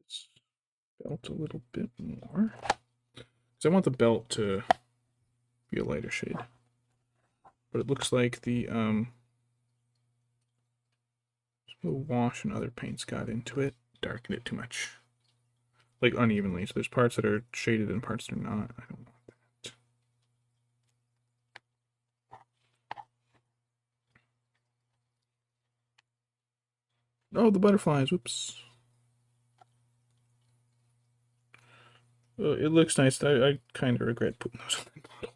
This belt a little bit more. Because I want the belt to be a lighter shade. But it looks like the wash and other paints got into it, darkened it too much. Like unevenly. So there's parts that are shaded and parts that are not. I don't want that. Oh, the butterflies. Whoops. It looks nice. I kind of regret putting those on the model.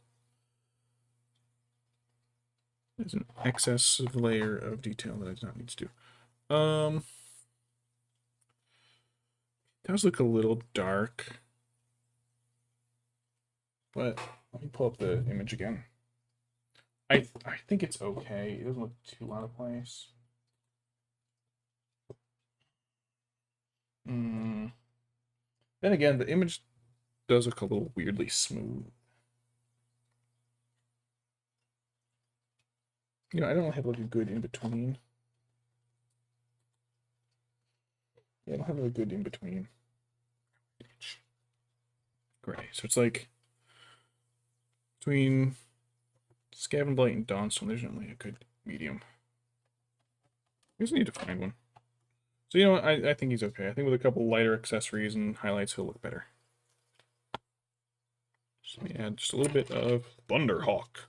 There's an excessive layer of detail that I do not need to do. Does look a little dark, but let me pull up the image again. I think it's okay. It doesn't look too out of place. Then again, the image does look a little weirdly smooth. You know, I don't have like a good in between. Yeah, I don't have a good in between. Gray. So it's like between Scavenge Blight and Dawnstone, there's not really a good medium. I just need to find one. So you know what? I think he's okay. I think with a couple lighter accessories and highlights, he'll look better. So let me add just a little bit of Thunderhawk.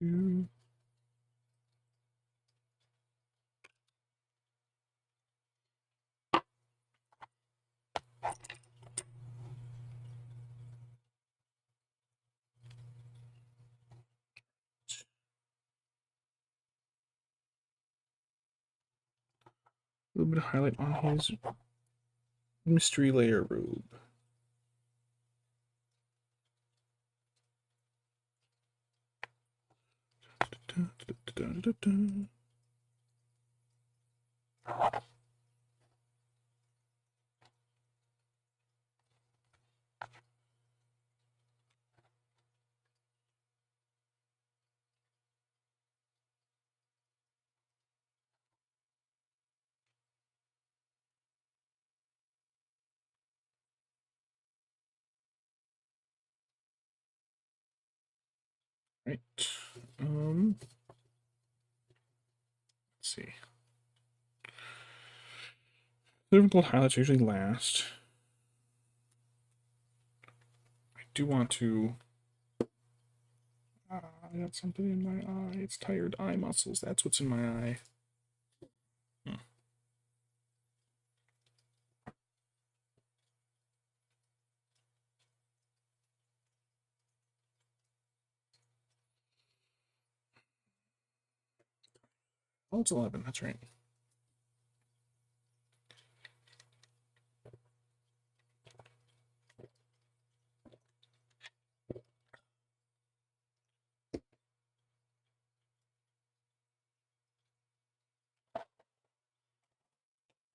Mm. A little bit of highlight on his mystery layer robe. Right. Let's see. Living gold highlights usually last. I do want to. I got something in my eye. It's tired eye muscles. That's what's in my eye. Oh, it's 11. That's right.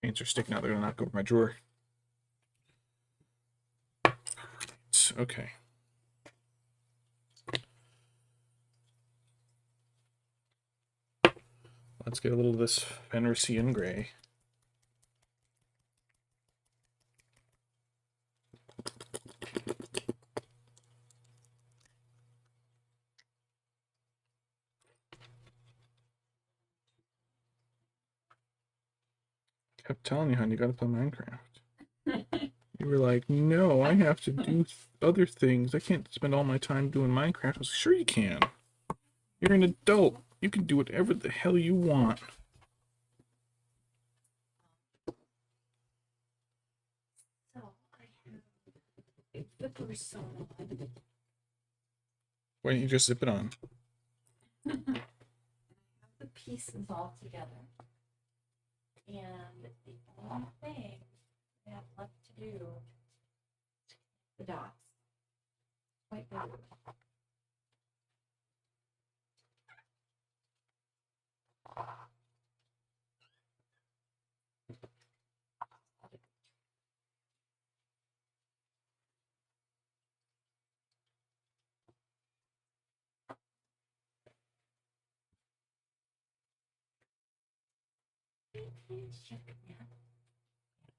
Paints are sticking out. They're gonna knock over my drawer. Okay. Let's get a little of this Fenrisian gray. Kept telling you, hon, you gotta play Minecraft. You were like, no, I have to do other things. I can't spend all my time doing Minecraft. I was like, sure you can. You're an adult. You can do whatever the hell you want. So I have the persona. Why don't you just zip it on? I have the pieces all together. And the only thing I have left to do the dots. Quite good.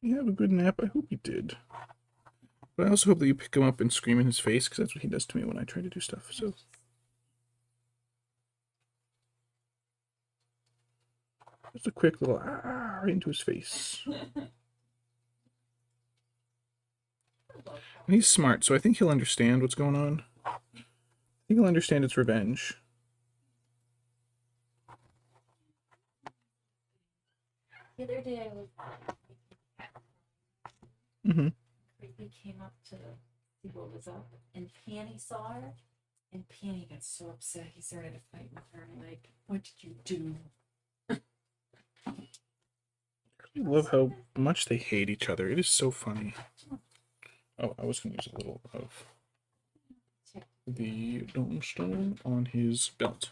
You have a good nap. I hope you did. But I also hope that you pick him up and scream in his face, because that's what he does to me when I try to do stuff. So just a quick little right into his face. And he's smart, so I think he'll understand what's going on. I think he'll understand it's revenge. The other day I was quickly came up to see what was up, and Panny saw her, and Panny got so upset he started to fight with her. Like, what did you do? I love how much they hate each other. It is so funny. Oh, I was going to use a little of the dome stone on his belt.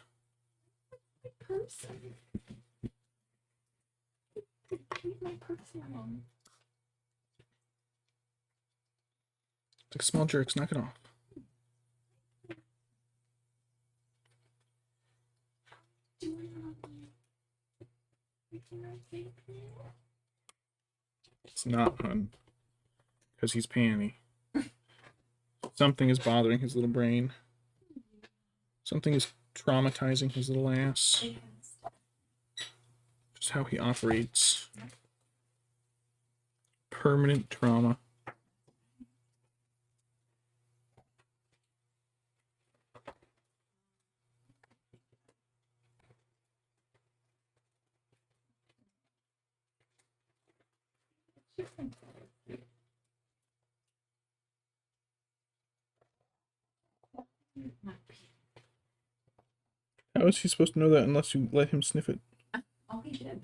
My person. Leave my person alone. It's like small jerks. Knock it off. It's not, hun. Because he's Panny. Something is bothering his little brain. Something is traumatizing his little ass. Just how he operates. Permanent trauma. How is he supposed to know that unless you let him sniff it? Oh, he did.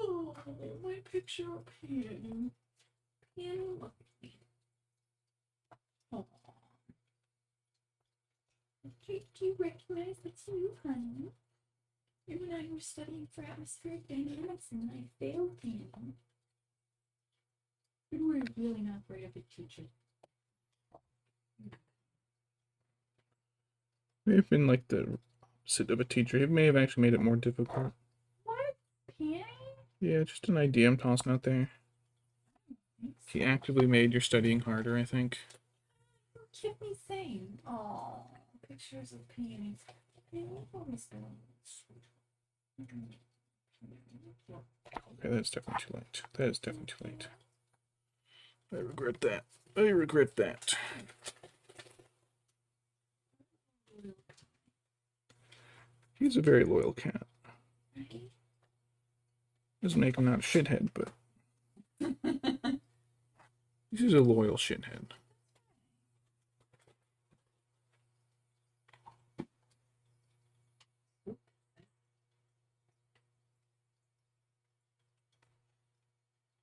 Oh, my picture of him. Him. Oh. Do you recognize that's you, honey? You and I were studying for atmospheric dynamics and I failed him. You were really not great of a teacher. May have been like the opposite of a teacher. He may have actually made it more difficult. What? Penny? Yeah, just an idea I'm tossing out there. He actively made your studying harder, I think. What kept me sane? Oh, pictures of Penny. Penny, always been Okay, that's definitely too late. That is definitely too late. I regret that. I regret that. He's a very loyal cat. Doesn't make him not a shithead, but he's a loyal shithead.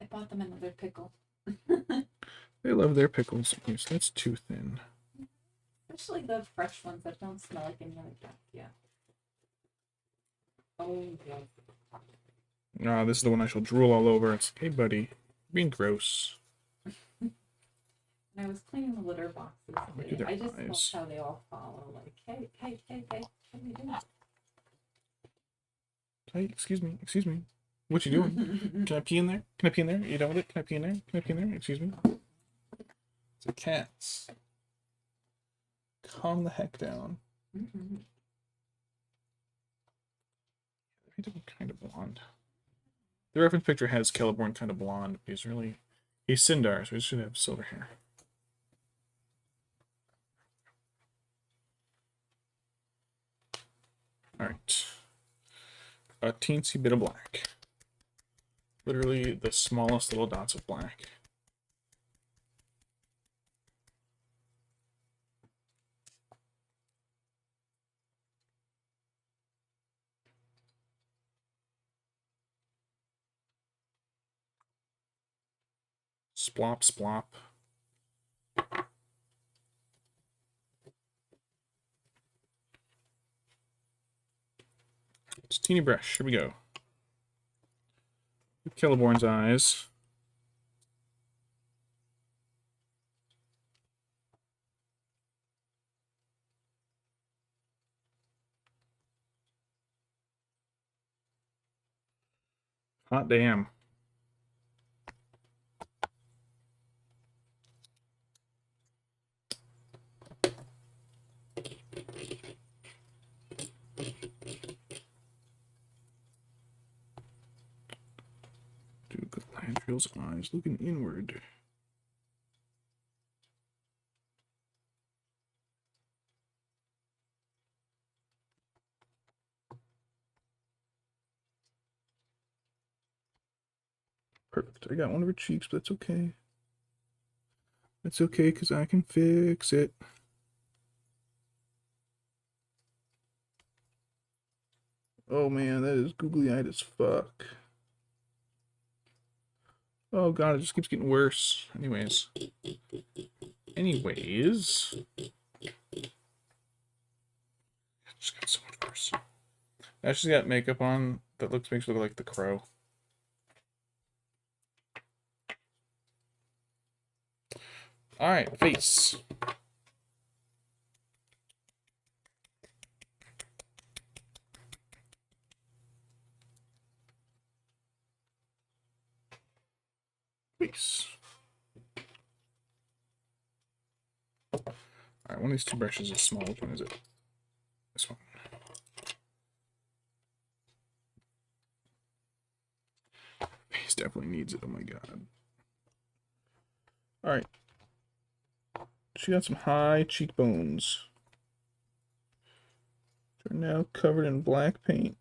I bought them another pickle. They love their pickles. Yes, that's too thin. Especially the fresh ones that don't smell like any other cat. Yeah. Oh, yeah. Ah, this is the one I shall drool all over. It's, hey, buddy, you're being gross. And I was cleaning the litter boxes. Look at their I just eyes. love how they all follow. Like, hey, hey, hey, hey, what are you doing? Hey, excuse me, excuse me. What you doing? Can I pee in there? Can I pee in there? You done with it? Can I pee in there? Can I pee in there? Excuse me. It's a cats. Calm the heck down. Mm-hmm. He's kind of blonde. The reference picture has Celeborn kind of blonde. He's Sindar, so he should have silver hair. Alright. A teensy bit of black. Literally the smallest little dots of black. Splop, splop. It's teeny brush. Here we go. Celeborn's eyes. Hot damn. Do Galadriel's eyes looking inward. Perfect. I got one of her cheeks, but that's okay. That's okay, because I can fix it. Oh man, that is googly-eyed as fuck. Oh god, it just keeps getting worse. Anyways. It just got so much worse. Now she's got makeup on that makes her look like the Crow. Alright, face. Face. Alright, one of these two brushes is small. Which one is it? This one. face definitely needs it. Oh my god. Alright. She got some high cheekbones. They're now covered in black paint.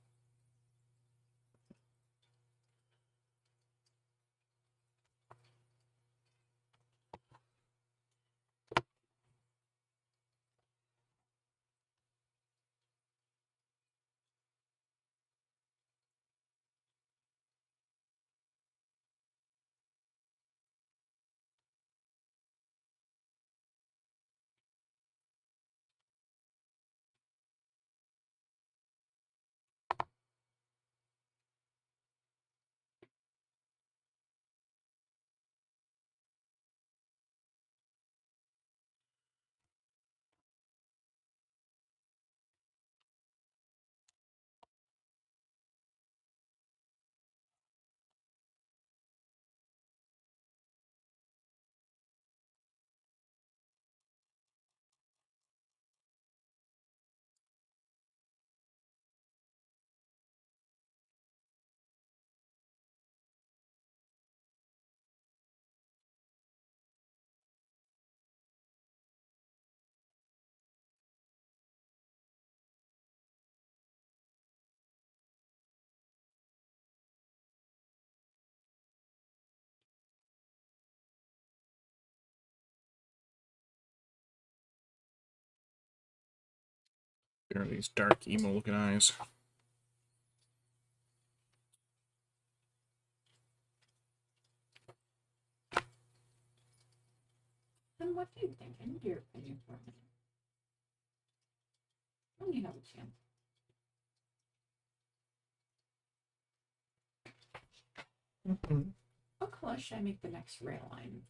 There are these dark emo looking eyes. Then what do you think? I need your opinion for a minute. When you have a chance. What color should I make the next rail line?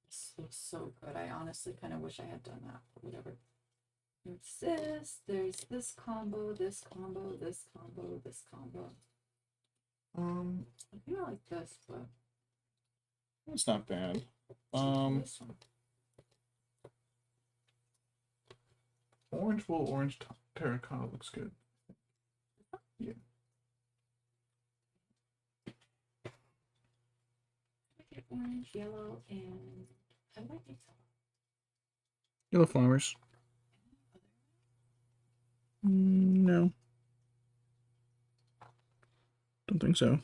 This looks so good. I honestly kind of wish I had done that, but whatever. There's this combo, this combo, this combo, this combo. I think I like this, but That's not bad. this one. Orange wool, orange terracotta looks good. Yeah. I get orange, yellow, and I like it. Yellow flowers. No. Don't think so.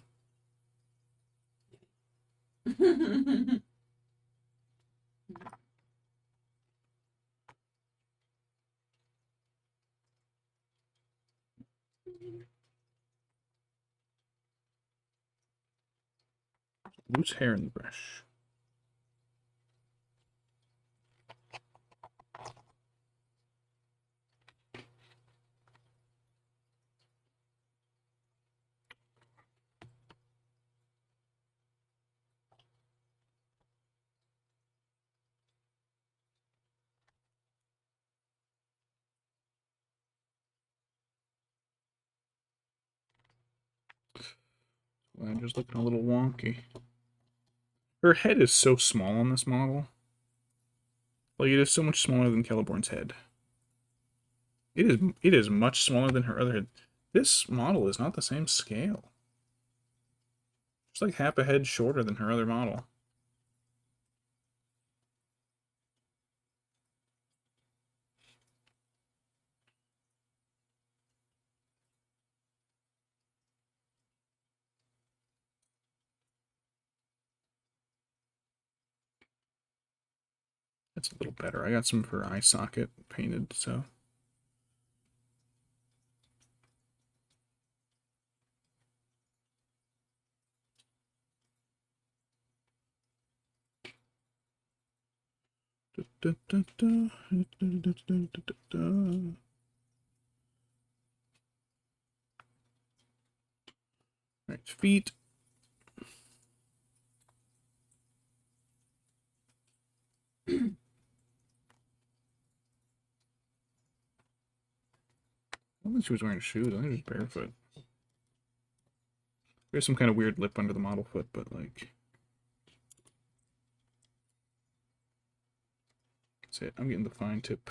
Loose hair in the brush. I'm just looking a little wonky. Her head is so small on this model. Like, it is so much smaller than Celeborn's head. It is much smaller than her other head. This model is not the same scale. It's like half a head shorter than her other model. That's a little better. I got some of her eye socket painted, so. Right, feet. I don't think she was wearing shoes. I think she was barefoot. There's some kind of weird lip under the model foot, but like. That's it. I'm getting the fine tip.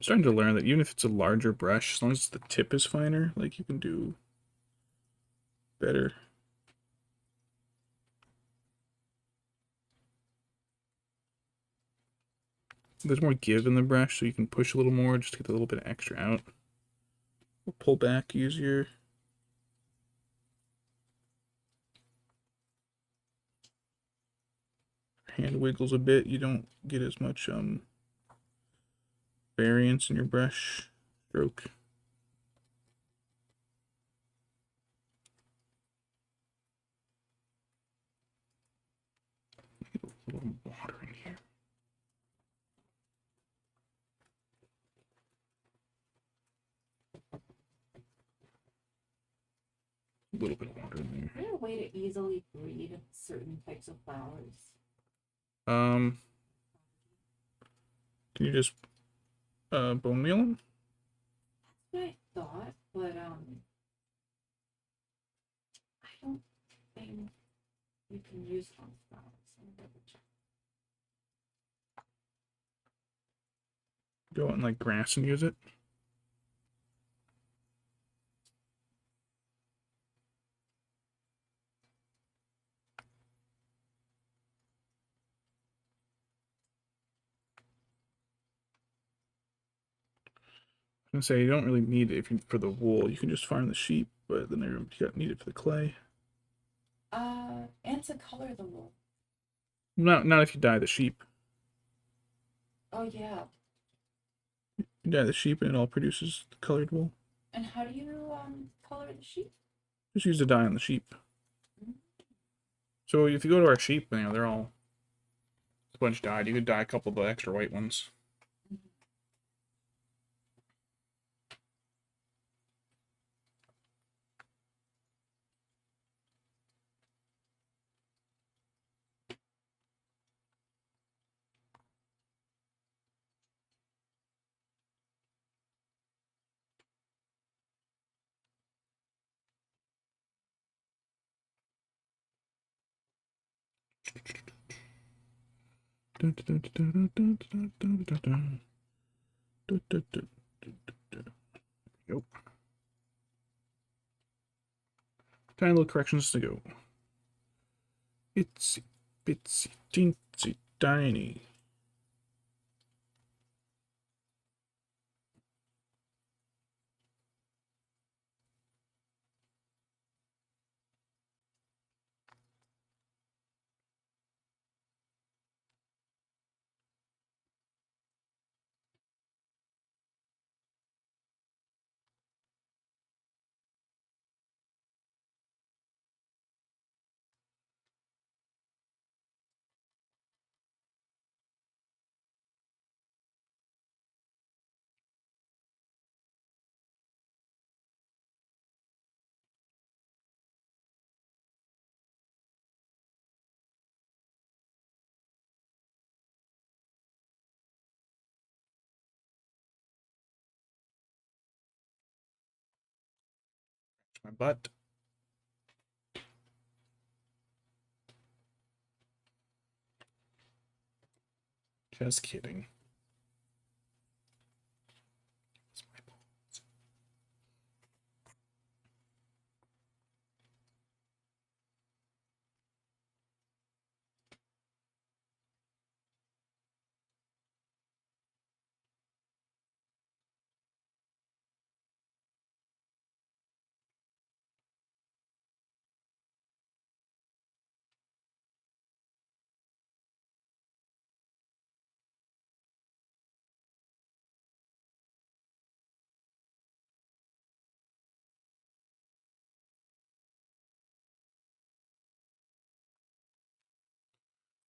starting to learn that even if it's a larger brush, as long as the tip is finer, like you can do better. There's more give in the brush, so you can push a little more just to get a little bit of extra out. Or pull back easier. Hand wiggles a bit, you don't get as much variance in your brush stroke. Get a little water in here. A little bit of water in there. Is there a way to easily breed certain types of flowers? Can you just bone meal them? That's what I thought, but I don't think you can use it on flowers. Let me double check. Go on like grass and use it. I was gonna say you don't really need it if you for the wool. You can just farm the sheep, but then you need it for the clay. And to color the wool. Not if you dye the sheep. Oh yeah. You dye the sheep and it all produces the colored wool. And how do you color the sheep? Just use the dye on the sheep. So if you go to our sheep, you know they're all a bunch dyed. You could dye a couple of the extra white ones. Yep. Tiny little corrections to go. Itsy bitsy teensy tiny. My butt. Just kidding.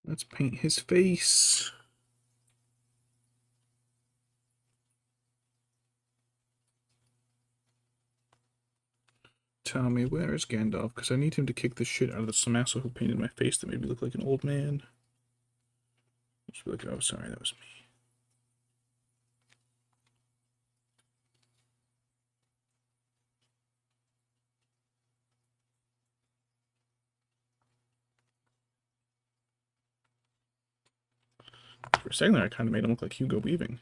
Let's paint his face. Tell me, where is Gandalf? Because I need him to kick the shit out of the Samasso who painted my face that made me look like an old man. Just be like, oh, sorry, that was me. For a second there, I kind of made him look like Hugo Weaving.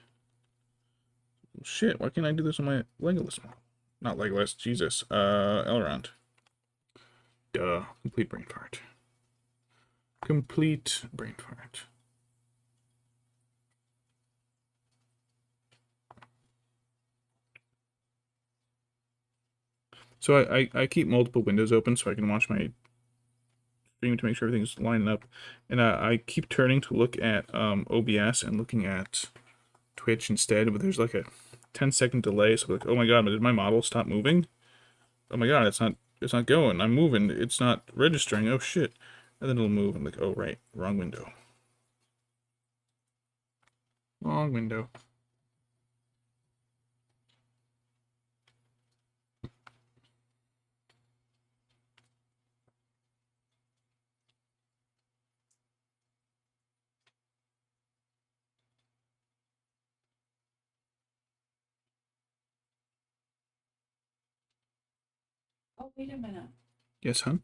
Shit, why can't I do this on my Legolas model? Not Legolas, Jesus. Elrond. Duh. Complete brain fart. Complete brain fart. So I keep multiple windows open so I can watch my stream to make sure everything's lining up. And I keep turning to look at OBS and looking at Twitch instead, but there's like a 10-second delay. So I'm like, oh my god, did my model stop moving? Oh my god, it's not going. I'm moving. It's not registering. Oh shit. And then it'll move. I'm like, oh right, wrong window. Wrong window. Oh, wait a minute. Yes, hon?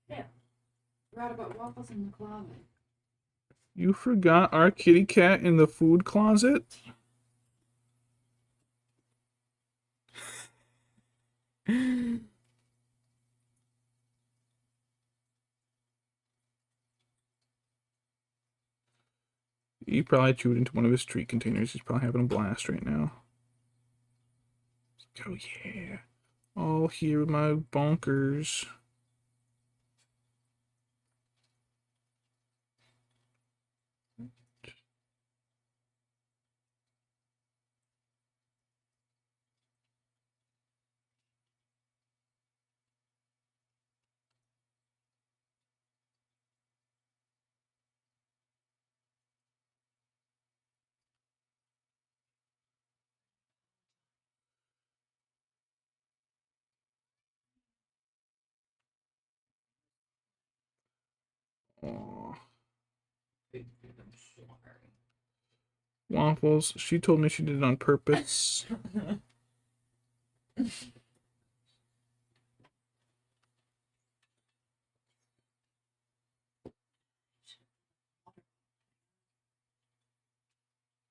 Yeah. Forgot about waffles in the closet. You forgot our kitty cat in the food closet? He probably chewed into one of his treat containers. He's probably having a blast right now. Oh yeah. All here with my bonkers. Aww. Waffles. She told me she did it on purpose.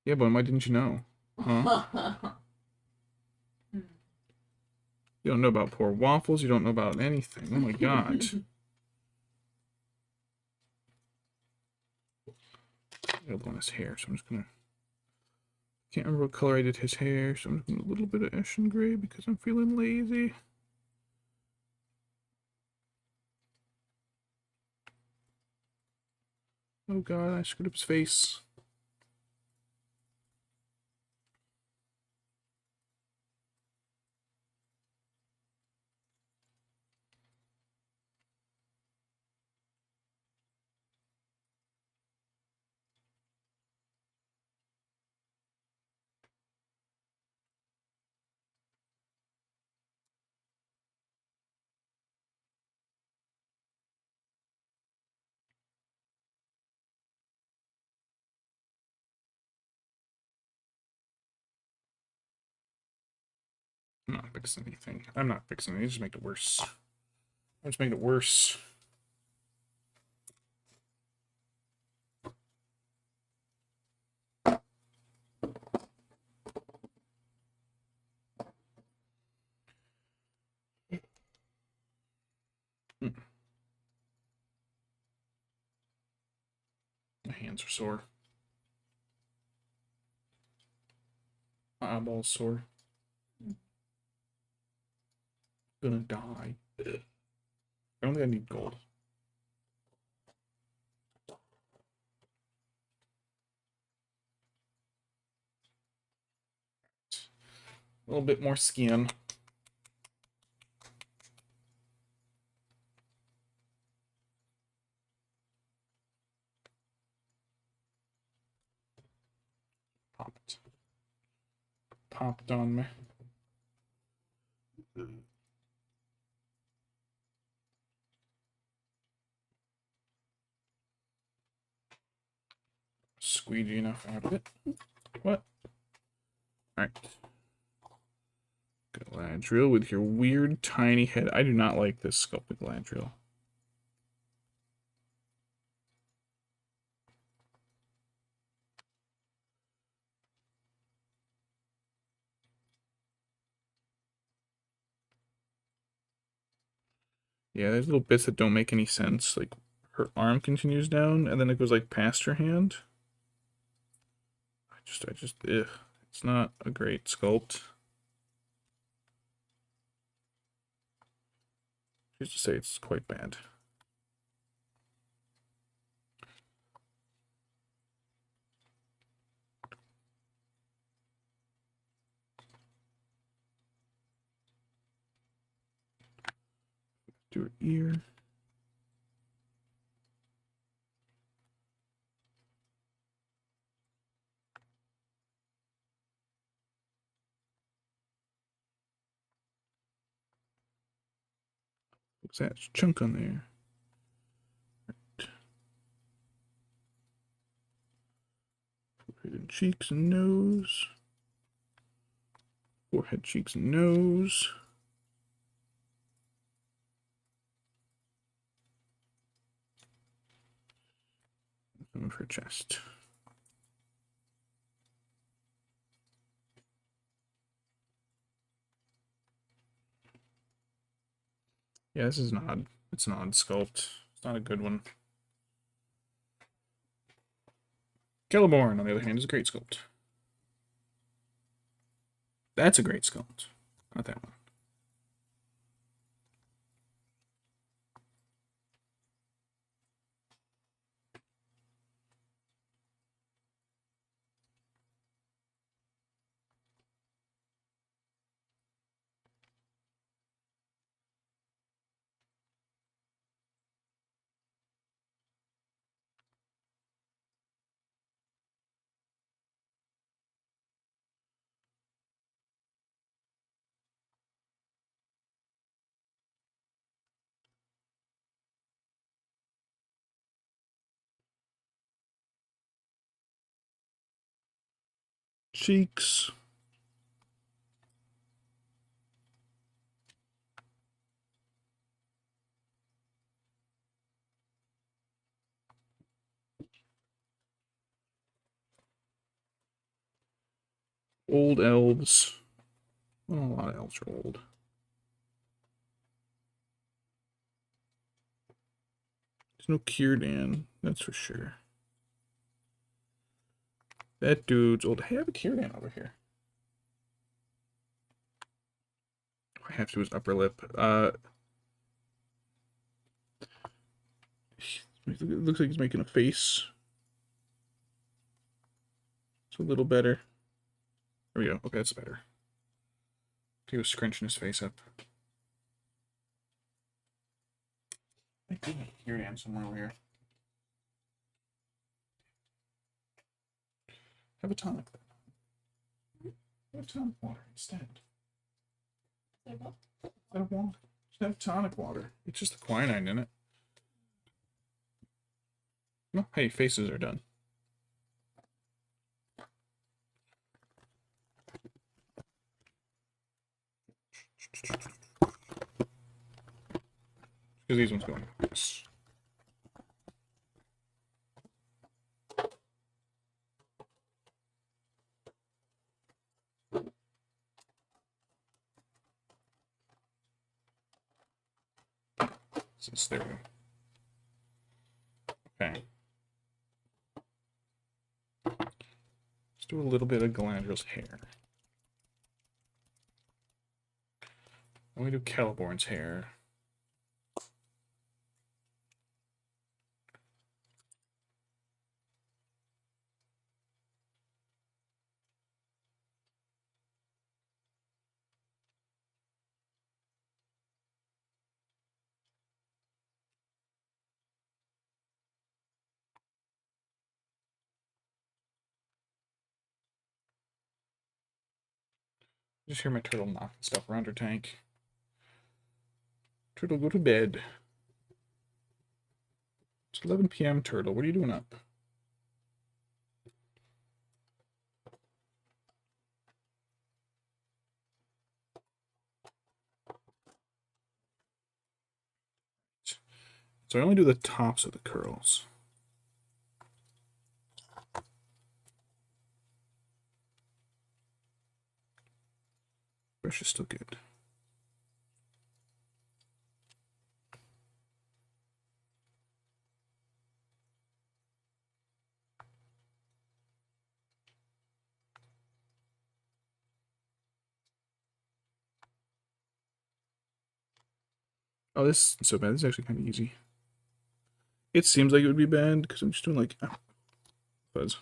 Yeah, but why didn't you know? Huh? You don't know about poor waffles. You don't know about anything. Oh my god. I gotta blow his hair, so I'm just gonna. Can't remember what color I did his hair, so I'm just gonna a little bit of ash and gray because I'm feeling lazy. Oh god, I screwed up his face. I'm not fixing anything. I'm not fixing it. I just make it worse. I'm just making it worse. My hands are sore. My eyeballs sore. Gonna die. I don't think I need gold. A little bit more skin. Popped. Popped on me. Squeegee enough out of it. What? Alright. Galadriel with your weird tiny head. I do not like this sculpt with Galadriel. Yeah, there's little bits that don't make any sense. Like her arm continues down and then it goes like past her hand. Ugh. It's not a great sculpt. Just to say it's quite bad. Do her ear. What's that chunk on there? Forehead and cheeks and nose. Forehead, cheeks, and nose. Move her chest. Yeah, this is an odd. It's an odd sculpt. It's not a good one. Celeborn, on the other hand, is a great sculpt. That's a great sculpt. Not that one. Cheeks. Old elves. Well, a lot of elves are old. There's no Círdan, that's for sure. That dude's old. Hey, I have a Círdan over here. I have to his upper lip. It looks like he's making a face. It's a little better. There we go. Okay, that's better. He was scrunching his face up. I think Círdan somewhere over here. Have a tonic. Have tonic water instead. Instead of water. Just have tonic water. It's just the quinine in it. No, hey, faces are done. Because these ones going like this. There we go. Okay. Let's do a little bit of Galadriel's hair. Then we do Celeborn's hair. Just hear my turtle knocking stuff around her tank. Turtle, go to bed. It's 11 p.m. Turtle. What are you doing up? So I only do the tops of the curls. Brush is still good. Oh, this isn't so bad. This is actually kind of easy. It seems like it would be bad because I'm just doing like fuzz.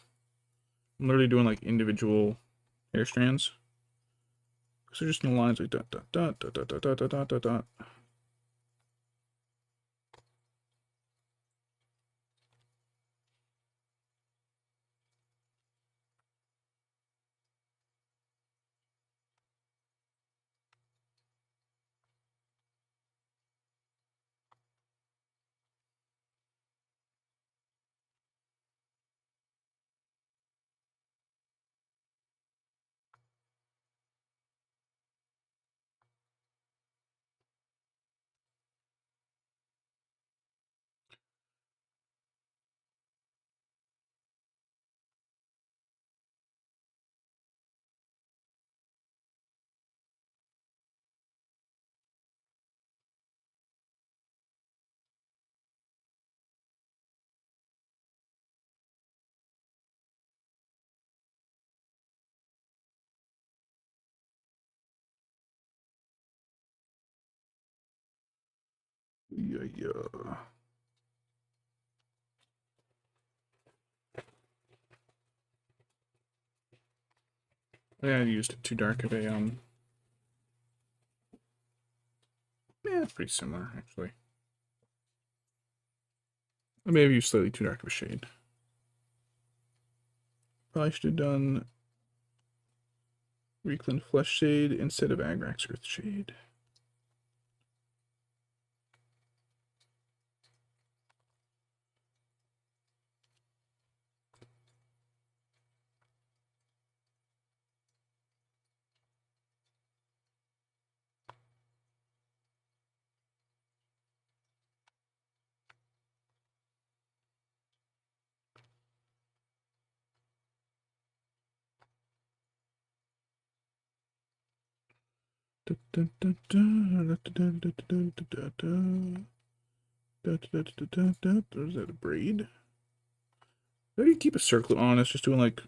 I'm literally doing like individual hair strands. So they're just in the lines like dot dot dot dot dot dot dot dot dot dot. Yeah. Yeah, I used too dark of a yeah, it's pretty similar actually. I may have used slightly too dark of a shade. Probably should have done Reclin Flesh Shade instead of Agrax Earth Shade. Is that a braid? How do you keep a circlet on? It's just doing like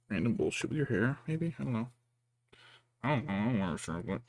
random bullshit with your hair, maybe? I don't know. I don't know. I don't wear a circlet.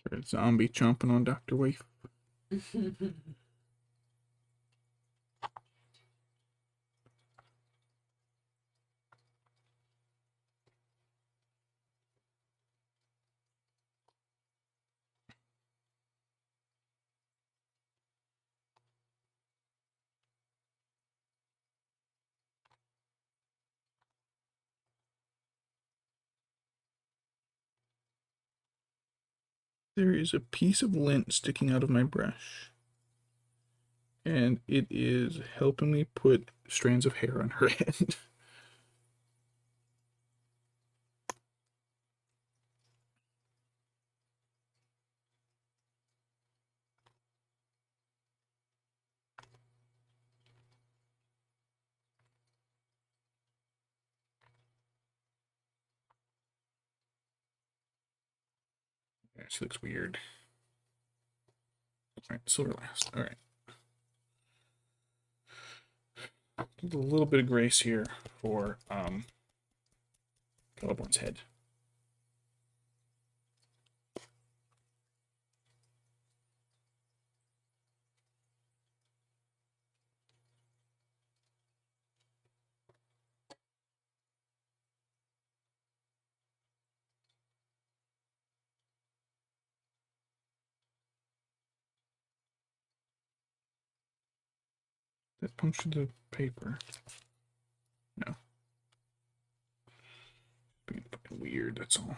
Heard a zombie chomping on Dr. Waif. There is a piece of lint sticking out of my brush, and it is helping me put strands of hair on her head. She looks weird. Alright, silver last. Alright. A little bit of grace here for Celeborn's head. That punctured the paper. No. Being fucking weird, that's all.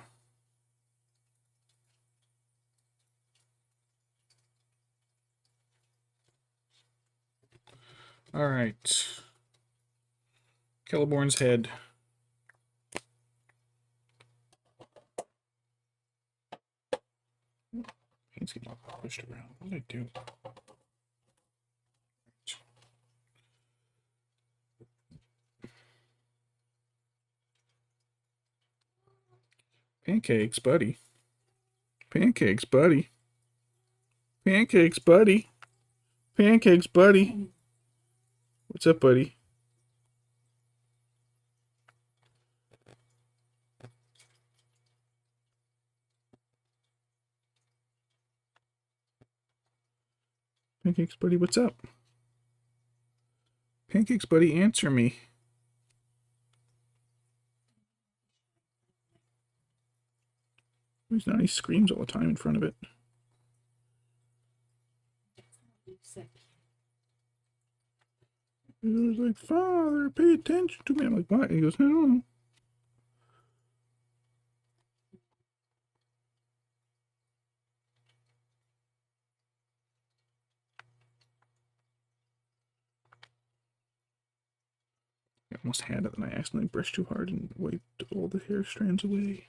Alright. Celeborn's head. Paint's getting all pushed around. What did I do? Pancakes, buddy. Pancakes, buddy. Pancakes, buddy. Pancakes, buddy. What's up, buddy? Pancakes, buddy, what's up? Pancakes, buddy, answer me. He's not. He screams all the time in front of it. He was like, Father, pay attention to me. I'm like, what? He goes, I don't know. I almost had it, and I accidentally brushed too hard and wiped all the hair strands away.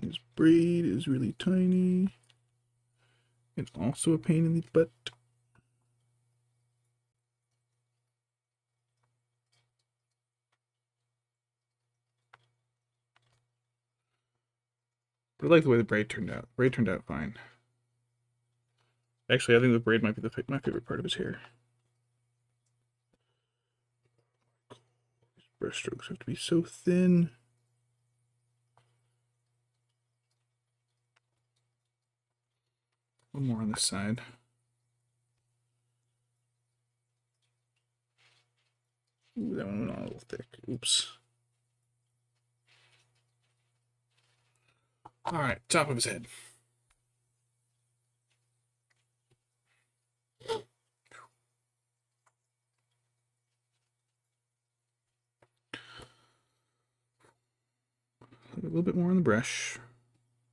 His braid is really tiny. It's also a pain in the butt. But I like the way the braid turned out. The braid turned out fine. Actually, I think the braid might be my favorite part of his hair. These brush strokes have to be so thin. One more on this side. Ooh, that one went on a little thick. Oops. Alright, top of his head. A little bit more on the brush.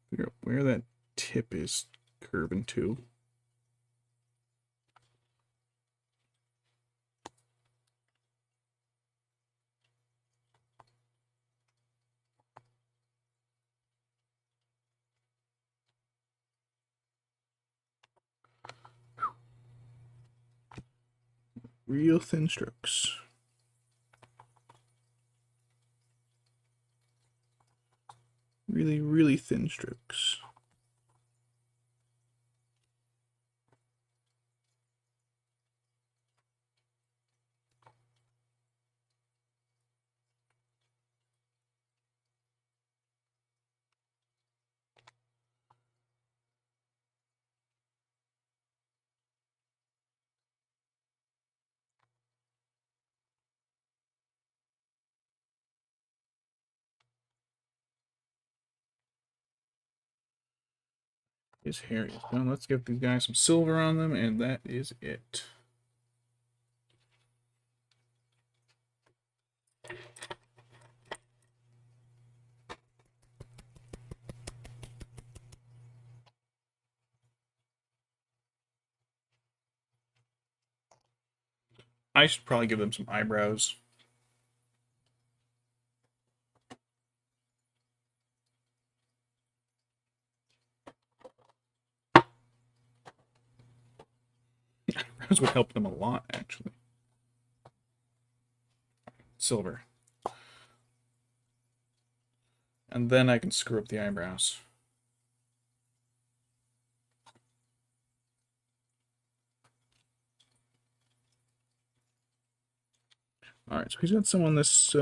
Figure out where that tip is curving to. Real thin strokes. really, really thin strokes. His hair is done. Let's give these guys some silver on them, and that is it. I should probably give them some eyebrows. Eyebrows would help them a lot, actually. Silver. And then I can screw up the eyebrows. Alright, so he's got some on this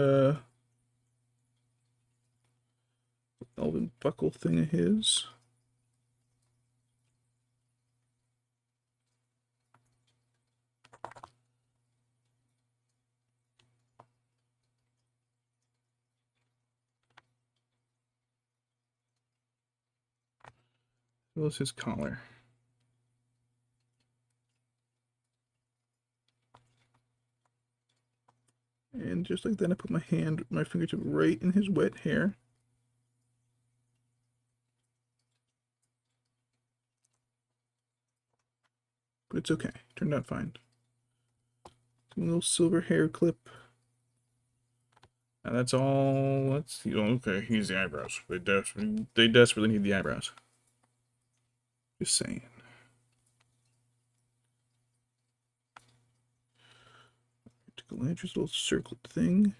elven buckle thing of his. What's his collar? And just like that, I put my fingertip right in his wet hair. But it's okay. Turned out fine. A little silver hair clip. And that's all. Let's see. Oh, okay, he needs the eyebrows. They desperately need the eyebrows. Just saying. Galadriel's little circlet thing.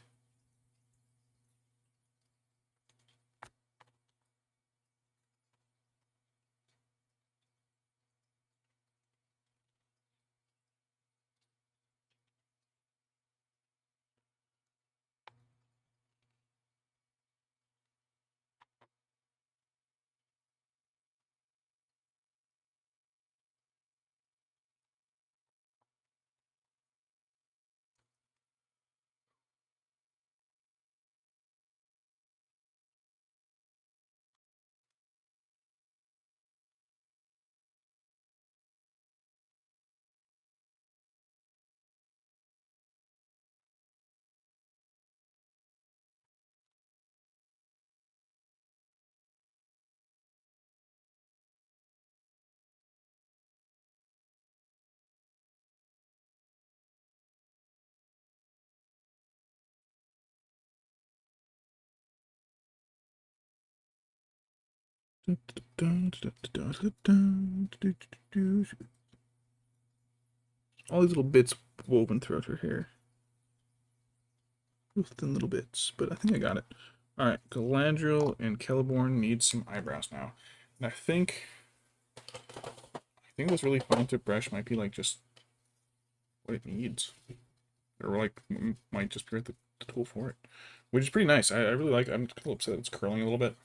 All these little bits woven throughout her hair. Real thin little bits, but I think I got it. Alright, Galadriel and Celeborn need some eyebrows now. And I think this really fine tip brush might be like just what it needs. Or like might just be the tool for it. Which is pretty nice. I really like it. I'm a little upset it's curling a little bit.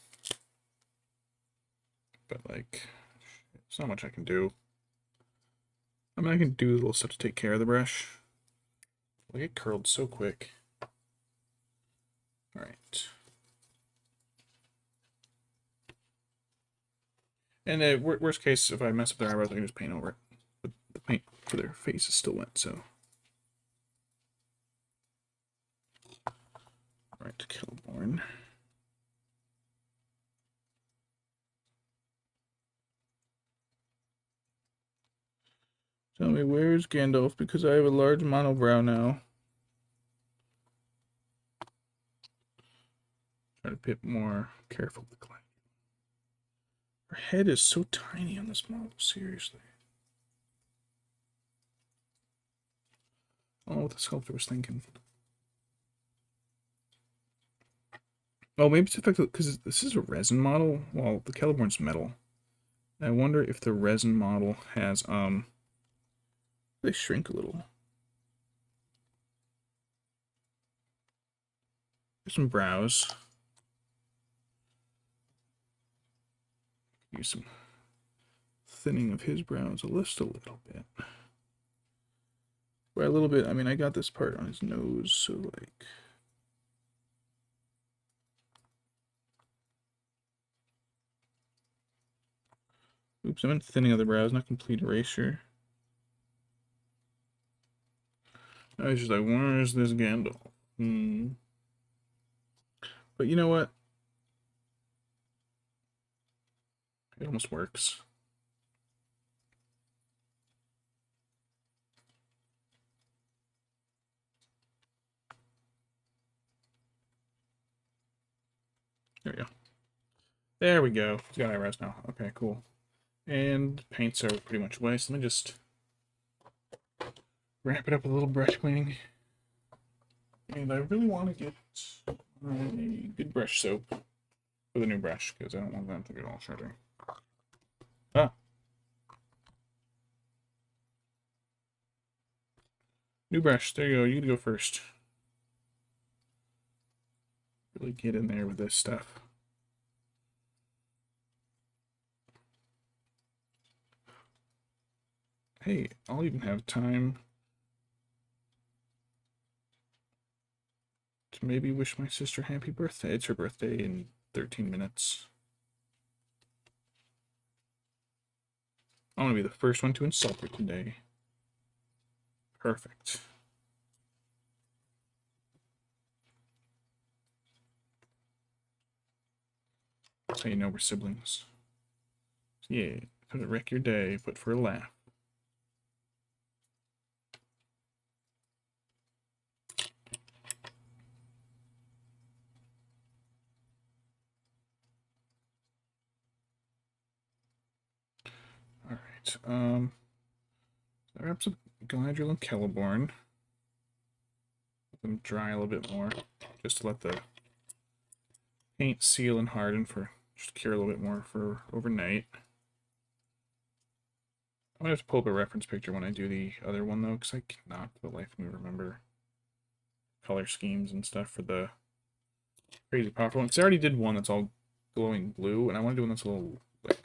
But like there's not much I can do. I mean I can do little stuff to take care of the brush. Like it curled so quick. Alright. And worst case, if I mess up their eyebrows, I can just paint over it. But the paint for their face is still wet, so. Alright, Celeborn. Tell me, where's Gandalf? Because I have a large monobrow now. Try to be a bit more careful with the line. Her head is so tiny on this model, seriously. I don't know what the sculptor was thinking. Oh, maybe it's affected because this is a resin model. Well, the Celeborn's metal. I wonder if the resin model has they shrink a little. There's some brows. Use some thinning of his brows just a little bit. By a little bit, I mean I got this part on his nose, so like. Oops, I meant thinning of the brows, not complete erasure. I was just like, where's this Gandalf? But you know what? It almost works. There we go. There we go. He's got eyebrows now. Okay, cool. And paints are pretty much away, so let me just wrap it up with a little brush cleaning. And I really want to get a good brush soap for the new brush, because I don't want that to get all shiny. Ah. New brush. There you go. You can go first. Really get in there with this stuff. Hey, I'll even have time to maybe wish my sister happy birthday. It's her birthday in 13 minutes. I'm gonna be the first one to insult her today. Perfect. That's how you know we're siblings. Yeah, gonna wreck your day, but for a laugh. Alright, that wraps up Galadriel and Celeborn. Let them dry a little bit more, just to let the paint seal and harden for, just cure a little bit more for overnight. I'm gonna have to pull up a reference picture when I do the other one though, because I cannot for the life of me remember color schemes and stuff for the crazy powerful one. Because I already did one that's all glowing blue, and I want to do one that's a little like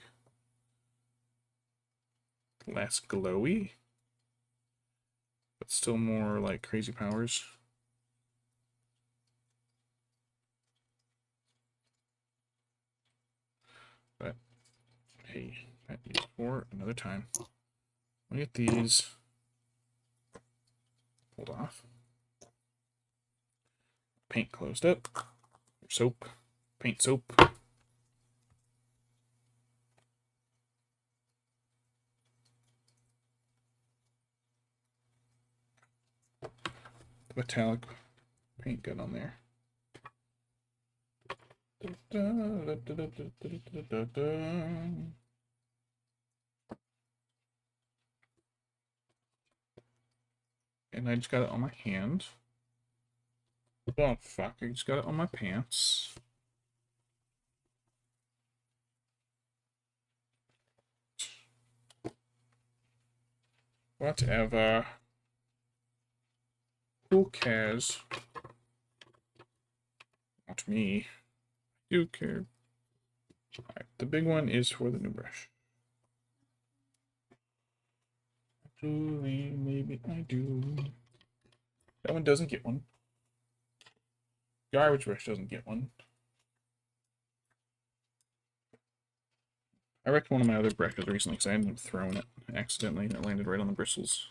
less glowy, but still more like crazy powers. But hey, that is for another time. Let me get these pulled off. Paint closed up. Soap. Paint soap. The metallic paint gun on there. And I just got it on my hand. Oh fuck, I just got it on my pants. Whatever. Who cares? Not me. You care. Alright, the big one is for the new brush. Actually, maybe I do. That one doesn't get one. Garbage brush doesn't get one. I wrecked one of my other brushes recently because I ended up throwing it accidentally and it landed right on the bristles.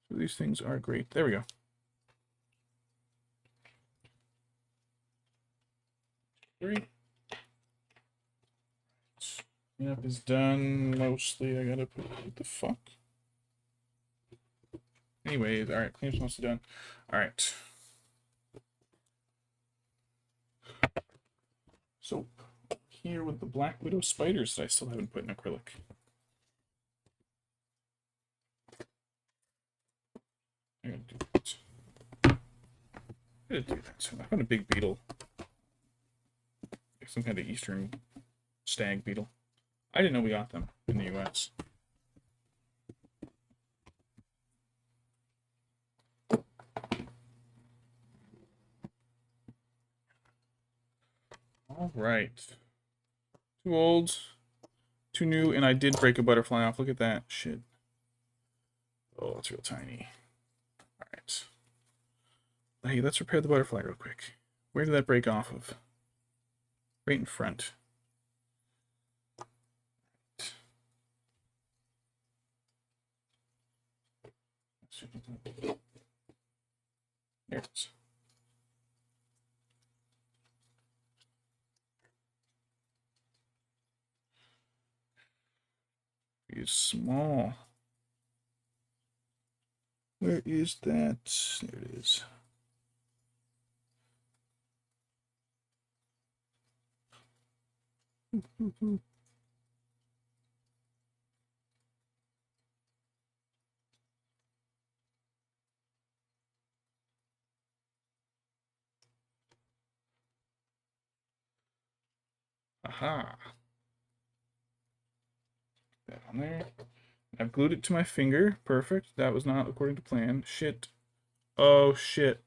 So these things are great. There we go. Great. Cleanup is done mostly. I gotta put what the fuck. Anyways, alright, cleanup's mostly done. Alright. So here with the Black Widow spiders that I still haven't put in acrylic. I'm gonna do that. I'm gonna do that. I found a big beetle. Some kind of eastern stag beetle. I didn't know we got them in the US. All right. Too old, too new, and I did break a butterfly off. Look at that shit. Oh, it's real tiny. All right. Hey, let's repair the butterfly real quick. Where did that break off of? Right in front. There it is. It's small. Where is that? There it is. Aha. That on there. I've glued it to my finger. Perfect. That was not according to plan. Shit. Oh, shit.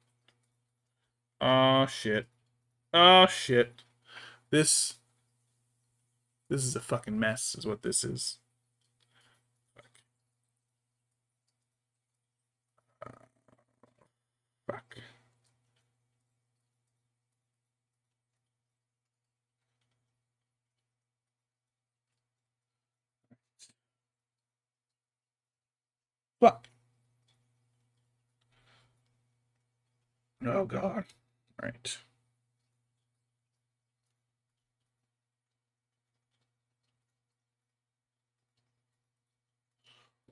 Oh, shit. Oh, shit. This is a fucking mess, is what this is. Fuck. Fuck. Oh, God. All right.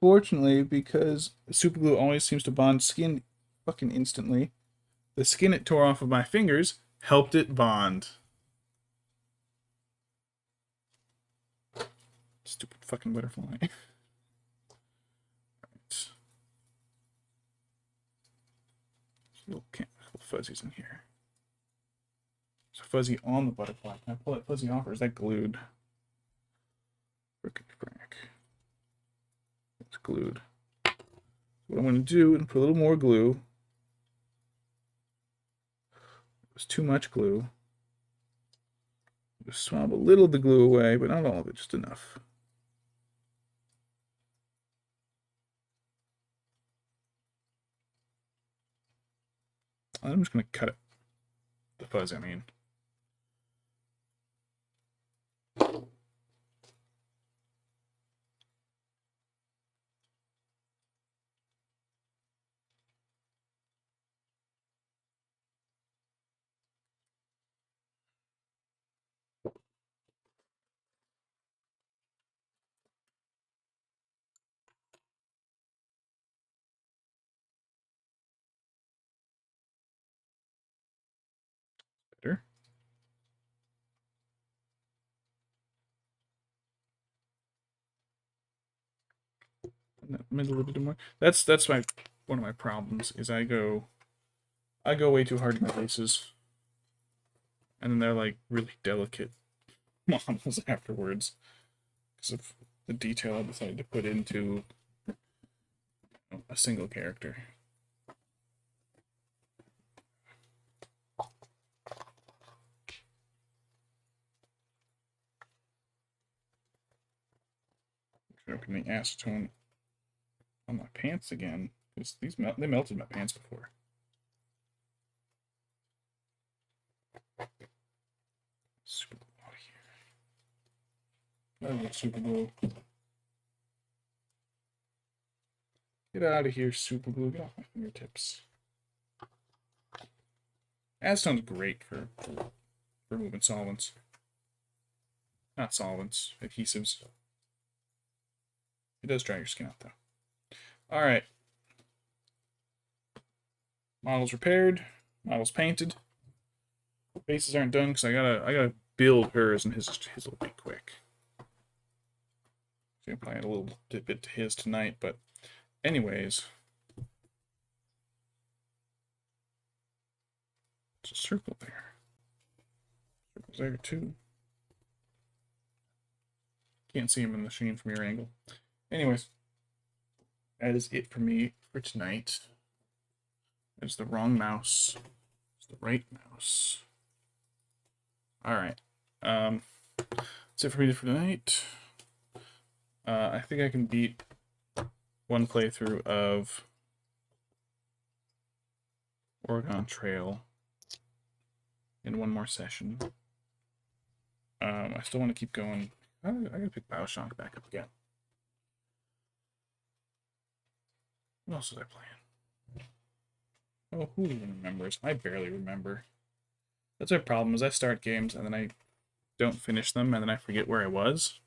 Fortunately, because super glue always seems to bond skin fucking instantly, the skin it tore off of my fingers helped it bond. Stupid fucking butterfly. Right. Little fuzzies in here. There's a fuzzy on the butterfly. Can I pull that fuzzy off, or is that glued? Frickin' crack. It's glued. What I'm going to do is put a little more glue. It was too much glue. Just swab a little of the glue away, but not all of it, just enough. I'm just going to cut it. The fuzz, I mean. Better. Maybe a little bit more. That's my one of my problems is I go way too hard in my bases, and then they're like really delicate models afterwards because of the detail I decided to put into a single character. Open the acetone on my pants again because they melted my pants before. Super glue out of here. I love super glue. Get out of here, super glue. Get off my fingertips. Acetone's great for removing solvents. Not solvents, adhesives. It does dry your skin out though. All right. Models repaired. Models painted. Bases aren't done because I gotta build hers, and his will be quick. So I'm probably add a little bit to his tonight, but anyways, There's a circle there. Circle's there too. Can't see him in the screen from your angle. Anyways, that is it for me for tonight. It's the wrong mouse. It's the right mouse. Alright. That's it for me for tonight. I think I can beat one playthrough of Oregon Trail in one more session. I still want to keep going. I gotta pick Bioshock back up again. What else was I playing? Oh, who even remembers? I barely remember. That's my problem, is I start games and then I don't finish them and then I forget where I was.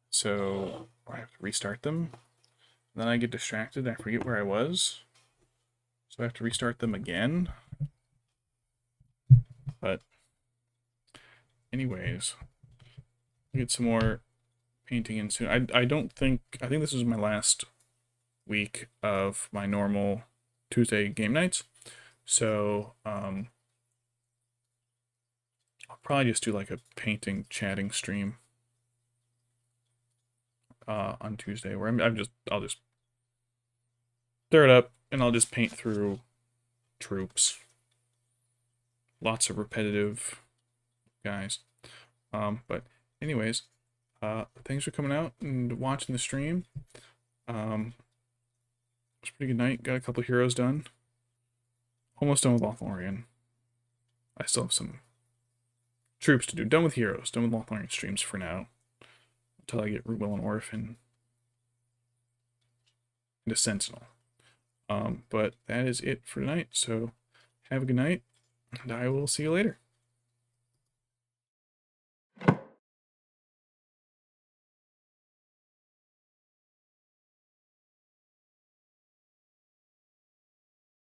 So I have to restart them. And then I get distracted and I forget where I was. So I have to restart them again. But anyways, I'll get some more painting in soon. I think this is my last week of my normal Tuesday game nights. So I'll probably just do like a painting chatting stream on Tuesday where I'll just stir it up and I'll just paint through troops. Lots of repetitive guys. But anyways, thanks for coming out and watching the stream. It was a pretty good night. Got a couple heroes done. Almost done with Lothlorien. I still have some troops to do. Done with heroes. Done with Lothlorien streams for now. Until I get Will and Orphan and a Sentinel. But that is it for tonight. So have a good night, and I will see you later.